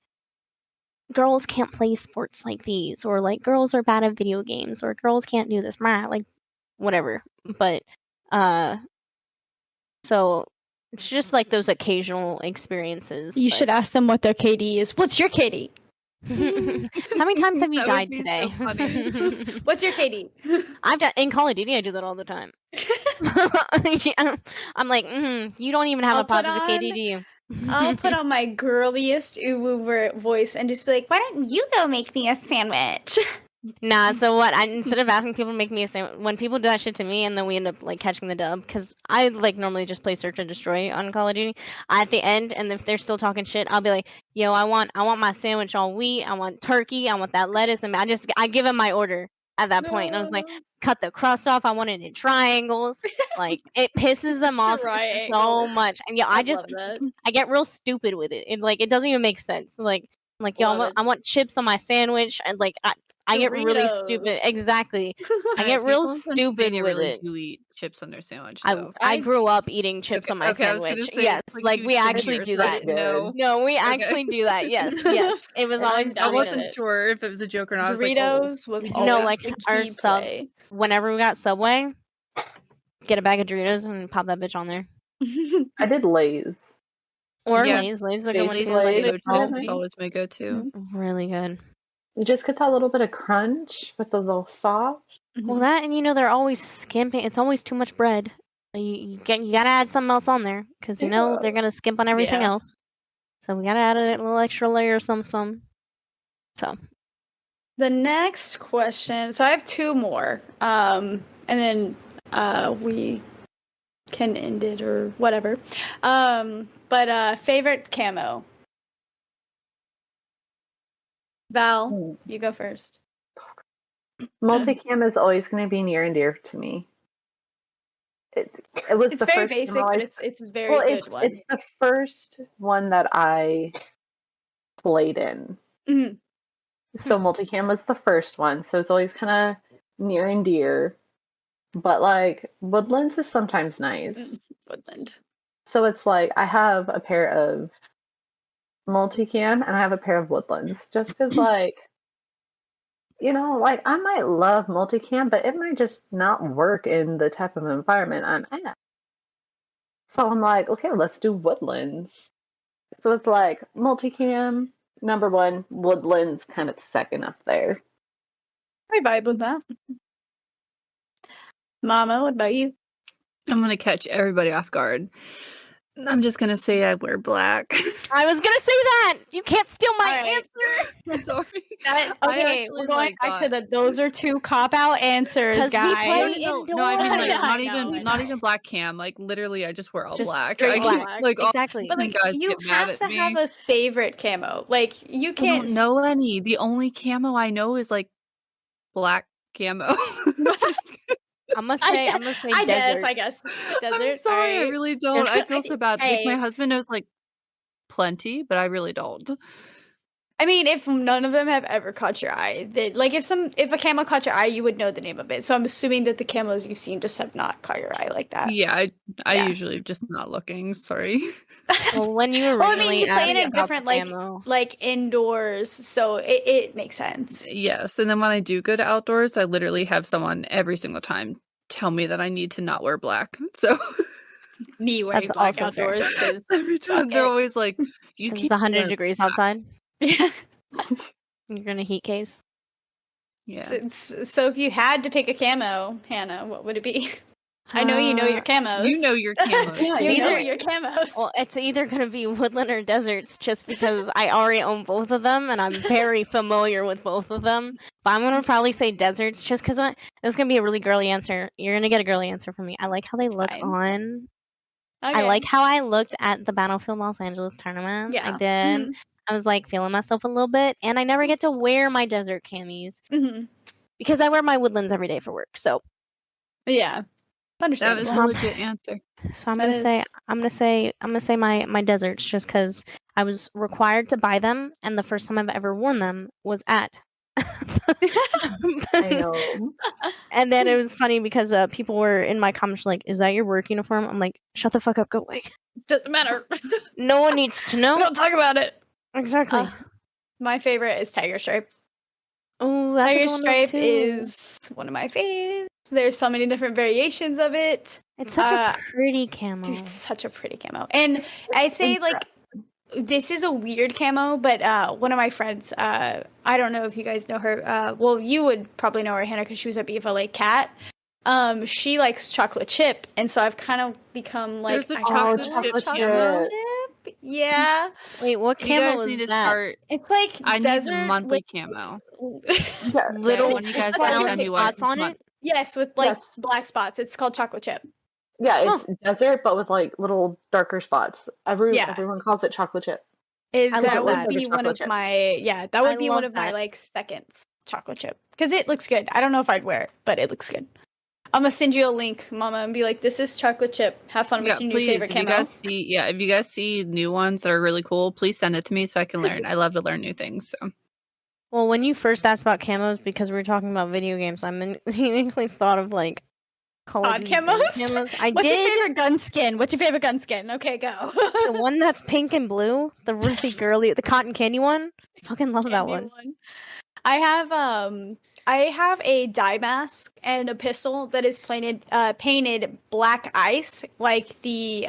girls can't play sports like these, or like girls are bad at video games, or girls can't do this, like whatever. But so it's just like those occasional experiences. You should ask them what their KD is. What's your KD? How many times have you That died would be today? so funny. What's your KD? I've done in Call of Duty. I do that all the time. Yeah, I'm like, you don't even have I'll a put positive on- KD, do you? I'll put on my girliest uwu voice and just be like, why don't you go make me a sandwich? Nah, so what? Instead of asking people to make me a sandwich, when people do that shit to me and then we end up like catching the dub, because I like normally just play search and destroy on Call of Duty. At the end, and if they're still talking shit, I'll be like, yo, I want my sandwich all wheat, I want turkey, I want that lettuce, and I give them my order at that point, and I was like, cut the crust off, I want it in triangles. Like it pisses them off so Triangle. much, and yeah, I get real stupid with it. It doesn't even make sense. Like yo, I want chips on my sandwich, and like I get really stupid. Doritos. Exactly. I get real People in stupid Pennsylvania with really it. do eat chips on their sandwich. I Though. grew up eating chips on my I was gonna sandwich. say, Yes, it's like huge we thing actually here, do so I that. didn't know. No, we Okay. actually do that. Yes, yes. It was And always I'm I down done with wasn't it. sure if it was a joke or not. I was like, Doritos was No, always like the our key sub. play. Whenever we got Subway, get a bag of Doritos and pop that bitch on there. I did Lay's. Or Yeah. Lay's. Lay's are a good one Lay's too. Lay's. Like, Lay's. it's always my go-to. Really good. You just get that little bit of crunch with the little soft. Well, that, and you know, they're always skimping. It's always too much bread. You gotta add something else on there, because you know they're gonna skimp on everything Yeah. else. So we gotta add a little extra layer or some. So The next question. So I have 2 more. And then we can end it or whatever. But favorite camo. Val, you go first. Multicam is always going to be near and dear to me. It was It's the very first basic, camo but I- it's a very good one. It's the first one that I played in. Mhm. So multicam was the first one, so it's always kind of near and dear. But like Woodlands is sometimes nice. Woodland. So it's like I have a pair of multicam and I have a pair of Woodlands, just because like, you know, like I might love multicam, but it might just not work in the type of environment I'm at. So I'm like, okay, let's do woodlands. So it's like multicam, number one, woodlands kind of second up there. I vibe with that. Mama, what about you? I'm gonna catch everybody off guard. I'm just gonna say I wear black. I was gonna say that. You can't steal my All right. answer. I'm sorry. Okay, I we're actually, going back to got- those are two cop out answers, 'Cause we guys. play No, I mean like indoors. not I even know. not even black cam. Like literally, I just wear all Just black. straight I can't, black. like all Exactly. But like guys you get mad have at to me. have a favorite camo. Like you I can't don't know any. The only camo I know is like black camo. I'm gonna say I desert. guess. Desert. I'm sorry, I alright. really don't. I feel so bad. Like my Hey. husband knows like plenty, but I really don't. I mean, if none of them have ever caught your eye, like if a camo caught your eye, you would know the name of it. So I'm assuming that the camos you've seen just have not caught your eye like that. Yeah, I Yeah. usually just not looking. Sorry. Well, when you Well, I originally mean, you play asked in a about different the camo, like indoors, so it makes sense. Yes, and then when I do go to outdoors, I literally have someone every single time tell me that I need to not wear black. So Me wearing That's black also fair. outdoors because every time they're always like, "You it's keep 100 wearing degrees black." outside. yeah. You're gonna heat case. Yeah. So if you had to pick a camo, Hannah, what would it be? I know you know your camos. You know your camos. Yeah, you know either- your camos. Well, it's either gonna be woodland or deserts, just because I already own both of them and I'm very familiar with both of them. But I'm gonna probably say deserts, just because it's gonna be a really girly answer. You're gonna get a girly answer from me. I like how they That's look fine. on. I Okay. like how I looked at the Battlefield Los Angeles tournament. Yeah. I did. Mhm. I was like feeling myself a little bit, and I never get to wear my desert camis Mhm. because I wear my woodlands every day for work. So, Yeah. That Understandable. was a legit answer. I'm That gonna say my deserts, just because I was required to buy them, and the first time I've ever worn them was at. I know. And then it was funny because people were in my comments like, "Is that your work uniform?" I'm like, "Shut the fuck up, go away. Doesn't matter. No one needs to We know." don't talk about it. Exactly. My favorite is Tiger Stripe. Oh, that's a Tiger good one Stripe too. is one of my faves. There's so many different variations of it. It's such a pretty camo. Dude, it's such a pretty camo. And I say like this is a weird camo, but one of my friends, I don't know if you guys know her. Well, you would probably know her, Hannah, because she was at BFLA Cat. She likes chocolate chip, and so I've kind of become like There's a I chocolate love chip chocolate camo. chip. Yeah, Wait, what You camo guys was need to that? start. it's like I need desert the monthly camo. Yeah, Little When you guys That's can like tell me what spots on month. it? Yes, with like Yes. black spots. It's called chocolate chip. yeah, it's desert, but with like little darker spots. Yeah. Everyone calls it chocolate chip. I That love would that. be one of Chocolate chip. my that I would be one love of my that. like seconds chocolate chip because it looks good. I don't know if I'd wear it, but it looks good. I'm gonna send you a link, Mama, and be like, "This is chocolate chip. Have fun Yeah, making your please. favorite If you camo." guys see, if you guys see new ones that are really cool, please send it to me so I can learn. I love to learn new things. So Well, when you first asked about camos, because we were talking about video games, I immediately thought of like Call of Odd Duty gun camos? camos. I What's your did favorite gun skin? What's your favorite gun skin? Okay, go. the one that's pink and blue, the really girly, the cotton candy one. Fucking love that Candy one. I have a dye mask and a pistol that is painted black ice, like the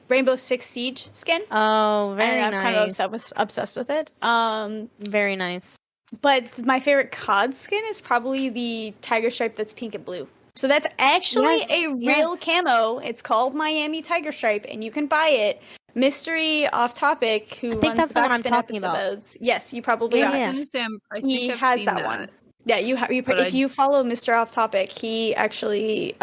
Rainbow Six Siege skin. Oh, very and I'm kind nice. of obsessed with it. Very nice. But my favorite COD skin is probably the Tiger Stripe that's pink and blue. So that's actually Yes, a real camo. It's called Miami Tiger Stripe, and you can buy it. Mystery Off Topic, who think runs that's the the one I'm Backspin talking about. episodes. Yes, you probably I are. was Yeah. gonna say, I He think I've has seen that one. that. Yeah, if But you follow Mr. Off Topic, he actually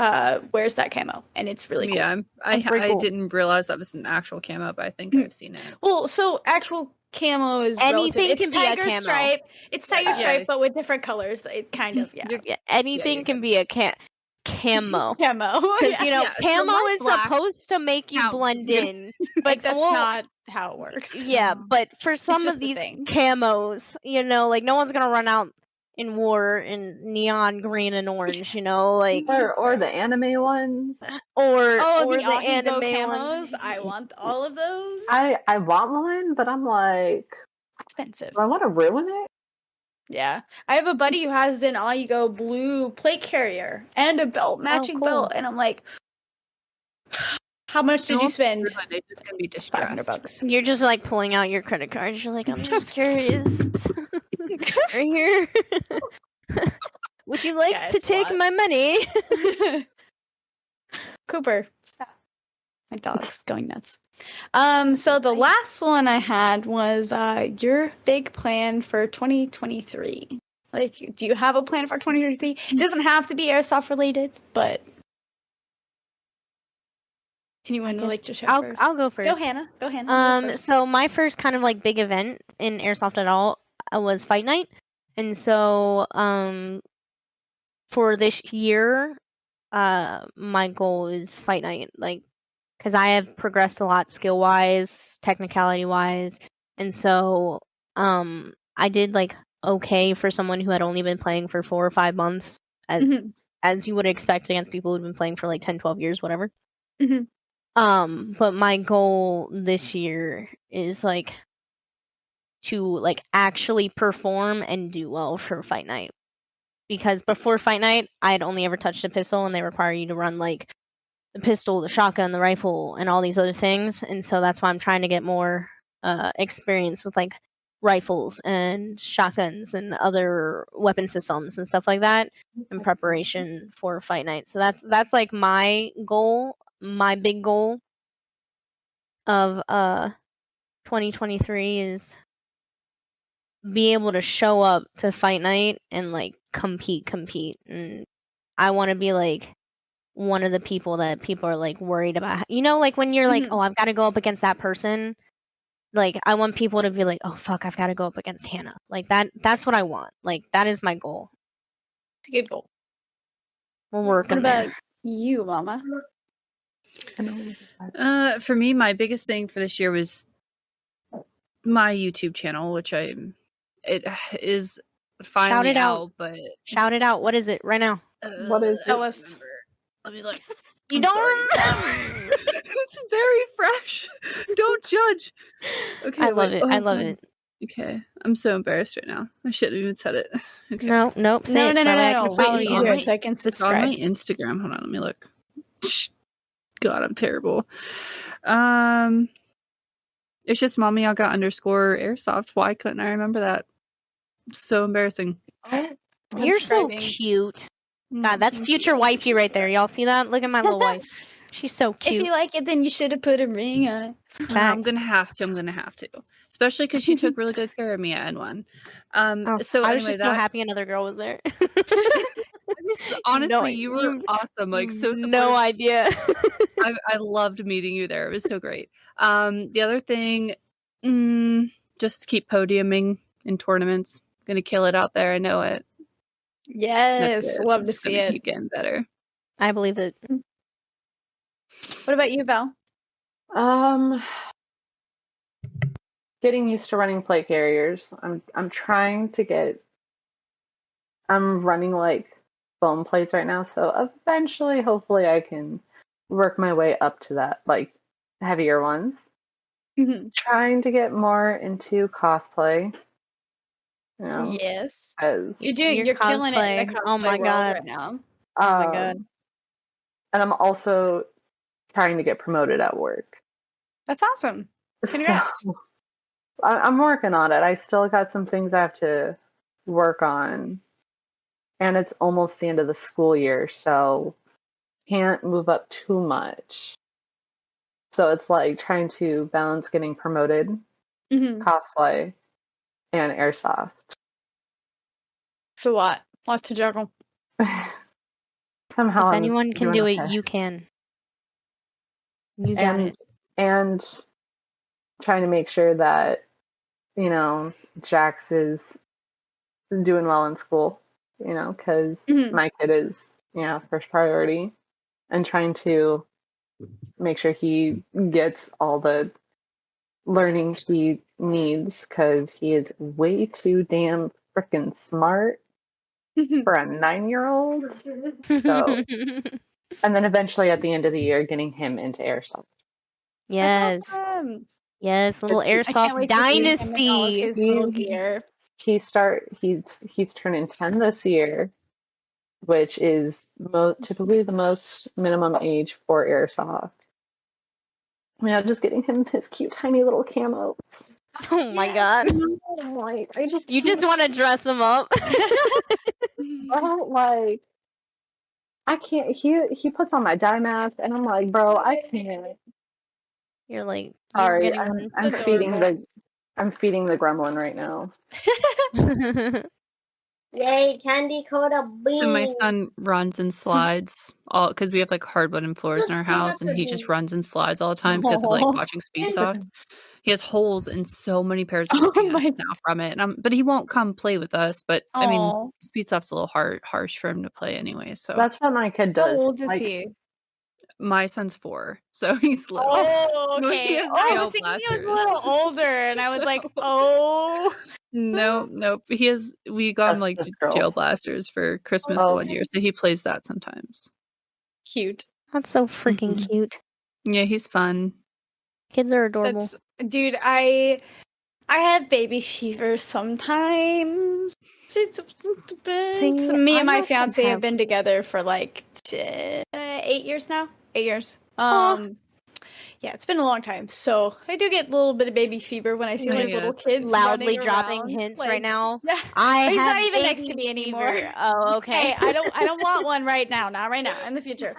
wears that camo, and it's really cool. Yeah, That's pretty cool. didn't realize that was an actual camo, but I think Hmm. I've seen it. Well, so actual camo is Anything relative. can It's be a Tiger camo. Stripe. It's Tiger Yeah. Stripe, but with different colors. It kind of You're- Yeah, anything you're can good. be a camo. camo. Because you know, Yeah, so camo my is black supposed to make you counts. blend in. but that's well, not how it works. Yeah, but for some just of the these thing. camos, you know, like no one's gonna run out in war in neon green and orange, you know, like Or the anime ones. or Oh, the the Ahigo anime camos. ones. I want all of those. I want one, but I'm like, Expensive. do I want to ruin it? Yeah. I have a buddy who has an Ahigo blue plate carrier and a belt, matching cool. belt, and I'm like, How much did you spend? They just can be $500. You're just like pulling out your credit cards. You're like, I'm just curious. Right here. Would you like Yeah, to it's a take lot. my money? Cooper, stop. My dog's going nuts. So the last one I had was your big plan for 2023. Like, do you have a plan for 2023? It doesn't have to be airsoft related, but anyone would like to share first? I'll go first. Go Hannah. Go Hannah. Go first. So my first kind of like big event in airsoft at all was Fight Night, and so for this year, my goal is Fight Night, like, because I have progressed a lot skill wise, technicality wise, and so I did like okay for someone who had only been playing for 4 or 5 months, as you would expect against people who'd been playing for like 10, 12 years, whatever. But my goal this year is like to like actually perform and do well for Fight Night. Because before Fight Night, I had only ever touched a pistol, and they require you to run like the pistol, the shotgun, the rifle, and all these other things. And so that's why I'm trying to get more experience with like rifles and shotguns and other weapon systems and stuff like that in preparation for Fight Night. So that's like my goal, my big goal of 2023 is be able to show up to Fight Night and like compete. And I want to be like one of the people that people are like worried about. You know, like when you're like, oh, I've got to go up against that person. Like I want people to be like, oh fuck, I've got to go up against Hannah. Like that's what I want. Like that is my goal. It's a good goal. We're working What about there. you, Mama? For me, my biggest thing for this year was my YouTube channel, which it is finally out, but shout it out. What is it right now? What is Tell us. Let me look. You I'm don't sorry. remember. It's very fresh. Don't judge. Okay, I love wait. it. I Oh, love God. it. Okay, I'm so embarrassed right now. I shouldn't have even said it. Okay. Nope. No. Say it, so that way I can Wait, follow it's you. on my- so I can It's on subscribe. my Instagram. Hold on, let me look. God, I'm terrible. It's just mommy I got underscore airsoft. Why couldn't I remember that? So embarrassing. You're so Subscribing. cute. God, that's future wifey right there. Y'all see that? Look at my little wife. She's so If cute. you like it, then you should have put a ring on it. I'm Facts. gonna have to, especially because she took really good care of me at N1. Oh, So I was anyway, just so happy another girl was there. honestly, you were awesome. Like so supportive. No idea. I loved meeting you there. It was so great. The other thing, just keep podiuming in tournaments. Gonna kill it out there. I know it. Yes, love to see it. Keep getting better. I believe it. What about you, Val? Getting used to running plate carriers. I'm trying to get. I'm running like foam plates right now, so eventually, hopefully, I can work my way up to that, like heavier ones. Trying to get more into cosplay. You know, Yes. as You're killing it in the cosplay Oh my world God. right now. Oh my God. And I'm also trying to get promoted at work. That's awesome. Congrats. So, I'm working on it. I still got some things I have to work on. And it's almost the end of the school year, so can't move up too much. So it's like trying to balance getting promoted, cosplay, and airsoft. It's a lot. Lots to juggle. Somehow If I'm anyone can doing do it, okay. you can. You got it. And trying to make sure that, Jax is doing well in school, because my kid is, first priority, and trying to make sure he gets all the learning he needs, because he is way too damn freaking smart for a 9-year-old. So, and then eventually at the end of the year, getting him into airsoft. Yes. That's awesome. Yes, little I can't airsoft wait to see him with all of dynasty. his little gear. He's turning 10 this year, which is typically the most minimum age for airsoft. just getting him his cute tiny little camos. Oh my god. I'm like, I just You just want to dress him up. I don't like. I can't. He puts on my dye mask, and I'm like, bro, I can't. You're like, Sorry, you're I'm feeding the gremlin right now. getting Yay, candy coated beans. So my son runs and slides all because we have like hardwood and floors in our house, and he just runs and slides all the time because of like Aw. watching Speedsoft. He has holes in so many pairs of Oh his my- pants now from it, but he won't come play with us. But I Aw. mean, Speedsoft's a little harsh for him to play anyway. So That's what my kid How does. old is Like, he? my son's 4, so he's little. Oh, No, he okay. has I gel was thinking he was a blasters. little older, and I was like, oh. Nope. We got him That's like just jail girls. blasters for Christmas Oh. one year, so he plays that sometimes. Cute. That's so freaking Mhm. cute. Yeah, he's fun. Kids are adorable. That's dude. I have baby fever sometimes. See, Me and I'm my not gonna fiance have have been together for like 8 years now. 8 years. Aw. Yeah, it's been a long time. So I do get a little bit of baby fever when I see Oh, like yeah. little kids Loudly running dropping around, hints like- right now. Yeah. I He's have not even next to baby me anymore. fever. Oh, okay. Hey, I don't want one right now. Not right now. In the future.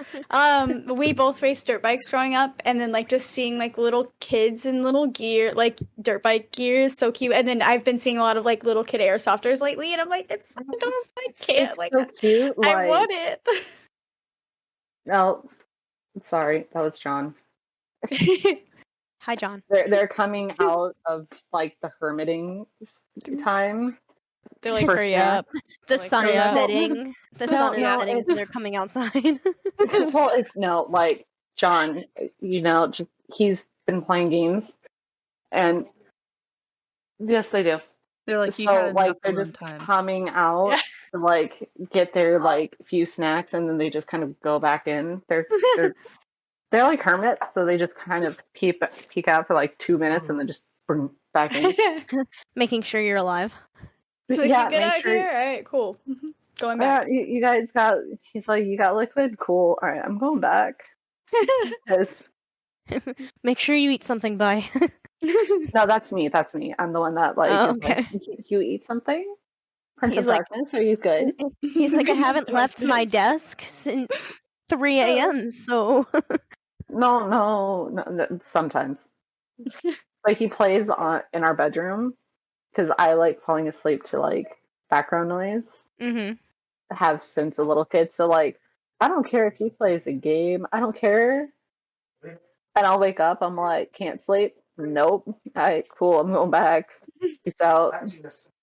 We both raced dirt bikes growing up, and then like just seeing like little kids in little gear, like dirt bike gear, is so cute. And then I've been seeing a lot of like little kid airsofters lately, and I'm like, I can't. it's Like, so cute. I want it. No, sorry, that was John. Hi, John. They're coming out of like the hermiting time. They're like, For hurry snack. up. The Like, sun hurry is up. setting. The No, sun is no, setting, it's- so they're coming outside. Well, it's no, like John, just, he's been playing games, and yes, they do. They're like, you So had like enough they're alone just time. coming out Yeah. to like get their like few snacks, and then they just kind of go back in. They're like hermits, so they just kind of peek out for like 2 minutes and then just bring back in. Making sure you're alive. Like, Yeah, you good make out sure. here? All right, cool. Going Yeah, back. you guys got. He's like, you got liquid, cool. All right, I'm going back. 'Cause- Make sure you eat something, bye. no, that's me. That's me. I'm the one that like. Oh, is like, okay. you eat something. Prince He's of like- Darkness, are you good? He's like, I Prince of haven't left my Darkness. desk since 3 a.m., so. No, sometimes. Like he plays in our bedroom because I like falling asleep to like background noise. Mm-hmm. Have since a little kid, so like I don't care if he plays a game. I don't care. And I'll wake up. I'm like, can't sleep. Nope. All right, cool. I'm going back. Peace out.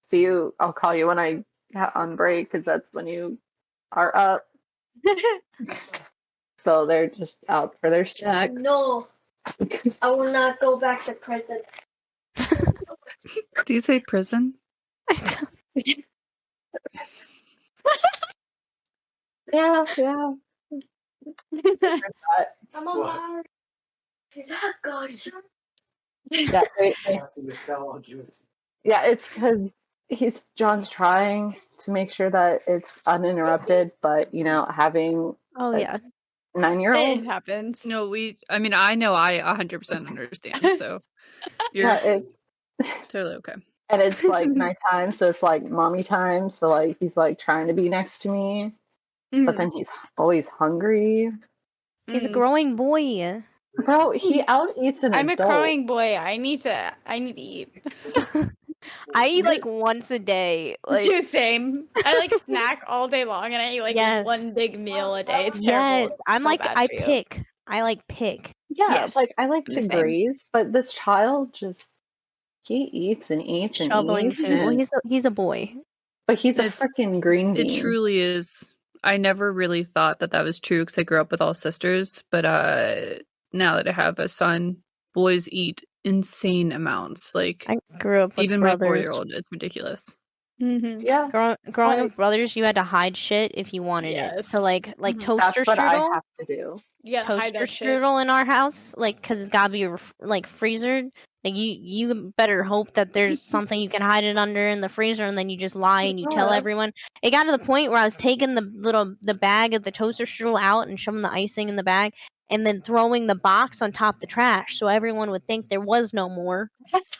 See you. I'll call you when I on break because that's when you are up. So they're just out for their snack. No, I will not go back to prison. Do you say prison? Yeah. I'm alive. Is that God? Yeah, yeah, it's because John's trying to make sure that it's uninterrupted, but having Oh, yeah. 9-year-olds, It happens. No, I know I 100% understand, so you're yeah, it's totally okay. and it's like nighttime, so it's like mommy time. So like he's like trying to be next to me, but then he's always hungry. He's a Mm. growing boy. Bro, he out eats an I'm a adult. growing boy. I need to eat. I eat like once a day. Like, Dude, same. I like snack all day long, and I eat like Yes. one big meal a day. It's yes, terrible. It's I'm so like, bad I for you. pick. I like pick. Yeah, Yes, like I like the to same. graze, but this child just he eats and eats and Shoveling eats, food. Well, and, he's a boy. but he's a It's- freaking green bean. It truly is. I never really thought that was true because I grew up with all sisters, but now that I have a son, boys eat insane amounts. Like I grew up with even my brothers. 4-year-old, it's ridiculous. Mm-hmm. Yeah, Growing Like- with brothers, you had to hide shit if you wanted it. So Yes. like Mhm. toaster that's what I strudel, have to do. You gotta hide toaster that shit. strudel in our house, like because it's gotta be like freezered. Like you better hope that there's something you can hide it under in the freezer, and then you just lie and you tell Yeah. everyone. It got to the point where I was taking the bag of the toaster strudel out and shoving the icing in the bag, and then throwing the box on top of the trash so everyone would think there was no more,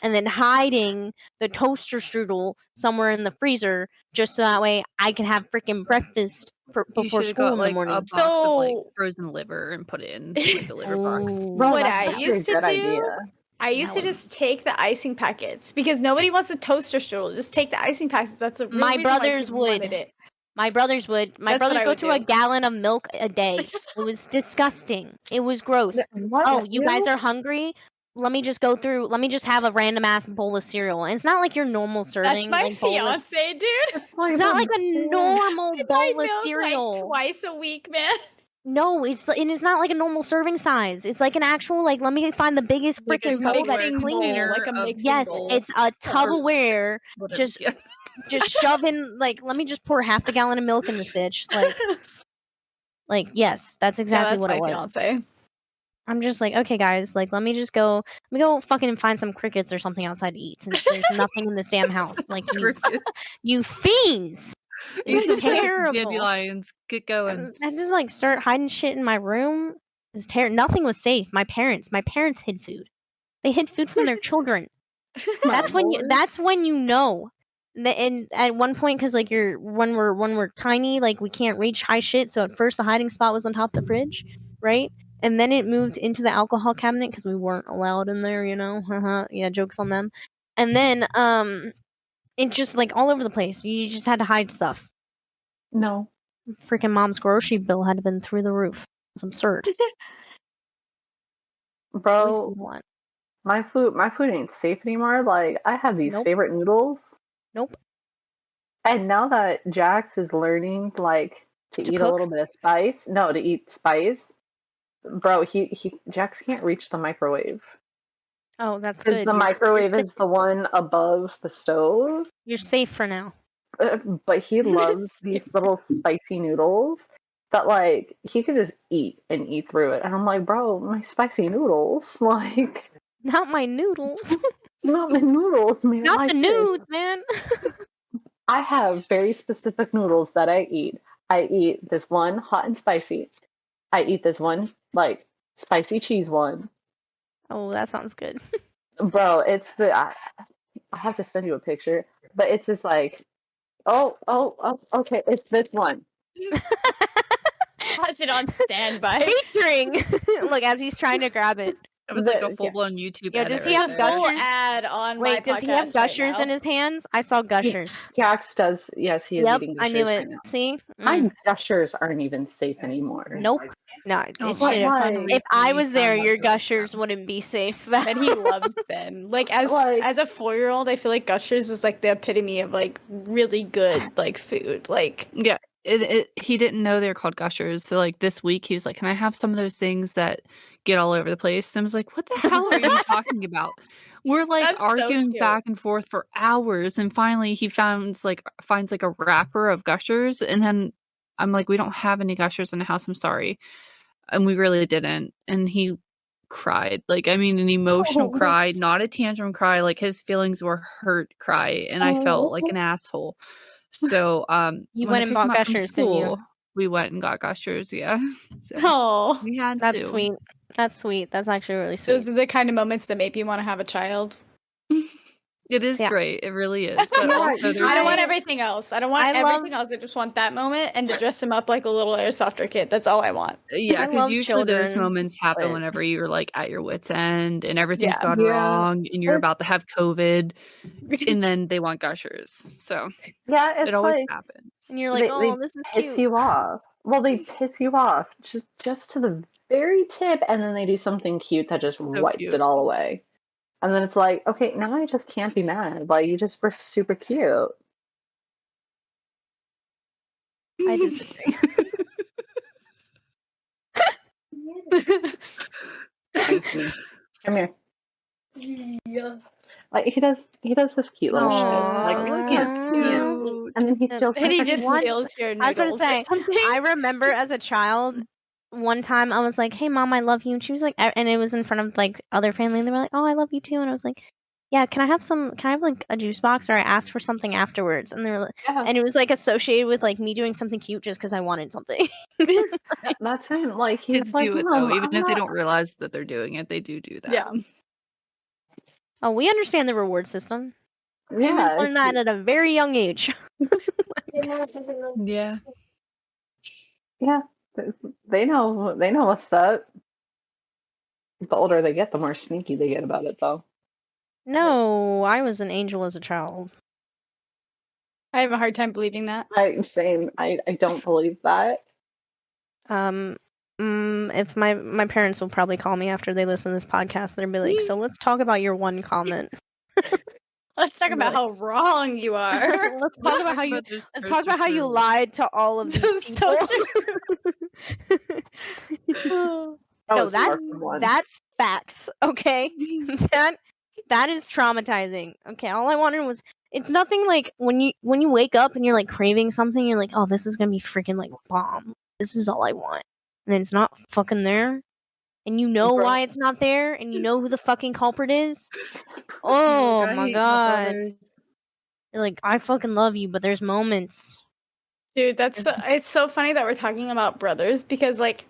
and then hiding the toaster strudel somewhere in the freezer just so that way I can have freaking breakfast You before should have school got in the like a morning. box of like So- frozen liver and put it in like the liver box. Ooh. Bro, What that's I actually used a to good do- idea. I used to That would- just take the icing packets because nobody wants a toaster strudel. Just take the icing packets. That's a real My reason why brothers people would. wanted it. My brothers would. My That's what brothers I go would through a do. gallon of milk a day. It was disgusting. It was gross. What? Oh, you guys are hungry? Let me just have a random ass bowl of cereal. And it's not like your normal serving. That's my like, bowl of- fiance, dude. It's not like a normal I buy bowl of milk cereal. like twice a week, man. No, it's not like a normal serving size. It's like an actual let me find the biggest Like a freaking bowl that's Tupperware clean. container like a of- mixing Yes, bowl. it's a Tupperware. Whatever. Just Yeah. just shove in let me just pour half a gallon of milk in this bitch. Yes, that's exactly that's what my it was. fiance. I'm just like, okay, guys, let me go fucking find some crickets or something outside to eat since there's nothing in this damn house. Like Crickets. you fiends. Eat It's some crickets and terrible. dandelions. Get going. I just start hiding shit in my room. It's Nothing was safe. My parents hid food. They hid food from their children. That's when you know. And at one point, because when we're tiny, we can't reach high shit. So at first the hiding spot was on top of the fridge, right? And then it moved into the alcohol cabinet because we weren't allowed in there, Yeah, jokes on them. And then it just all over the place. You just had to hide stuff. No. Freaking mom's grocery bill had been through the roof. It's absurd. Bro, my food ain't safe anymore. Like, I have these Nope. favorite noodles. Nope. And now that Jax is learning to eat a cook? little bit of spice, no, to eat spice, bro, Jax can't reach the microwave. Oh, that's Because good. the microwave is the one above the stove. You're safe for now. But he loves these little spicy noodles that he could just eat through it. And I'm like, bro, my spicy noodles, Not my noodles. not my noodles, man. Not the this. nudes, man. I have very specific noodles that I eat. I eat this one hot and spicy. I eat this one spicy cheese one. Oh, that sounds good. Bro, it's I have to send you a picture, but it's just oh, okay, it's this one. Has it on standby. Featuring. Look, as he's trying to grab it. It was like a full blown YouTube Yeah, edit does he right have there. Full gushers? ad on Wait, my does he have podcast gushers right in now. his hands? I saw gushers. Jax does, yes, he is Yep, eating I gushers knew right it. now. See? My gushers aren't even safe anymore. Nope. No, Oh, it my should God. have. If I was there, your gushers wouldn't be safe. And he loves them. As a 4-year-old, I feel like Gushers is the epitome of really good food. Yeah, he didn't know they were called gushers. So this week he was like, "Can I have some of those things that get all over the place?" And I was like, "What the hell are you talking about?" We're That's so arguing cute. back and forth for hours, and finally he finds a wrapper of gushers, and then I'm like, "We don't have any gushers in the house. I'm sorry," and we really didn't. And he cried, an emotional cry, not a tantrum cry. His feelings were hurt cry, and I felt like an asshole. So You when went I and picked bought him up from gushers, didn't you? school, we went and got gushers. Yeah, so Oh, we had That's to. sweet. That's sweet. That's actually really sweet. those are the kind of moments that make you want to have a child. It is Yeah. great. It really is. But Yeah, also, there's I don't want I- everything else. I don't want I love- everything else. I just want that moment and to dress him up like a little airsofter kid. That's all I want. yeah, I because love usually those children, moments happen but- whenever you're at your wits' end and everything's Yeah. gone Yeah. wrong and you're about to have COVID, and then they want gushers. So Yeah, it's it always happens. And you're like, they oh, this is piss cute. you off. Well, they piss you off just to the very tip, and then they do something cute that just So wipes cute. it all away. And then it's like, okay, now I just can't be mad. You just were super cute. I disagree. Come here. Yeah. He does this cute little shit. Aw, look yeah, how yeah. cute. And then he steals And my he freaking just lunch. steals your I was noodles gonna or say, something. I remember as a child, one time I was like, "Hey, mom, I love you," and she was like, and it was in front of other family, and they were like, "Oh, I love you too," and I was like, yeah, can I have like a juice box, or I asked for something afterwards, and they were like, Yeah, and it was like associated with like me doing something cute just because I wanted something. that's him. Like he's Kids like, do it though, Mom, even I'm if they not. don't realize that they're doing it. They do that. Yeah. Oh, we understand the reward system. Yeah, Humans learn that at a very young age. Yeah. yeah. They know what's up. The older they get, the more sneaky they get about it, though. No, I was an angel as a child. I have a hard time believing that. I don't believe that. If my parents will probably call me after they listen to this podcast, they'll be like, "So let's talk about your one comment. Let's talk about how wrong you are. Let's talk about how you those let's talk about how you toasters. lied to all of these Those people." toasters. No, was far from one. that's facts. Okay, that is traumatizing. Okay, all I wanted was, it's nothing like when you wake up and you're like craving something, you're like, oh, this is gonna be freaking like bomb. This is all I want, and then it's not fucking there, and you know Bro. why it's not there, and you know who the fucking culprit is. Oh I my hate god! brothers. You're like, I fucking love you, but there's moments. Dude, it's so funny that we're talking about brothers because like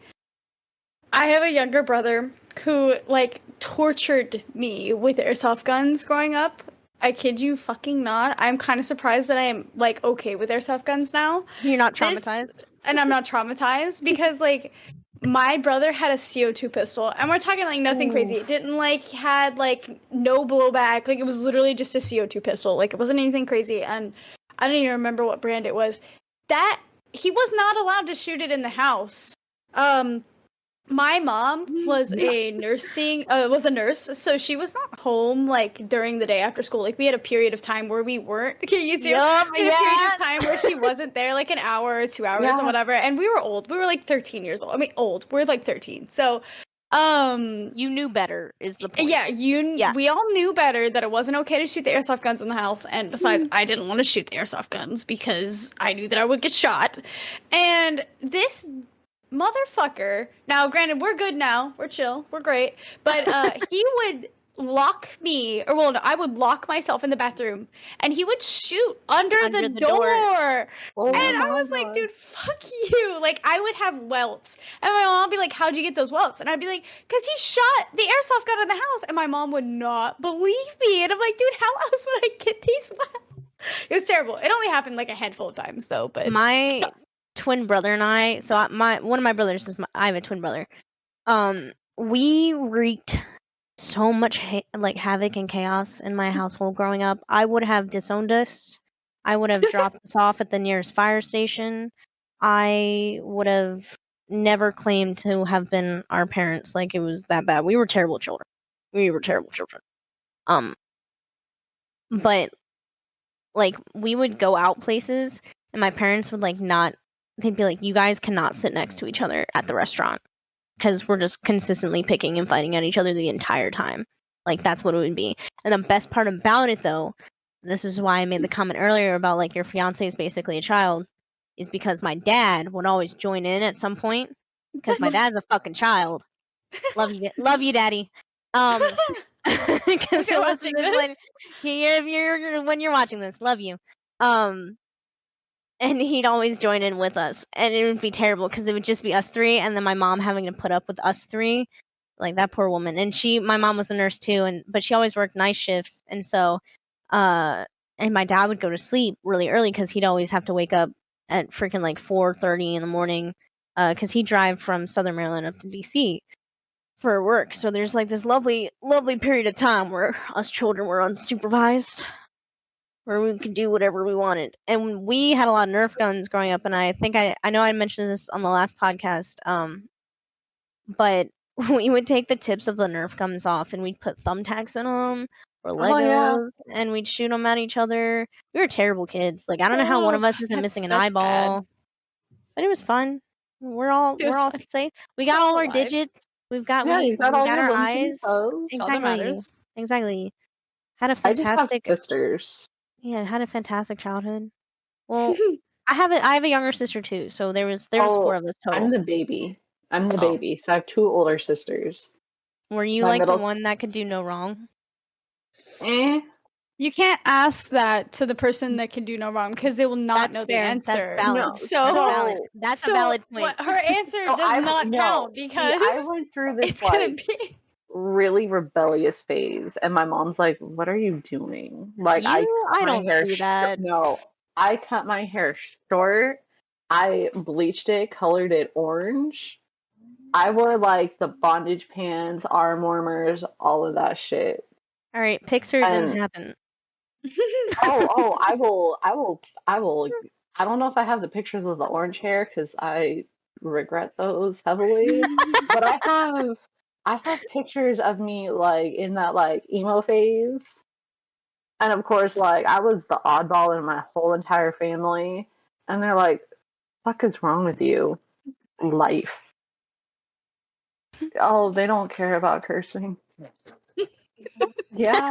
I have a younger brother who like tortured me with airsoft guns growing up. I kid you fucking not. I'm kind of surprised that I am like okay with airsoft guns now. You're not traumatized. And I'm not traumatized because like my brother had a CO2 pistol, and we're talking like nothing crazy. It didn't like had like no blowback. Like it was literally just a CO2 pistol. Like it wasn't anything crazy, and I don't even remember what brand it was. That he was not allowed to shoot it in the house. My mom was a nurse, so she was not home like during the day after school. Like we had a period of time where we weren't. You too? Yup, We had a period yeah. of time where she wasn't there, like an hour or 2 hours Yeah. or whatever. And we were old. We were like 13 years old. I mean, old. We're like 13. So, You knew better is the point. yeah, we all knew better that it wasn't okay to shoot the airsoft guns in the house. And besides, I didn't want to shoot the airsoft guns because I knew that I would get shot. And this motherfucker, now granted we're good now, we're chill, we're great, but he would lock me, or well no, I would lock myself in the bathroom and he would shoot under the door. Oh And I my was like, God. dude, fuck you. Like I would have welts, and my mom would be like, how'd you get those welts? And I'd be like, because he shot the airsoft gun in the house. And my mom would not believe me, and I'm like, dude, how else would I get these welts? It was terrible. It only happened like a handful of times though, but My twin brother and I, so one of my brothers is I have a twin brother. We wreaked so much like havoc and chaos in my household growing up. I would have disowned us. I would have dropped us off at the nearest fire station. I would have never claimed to have been our parents. Like it was that bad. We were terrible children. But like we would go out places and my parents would like not, they'd be like, you guys cannot sit next to each other at the restaurant because we're just consistently picking and fighting at each other the entire time. Like that's what it would be. And the best part about it though, this is why I made the comment earlier about like your fiance is basically a child, is because my dad would always join in at some point because my dad's a fucking child. Love you, daddy. Because If you're watching this. when you're watching this, love you. And he'd always join in with us, and it would be terrible because it would just be us three, and then my mom having to put up with us three, like that poor woman. And my mom was a nurse too, but she always worked night shifts, and so, and my dad would go to sleep really early because he'd always have to wake up at freaking like 4:30 in the morning, because he'd drive from Southern Maryland up to DC for work. So there's like this lovely period of time where us children were unsupervised, where we could do whatever we wanted. And we had a lot of Nerf guns growing up, and I think I know I mentioned this on the last podcast, but we would take the tips of the Nerf guns off and we'd put thumbtacks in them or Legos, and we'd shoot them at each other. We were terrible kids. Like I don't know how one of us isn't missing an eyeball, but it was fun. We're all safe. We got all our digits. We got our eyes. Exactly. Had a fantastic. I just have sisters. Yeah, had a fantastic childhood. Well, I have a younger sister too, so there was 4 of us total. I'm the baby, so I have 2 older sisters. Were you My like middle the one that could do no wrong? Eh. You can't ask that to the person that can do no wrong because they will not know the fair. answer. That's valid. No, So, That's valid. That's a valid point. Her answer So does not count See, because I went through this it's gonna like be. really rebellious phase, and my mom's like, "What are you doing?" Like, I cut my don't hair do that. No, I cut my hair short. I bleached it, colored it orange. I wore like the bondage pants, arm warmers, all of that shit. All right, Pixar didn't And happen. I will. I don't know if I have the pictures of the orange hair because I regret those heavily. But I have pictures of me like in that like emo phase. And of course, like I was the oddball in my whole entire family. And they're like, fuck is wrong with you? Life. Oh, they don't care about cursing. Yeah.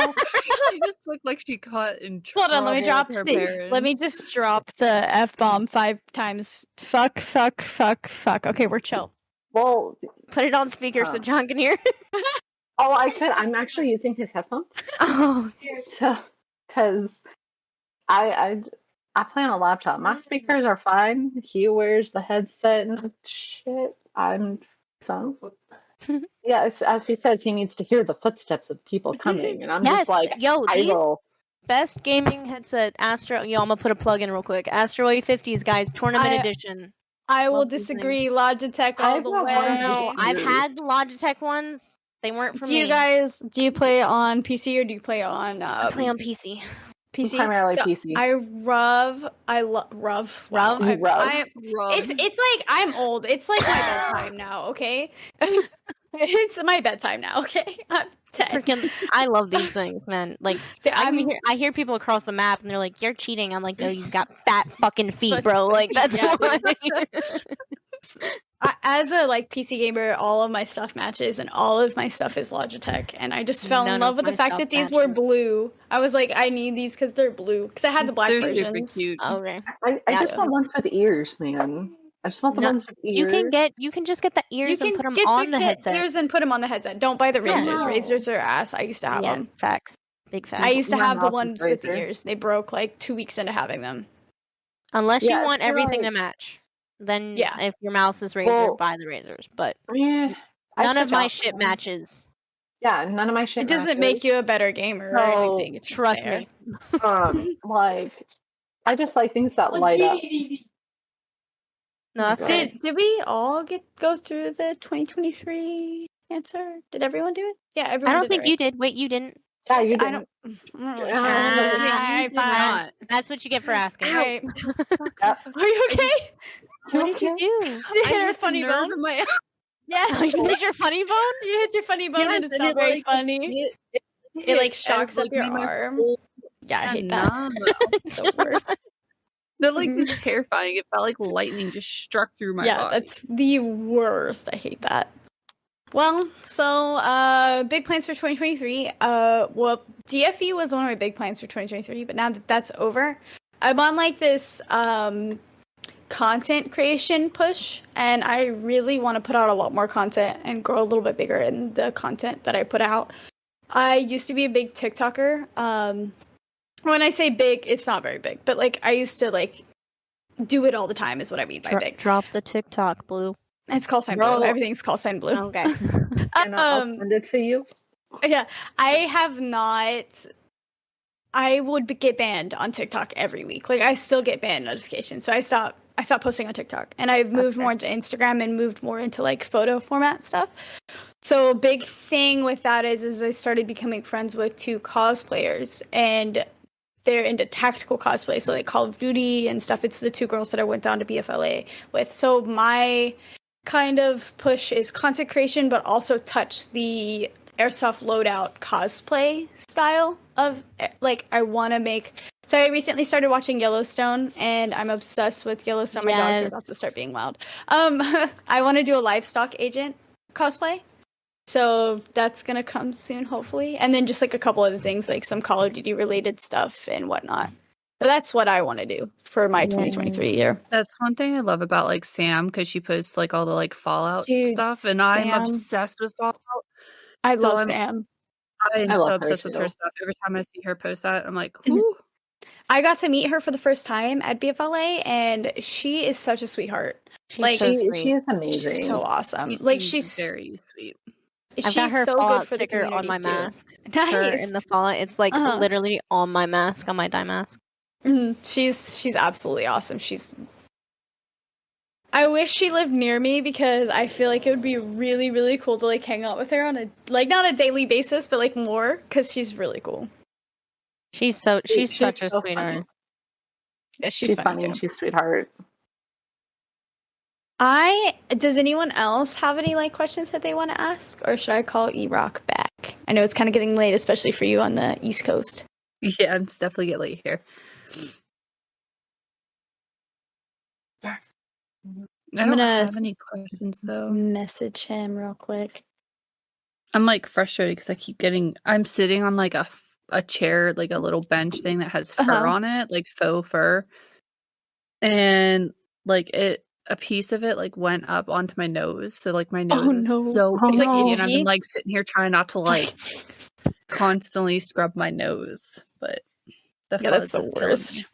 She just looked like she caught in Hold trouble on, let me drop with her the. parents. Let me just drop the F-bomb 5 times. Fuck, fuck, fuck, fuck. Okay, we're chill. Well, Put it on speaker so John can hear. oh, I could. I'm actually using his headphones. Oh, So, because I play on a laptop. My speakers are fine. He wears the headset and shit. I'm son. Yeah, it's, as he says, he needs to hear the footsteps of people coming, and I'm yes. just like, Yo, I these will. best gaming headset, Astro. Yo, I'm gonna put a plug in real quick. Astro A50s, guys, tournament edition. I will Love these disagree. Logitech all I've the got way. one No, I've years. had Logitech ones. They weren't for me. Do you play on PC or do you play on I play on PC. PC? Primarily So PC. I love Rub. Rub? You rub. It's like I'm old. It's like my bedtime now, okay? It's my bedtime now, okay? I'm 10. Freaking, I love these things, man. Like, I hear people across the map and they're like, "You're cheating." I'm like, "No, you've got fat fucking feet, bro." Like, that's Yeah, why. As a like PC gamer, all of my stuff matches and all of my stuff is Logitech, and I just fell in None love of with the my fact stuff that these were matches. blue. I was like, I need these because they're blue. Because I had the black They're versions. super cute. Okay. I Yeah. just want ones with ears, man. I just want the No, ones with ears. You can just get the ears You can and put them get on the kit headset. ears and put them on the headset. Don't buy the Yeah. razors. No. Razors are ass. I used to have Yeah, them. facts. Big facts. I used to My have the mouse is ones with the razor. ears. They broke like 2 weeks into having them. Unless Yeah, you want if you're everything like- to match, then Yeah. if your mouse is razor, Well, buy the razors. But Yeah, I none of switch my out shit them. matches. Yeah, none of my shit It doesn't matches. make you a better gamer or No, anything. It's just Trust there. me. Like, I just like things that light up. No, that's Go fair. ahead. Did we all go through the 2023 answer? Did everyone do it? Yeah, everyone. I don't did think it, you did. Wait, you didn't. Yeah, you right? I didn't. don't really Ah, care. you Alright, did fine. not. That's what you get for asking. Alright. Yep. Are you okay? What did you do? You I hit her hit the funny nerve bone. in my Yes. You hit your funny bone? You hit your funny bone and Yes, it's not very funny. It like shocks up your made my arm. whole Yeah, I hate hand that. numb. The worst. That like was terrifying. It felt like lightning just struck through my Yeah, body. that's the worst. I hate that. Well, so big plans for 2023. Well, DFE was one of my big plans for 2023, but now that that's over, I'm on like this content creation push, and I really want to put out a lot more content and grow a little bit bigger in the content that I put out. I used to be a big TikToker. When I say big, it's not very big, but like I used to like do it all the time is what I mean by big. Drop the TikTok, Blue. It's call sign Bro. blue. Everything's call sign blue. Okay. And I'll send it to you. Yeah, I have not. I would get banned on TikTok every week. Like I still get banned notifications, so I stopped posting on TikTok, and I've moved more into Instagram and moved more into like photo format stuff. So a big thing with that is I started becoming friends with 2 cosplayers, and they're into tactical cosplay, so like Call of Duty and stuff. It's the 2 girls that I went down to BFLA with. So my kind of push is content creation, but also touch the Airsoft loadout cosplay style of like I want to make. So I recently started watching Yellowstone, and I'm obsessed with Yellowstone. My dogs are Yes. about to start being loud. I want to do a livestock agent cosplay. So that's gonna come soon, hopefully. And then just like a couple other things, like some Call of Duty related stuff and whatnot. But that's what I want to do for my 2023 year. That's one thing I love about like Sam, because she posts like all the like Fallout Dude, stuff, and I'm Sam. obsessed with Fallout. I So love I'm- Sam. I am I love so her obsessed with her too. stuff. Every time I see her post that, I'm like, Mhm. whoo. I got to meet her for the first time at BFLA, and she is such a sweetheart. She's Like, so She sweet. is she's amazing. so awesome. She Like, seems very sweet. I've got she's her so good Fallout for the sticker on community my too. mask. Her Nice. in the Fallout. It's like Uh-huh. literally on my mask, on my dye mask. She's absolutely awesome. I wish she lived near me because I feel like it would be really, really cool to like hang out with her on a like not a daily basis, but like more because she's really cool. She's such a so sweetheart. funny. Yeah, She's funny funny. too. She's a sweetheart. Does anyone else have any like questions that they want to ask, or should I call E-Rock back? I know it's kind of getting late, especially for you on the East Coast. Yeah, it's definitely get late here. I I'm don't gonna have any questions though. message him real quick. I'm like frustrated because I keep getting. I'm sitting on like a chair, like a little bench thing that has fur on it, like faux fur, and like a piece of it like went up onto my nose, so like my nose is so Oh, It's like itchy, and I've itchy? been like sitting here trying not to like constantly scrub my nose, but the Yeah, that's fuzz the is killing worst.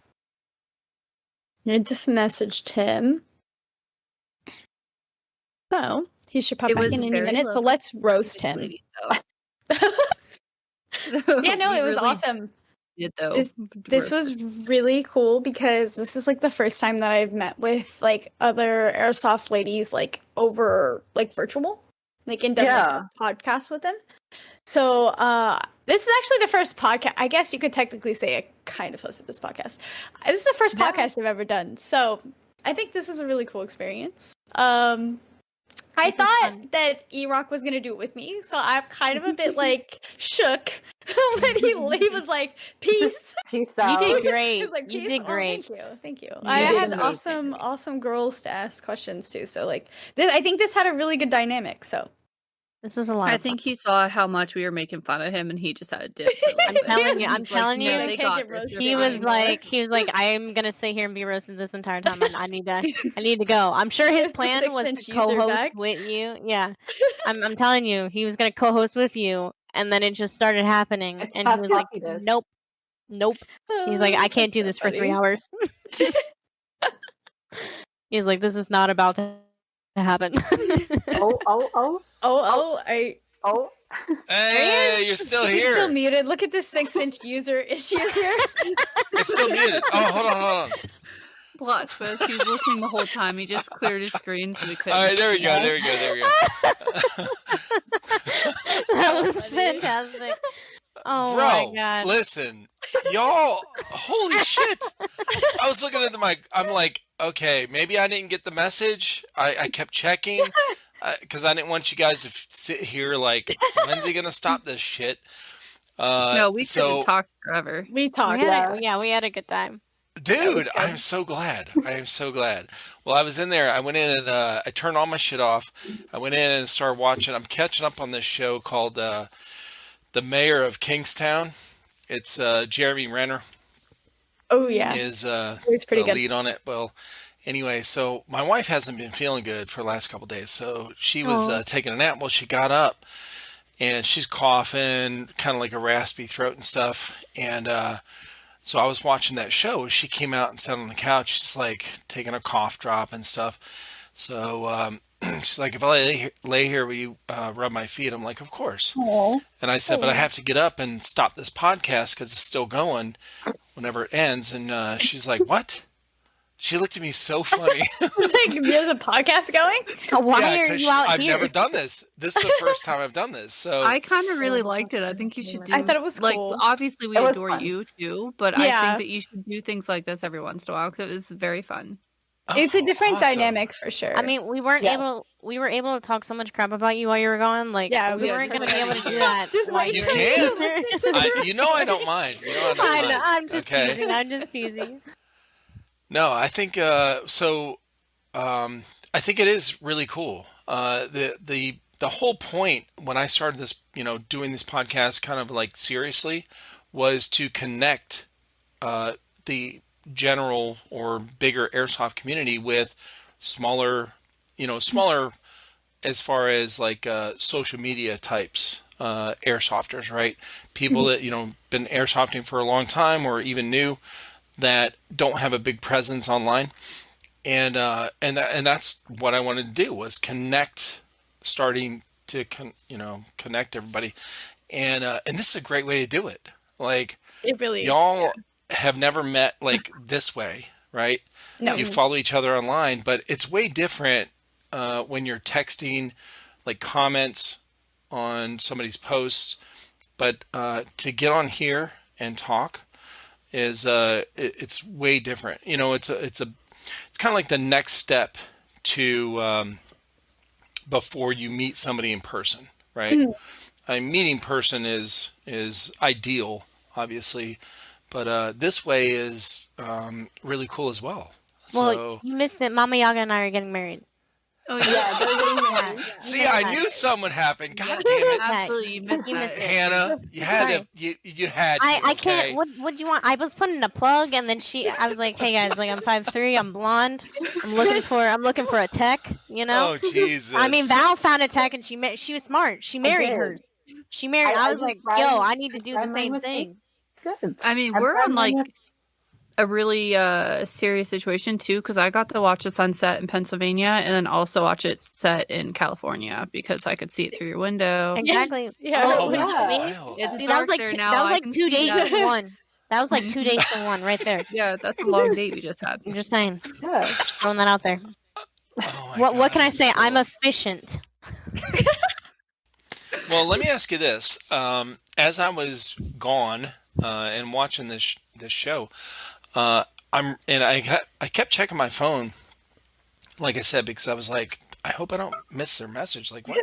me. I just messaged him. So he should pop It back was in any very minute. So lovely. let's roast him. Lady, though. Yeah, no, We it was really awesome. did, though. This was really cool because this is like the first time that I've met with like other airsoft ladies like over like virtual, like in done like a podcast with them. So this is actually the first podcast. I guess you could technically say I kind of hosted this podcast. This is the first podcast I've ever done. So I think this is a really cool experience. I thought that E-Rock was gonna do it with me, so I'm kind of a bit like shook when he was like, "Peace." Peace You out. did great. He was like, You "Peace." did Oh, great. thank you. You I did had amazing. awesome girls to ask questions too. So like, I think this had a really good dynamic. So This was a lot I of fun. think he saw how much we were making fun of him, and he just had a dip. For a little I'm bit. telling you, He's I'm like, telling no, you, they I can't got get this. roasted You're He was fine. like, I'm gonna sit here and be roasted this entire time, and I need to go. I'm sure his There's the plan was 6-inch to user co-host back. with you. Yeah, I'm telling you, he was gonna co-host with you, and then it just started happening, It's and he that was like, fluffiness. nope. He's like, I can't do That's this so for 3 funny. hours. He's like, this is not about to happen. Oh. Hey, you're still He's here. still muted. Look at this 6-inch user issue here. It's still muted. Oh, hold on. Watch this. He was listening the whole time. He just cleared his screen so we couldn't. All right, there we go. That was fantastic. Oh my Bro, god. listen, y'all, holy shit. I was looking at the mic. I'm like, okay, maybe I didn't get the message. I kept checking because I didn't want you guys to sit here like, when's he going to stop this shit? No, we could have talked forever. We talked. We had a good time. Dude, I'm so glad. I am so glad. Well, I was in there. I went in and I turned all my shit off. I went in and started watching. I'm catching up on this show called The Mayor of Kingstown. It's Jeremy Renner. Oh yeah. Is it's pretty the good. lead on it. Well, anyway, so my wife hasn't been feeling good for the last couple of days. So she was taking a nap. Well, she got up and she's coughing, kind of like a raspy throat and stuff. And so I was watching that show. She came out and sat on the couch. She's like taking a cough drop and stuff. So she's like, if I lay here, will you rub my feet? I'm like, of course. Aww. And I said, but I have to get up and stop this podcast because it's still going whenever it ends. And she's like, what? She looked at me so funny. It's like, there's a podcast going? Why are 'cause you out I've here? never done this. This is the first time I've done this. So I kind of really liked it. I think you should do. I thought it was like cool. obviously we It was adore fun. you too, but I think that you should do things like this every once in a while because it was very fun. It's a Oh, different awesome. dynamic for sure. I mean, we were able to talk so much crap about you while you were gone. Like, Yeah, we yeah, weren't just going to be able to do like- that. just while like You you were can. here. You know I don't mind. You know I don't I mind. know, I'm just Okay. teasing. I'm just teasing. No, I think so. I think it is really cool. The whole point when I started this, doing this podcast kind of like seriously, was to connect the general or bigger airsoft community with smaller as far as like social media types airsofters, right? People that, been airsofting for a long time or even new that don't have a big presence online. And that's what I wanted to do, was starting to connect everybody. And this is a great way to do it. Like, It really y'all have never met like this way, right? No. You follow each other online, but it's way different when you're texting like comments on somebody's posts. But to get on here and talk is it's way different. It's kind of like the next step to before you meet somebody in person, right? Meeting person is ideal, obviously, but this way is really cool as well. Well, So you missed it. Mama Yaga and I are getting married. Oh Yeah, they're getting married. see, I knew something would happen. God damn it, absolutely, you missed You that. missed it. Hannah! You had to. You had to. I okay? can't. What do you want? I was putting in a plug, and then I was like, "Hey guys, like I'm 5'3", I'm blonde, I'm looking for a tech, you know." Oh Jesus! I mean, Val found a tech, and she was smart. She married did. her. She married. I was just like, tried- "Yo, I need to do tried the mine same with thing." Good. I mean, I've we're tried on mine like with- a really serious situation too, because I got to watch the sunset in Pennsylvania and then also watch it set in California because I could see it through your window. Exactly. Yeah. Oh, really that's Yeah. wild. It's See, that was dark like there two, now. that was I like can 2 see days that. to one. That was like 2 days to one right there. Yeah, that's a long date we just had. I'm just saying, Yeah. throwing that out there. Oh, my What God, can I that's say? cool. I'm efficient. Well, let me ask you this: as I was gone and watching this show, I kept checking my phone, like I said, because I was like, I hope I don't miss their message. Like what?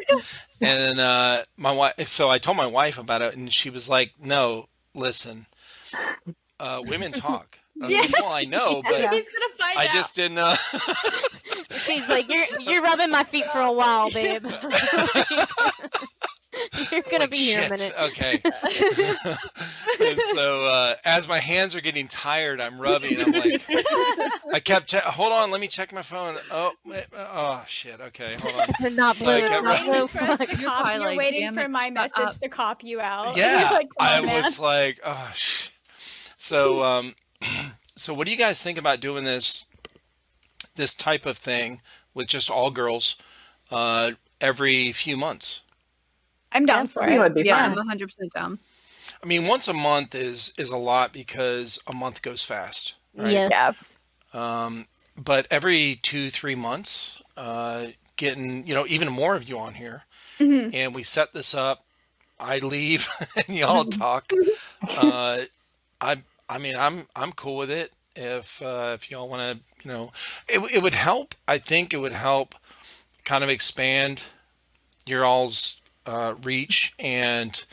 And then my wife. So I told my wife about it, and she was like, "No, listen, women talk." I was like, "Well, I know, but He's gonna find I out. just didn't." She's like, you're rubbing my feet for a while, babe. You're It's gonna like, be here a shit, minute. okay. And so as my hands are getting tired, I'm rubbing. I'm like, I kept hold on, let me check my phone. Oh, oh shit. Okay, hold on. Not So blue. I kept Not Waiting blue. for us to You're cop. probably You're like, waiting "Damn for it, my shut message up." to cop you out. Yeah, You're like, come I on, man. was like, oh, so so what do you guys think about doing this type of thing with just all girls every few months? I'm down for It it. would be Yeah, fun. I'm 100% down. I mean, once a month is a lot because a month goes fast, right? Yeah. Yeah. But every 2-3 months, getting even more of you on here, Mhm. and we set this up. I leave and y'all talk. I mean, I'm cool with it. If y'all want to, it would help. I think it would help kind of expand your all's reach and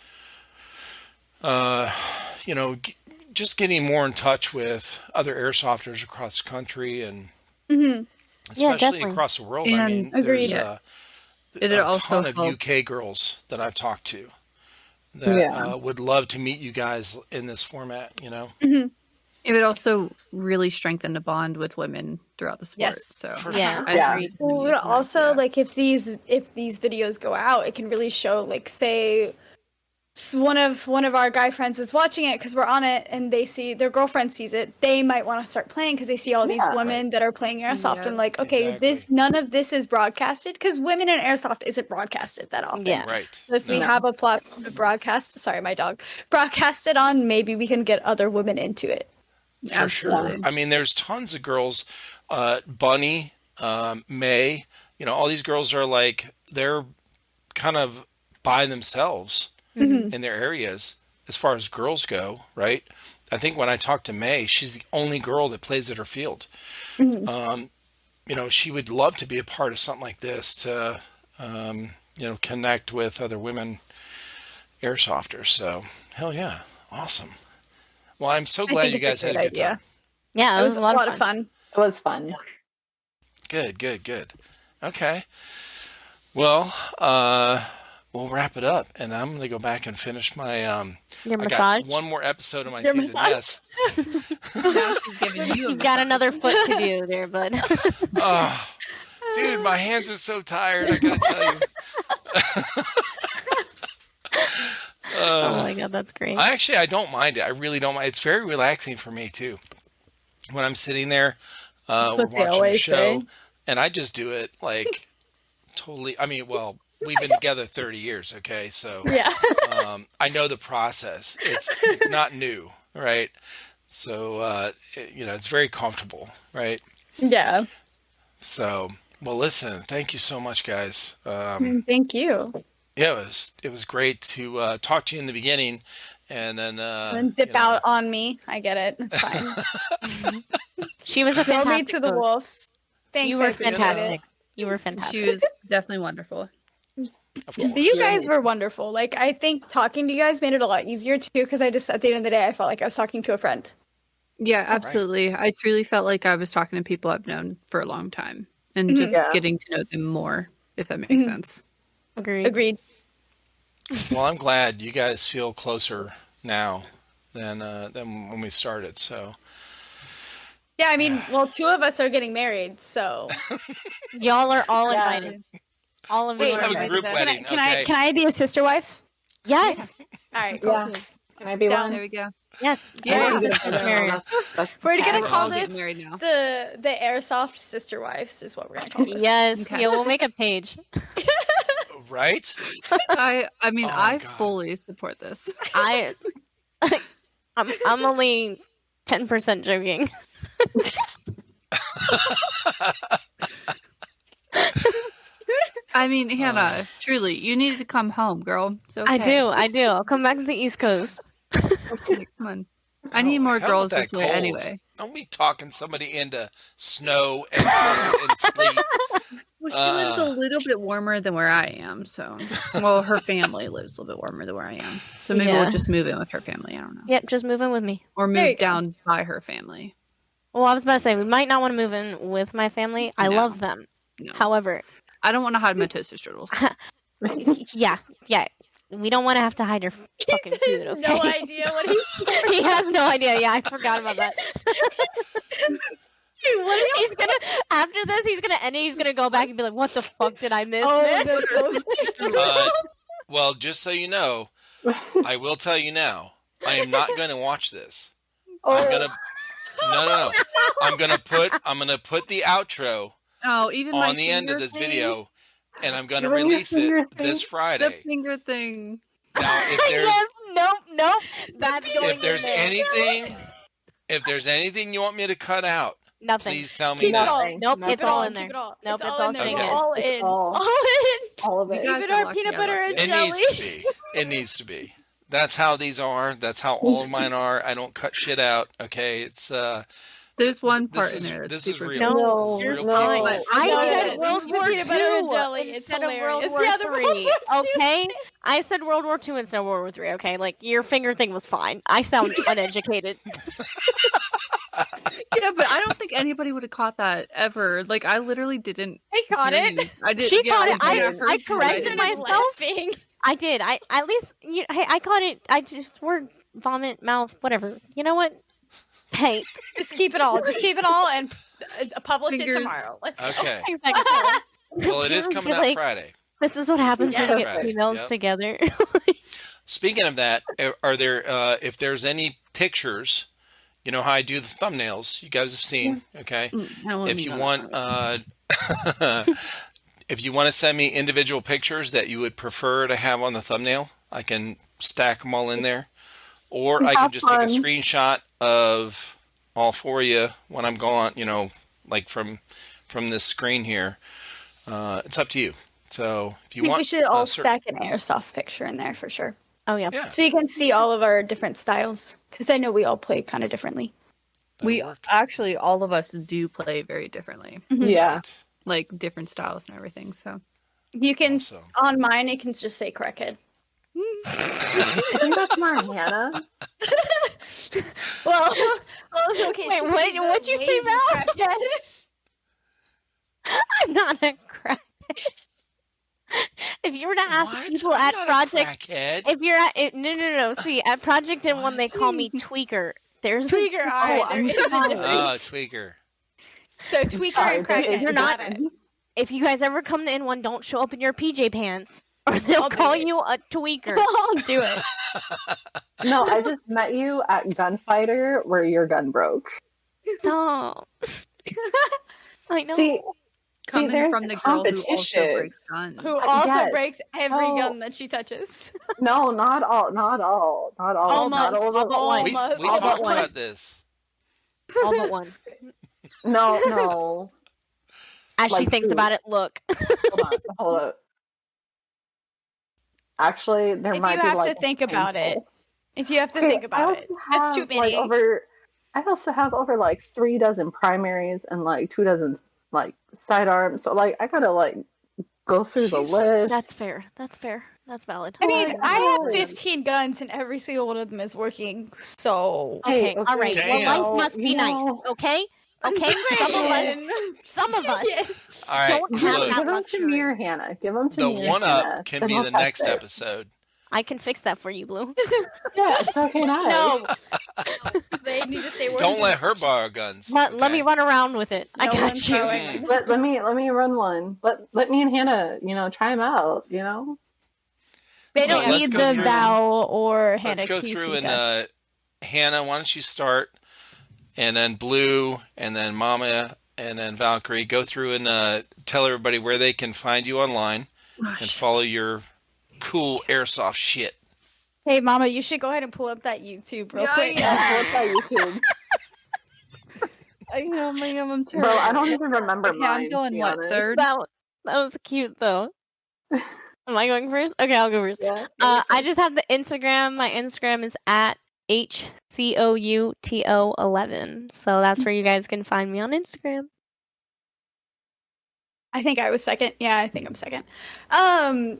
just getting more in touch with other airsofters across the country and especially definitely. across the world. I And mean, agreed. there's It'd a also ton of help. UK girls that I've talked to that Yeah. would love to meet you guys in this format. It would also really strengthen the bond with women throughout the sport. Yes. So For Yeah. sure. I Yeah. agree. Well, also, like if these videos go out, it can really show, like, say one of our guy friends is watching it because we're on it, and they see their girlfriend sees it. They might want to start playing because they see all these Yeah. women that are playing airsoft, and Yes, like, okay, exactly. none of this is broadcasted because women in airsoft isn't broadcasted that often. Yeah. Right. So if we No. have a platform to broadcast, sorry, my dog, broadcast it on, maybe we can get other women into it. For sure. Absolutely. I mean, there's tons of girls, Bunny, May, all these girls are like, they're kind of by themselves in their areas as far as girls go, right? I think when I talk to May, she's the only girl that plays at her field. She would love to be a part of something like this to, connect with other women airsofters. So, hell yeah. Awesome. Well, I'm so glad think you it's guys a had a great good time. idea. Yeah, It was a lot of fun. It was fun. Good. Okay. Well, we'll wrap it up, and I'm going to go back and finish my. Your I massage. got one more episode of my Your season. massage? Yes. Now she's giving you a You've got massage. another foot to do there, bud. Oh, dude, my hands are so tired. I got to tell you. Oh my god, that's great. I don't mind it. I really don't mind. It's very relaxing for me too. When I'm sitting there, That's we're what they watching a always show, say. and I just do it like totally. I mean, well, we've been together 30 years, okay? So Yeah. I know the process. It's not new, right? So it's very comfortable, right? Yeah. So, well, listen, thank you so much, guys. Thank you. Yeah, it was great to talk to you in the beginning, and then And then dip out on me. I get it. It's fine. She was a Throw me fantastic to the host. wolves. Thanks, You I were appreciate fantastic. it. You were fantastic. She was definitely wonderful. of course. You guys were wonderful. Like, I think talking to you guys made it a lot easier too, because I just, at the end of the day, I felt like I was talking to a friend. Yeah, absolutely. I truly felt like I was talking to people I've known for a long time and Mhm. just Yeah. getting to know them more, if that makes Mhm. sense. Agreed. Agreed. Well, I'm glad you guys feel closer now than when we started. So Yeah, I mean, well, two of us are getting married, so. Y'all are all Yeah. invited. All of we'll you just are have a invited. group Can I- wedding. Can Okay. I be a sister wife? Yes. All right, cool. Yeah. Can I be Down. There one? we go. Yes. Yeah. Everyone's Yeah. gonna get married. That's We're gonna We're call all this getting married now. the Airsoft sister wives is what we're gonna call this. Yes. Okay. Yeah, we'll make a page. Right? I mean, Oh my I God. fully support this. I'm only 10% joking. I mean, Hannah, truly, you need to come home, girl. So I do. I'll come back to the East Coast. Come on. I need Oh, more hell girls with this that way cold. anyway. Don't be talking somebody into snow and cold and sleet. Well, she lives a little bit warmer than where I am, so. Well, her family lives a little bit warmer than where I am. So maybe Yeah. we'll just move in with her family. I don't know. Yep, just move in with me. Or There you move go. down by her family. Well, I was about to say we might not want to move in with my family. I No. love them. No. However, I don't want to hide my toaster strudels. yeah. We don't want to have to hide your fucking food. Okay. No idea what He has no idea. Yeah, I forgot about that. He's gonna after this. He's gonna end it. He's gonna go back and be like, "What the fuck did I miss?" Oh, man?" the toaster strudel. Well, just so you know, I will tell you now, I am not going to watch this. I'm gonna no. I'm gonna put the outro Oh, even my on the end of finger this thing? video, and I'm gonna Doing your release finger it thing? this The Friday. finger thing. Now, if there's Yes. Nope. That's going if there's in there. anything you want me to cut out, Nothing. please tell me Keep it now. all. Nope, Keep it's it all all, in there. keep it all. Nope, it's it's all all in there. staying Go in. all It's in. all- All in. All of You it. guys Keep it are our lucky peanut I butter love and you. It jelly. needs to be. It needs to be. That's how these are. That's how all of mine are. I don't cut shit out. Okay, it's There's one part this in there is that's this is super real. good. No, This is you're real fine. people. I No, said no, World no. War Peanut butter and II jelly. It's instead of World hilarious. War Yeah, the World War III. II. Okay, I said World War II instead of World War III. Okay, like your finger thing was fine. I sound uneducated. Yeah, but I don't think anybody would have caught that ever. Like, I literally didn't. I caught hear it. you. I did. She yeah, caught it. I I heard you. corrected didn't. myself. Laughing. I did. I at least hey, I caught it. I just word vomit mouth whatever. You know what? Hey, Just keep it all. Just keep it all and publish Fingers. it tomorrow. Let's go. Okay. exactly. Well, it is coming out Like, Friday. this is what happens when you get Friday. females Yep. together. Speaking of that, are there if there's any pictures, you know how I do the thumbnails, you guys have seen, okay? I don't wanna If be you on want that. if you want to send me individual pictures that you would prefer to have on the thumbnail, I can stack them all in there. Or I can just take a screenshot of all four of you when I'm gone, you know, like from this screen here. It's up to you. So if I you think want, we should all cer- stack an airsoft picture in there for sure. Oh yeah. yeah, So you can see all of our different styles. Because I know we all play kind of differently. We work. actually, all of us do play very differently, Yeah. like different styles and everything. So You can, Awesome. on mine, it can just say crackhead. I think that's mine, Hannah. Well, okay. Wait, she what- could be the what'd you say, lazy Val? crackhead. I'm not a crack. If you were to ask What? people I'm at not a Project, crackhead. if you're at no. See, at Project N1 they call me Tweaker. There's a- Tweaker, alright, Oh, there I'm is a sorry. difference. Tweaker. So tweaker Sorry, and there crackhead. is You're not- got it. if you guys ever come to N1, don't show up in your PJ pants. or they'll I'll do call it. you a tweaker. I'll do it. No, I just met you at Gunfighter where your gun broke. Stop. I know. See, Coming there's from the girl who also competition. breaks guns. Who also Yes. breaks every Oh. gun that she touches. No, not all, not all. Not Almost. all but one. We Almost. talked Almost. about this. All but one. No. As she Like thinks who? about it, look. Hold up. Actually, there If might you be have like to think about it. handful. If you have to Okay, think about it. That's too like, many. I also have over like 3 dozen primaries and like 2 dozen like sidearms. So like I gotta like go through the Jesus. list. That's fair. That's fair. That's valid. I mean, Oh, I have God. 15 guns and every single one of them is working, so... Okay, Hey, all right. Damn. Well, life must be You nice. know- Okay? Okay? Some of us Yeah. All right, don't have look, that Give them to luxury. me or Hannah. Give them to the me or one Hannah. up can Then be we'll the test next it. episode. I can fix that for you, Blue. Yeah, so can I. No. They need to stay working. Don't let her borrow guns. Let me okay? run around with it. I No got one's you. throwing them. Let me run one. Let me and Hannah, try them out. They So don't let's need go the through- Val or Hannah Let's go QC through and test. Hannah, why don't you start, and then Blue, and then Mama, and then Valkyrie. Go through and tell everybody where they can find you online Oh, and shit. follow your cool airsoft shit. Hey, Mama, you should go ahead and pull up that YouTube real Yeah, quick. yeah. What's that YouTube? I know, I'm terrible. Bro, I don't even remember Okay, mine. I'm going to be what, honest. third? That was cute, though. Am I going first? Okay, I'll go first. Yeah. I just have the Instagram. My Instagram is at HCOUTO11. So that's where you guys can find me on Instagram. I think I was second. Yeah, I think I'm second. I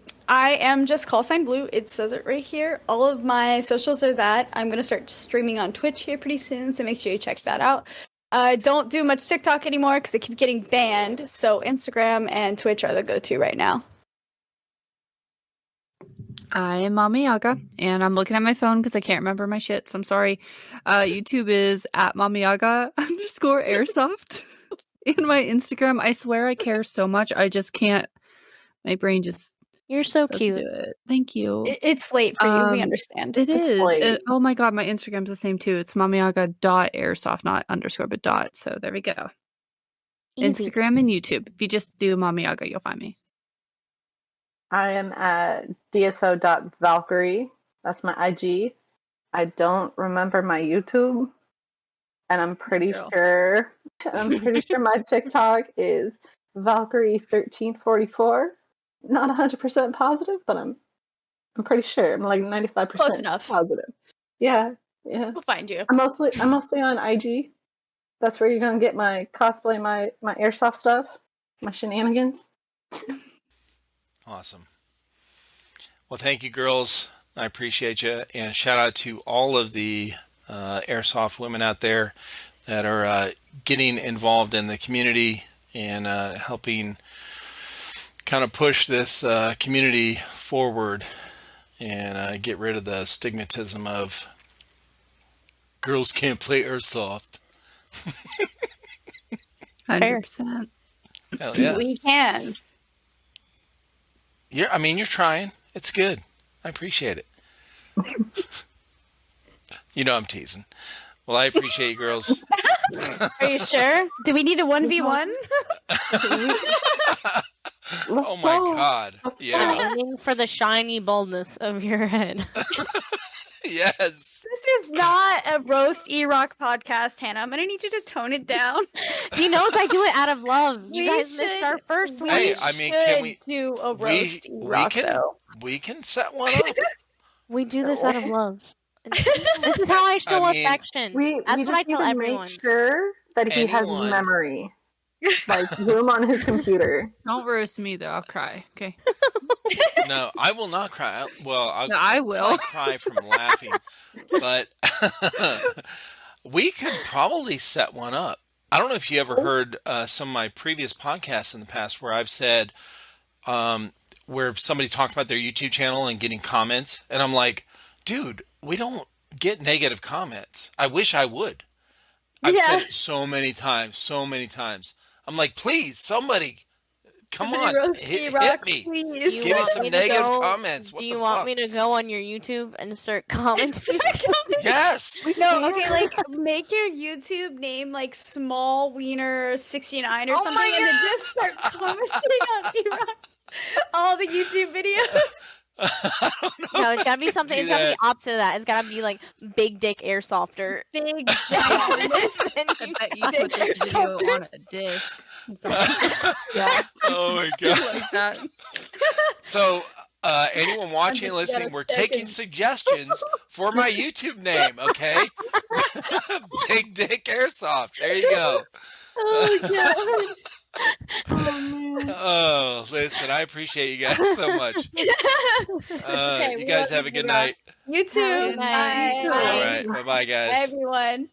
am just call sign Blue. It says it right here. All of my socials are that. I'm gonna start streaming on Twitch here pretty soon, so make sure you check that out. I don't do much TikTok anymore because I keep getting banned. So Instagram and Twitch are the go-to right now. I am Mama Yaga, and I'm looking at my phone because I can't remember my shit, so I'm sorry. YouTube is at Mama Yaga _ airsoft. And my Instagram, I swear I care so much, I just can't. My brain just You're so doesn't cute. do it. Thank you. It's late for you. We Um, understand. It is. late. Oh my god, my Instagram's the same too. It's mamayaga.airsoft, not underscore, but dot. So there we go. Easy. Instagram and YouTube. If you just do Mama Yaga, you'll find me. I am at dso.valkyrie. That's my IG. I don't remember my YouTube. And I'm pretty Girl. sure my TikTok is Valkyrie1344. Not 100% positive, but I'm pretty sure. I'm like 95% Close enough. positive. Yeah. We'll find you. I'm mostly on IG. That's where you're gonna get my cosplay, my airsoft stuff, my shenanigans. Awesome. Well, thank you, girls. I appreciate you. And shout out to all of the airsoft women out there that are getting involved in the community and helping kind of push this community forward and get rid of the stigmatism of girls can't play airsoft. 100%. Hell yeah. We can. You're trying. It's good. I appreciate it. I'm teasing. Well, I appreciate you, girls. Are you sure? Do we need a 1v1? Oh my God. Yeah. Aiming for the shiny baldness of your head. Yes. This is not a roast E-Rock podcast, Hannah. I'm gonna need you to tone it down. He knows I do it out of love. You We guys missed should- our first one. Hey, I mean, can should we do a roast we E-Rock, can though? we can set one up. We do this out of love. This is how I show I mean, affection. We That's just what I need tell to everyone. make sure that he has Anyone. memory. Like room on his computer. Don't roast me though. I'll cry. Okay. No, I will not cry. I'll No, I will. cry from laughing. But we could probably set one up. I don't know if you ever heard some of my previous podcasts in the past where I've said where somebody talked about their YouTube channel and getting comments, and I'm like, dude, we don't get negative comments. I wish I would. I've said it so many times. I'm like, please, somebody Come Somebody on, roast hit Rock, me. please. You Give me want some me to negative go- comments. What Do the you want fuck? me to go on your YouTube and start commenting? Yes. No, okay, like make your YouTube name like Small Wiener 69 or Oh something, my and then just start commenting on all the YouTube videos. I don't know No, if it's I gotta be could something. do It's gotta that. be opposite of that. It's gotta be like Big Dick Airsofter. Big giant. I bet you put this video on a disc. and something Yeah. Oh my god. like that. So, anyone watching and just listening, gotta we're step taking in. suggestions for my YouTube name, okay? Big Dick Airsoft. There you go. Oh god. Oh, listen, I appreciate you guys so much. Okay, You we guys love have you, a good Rock. night. You too. Good night. Bye. All right. Bye-bye, Bye, guys. everyone.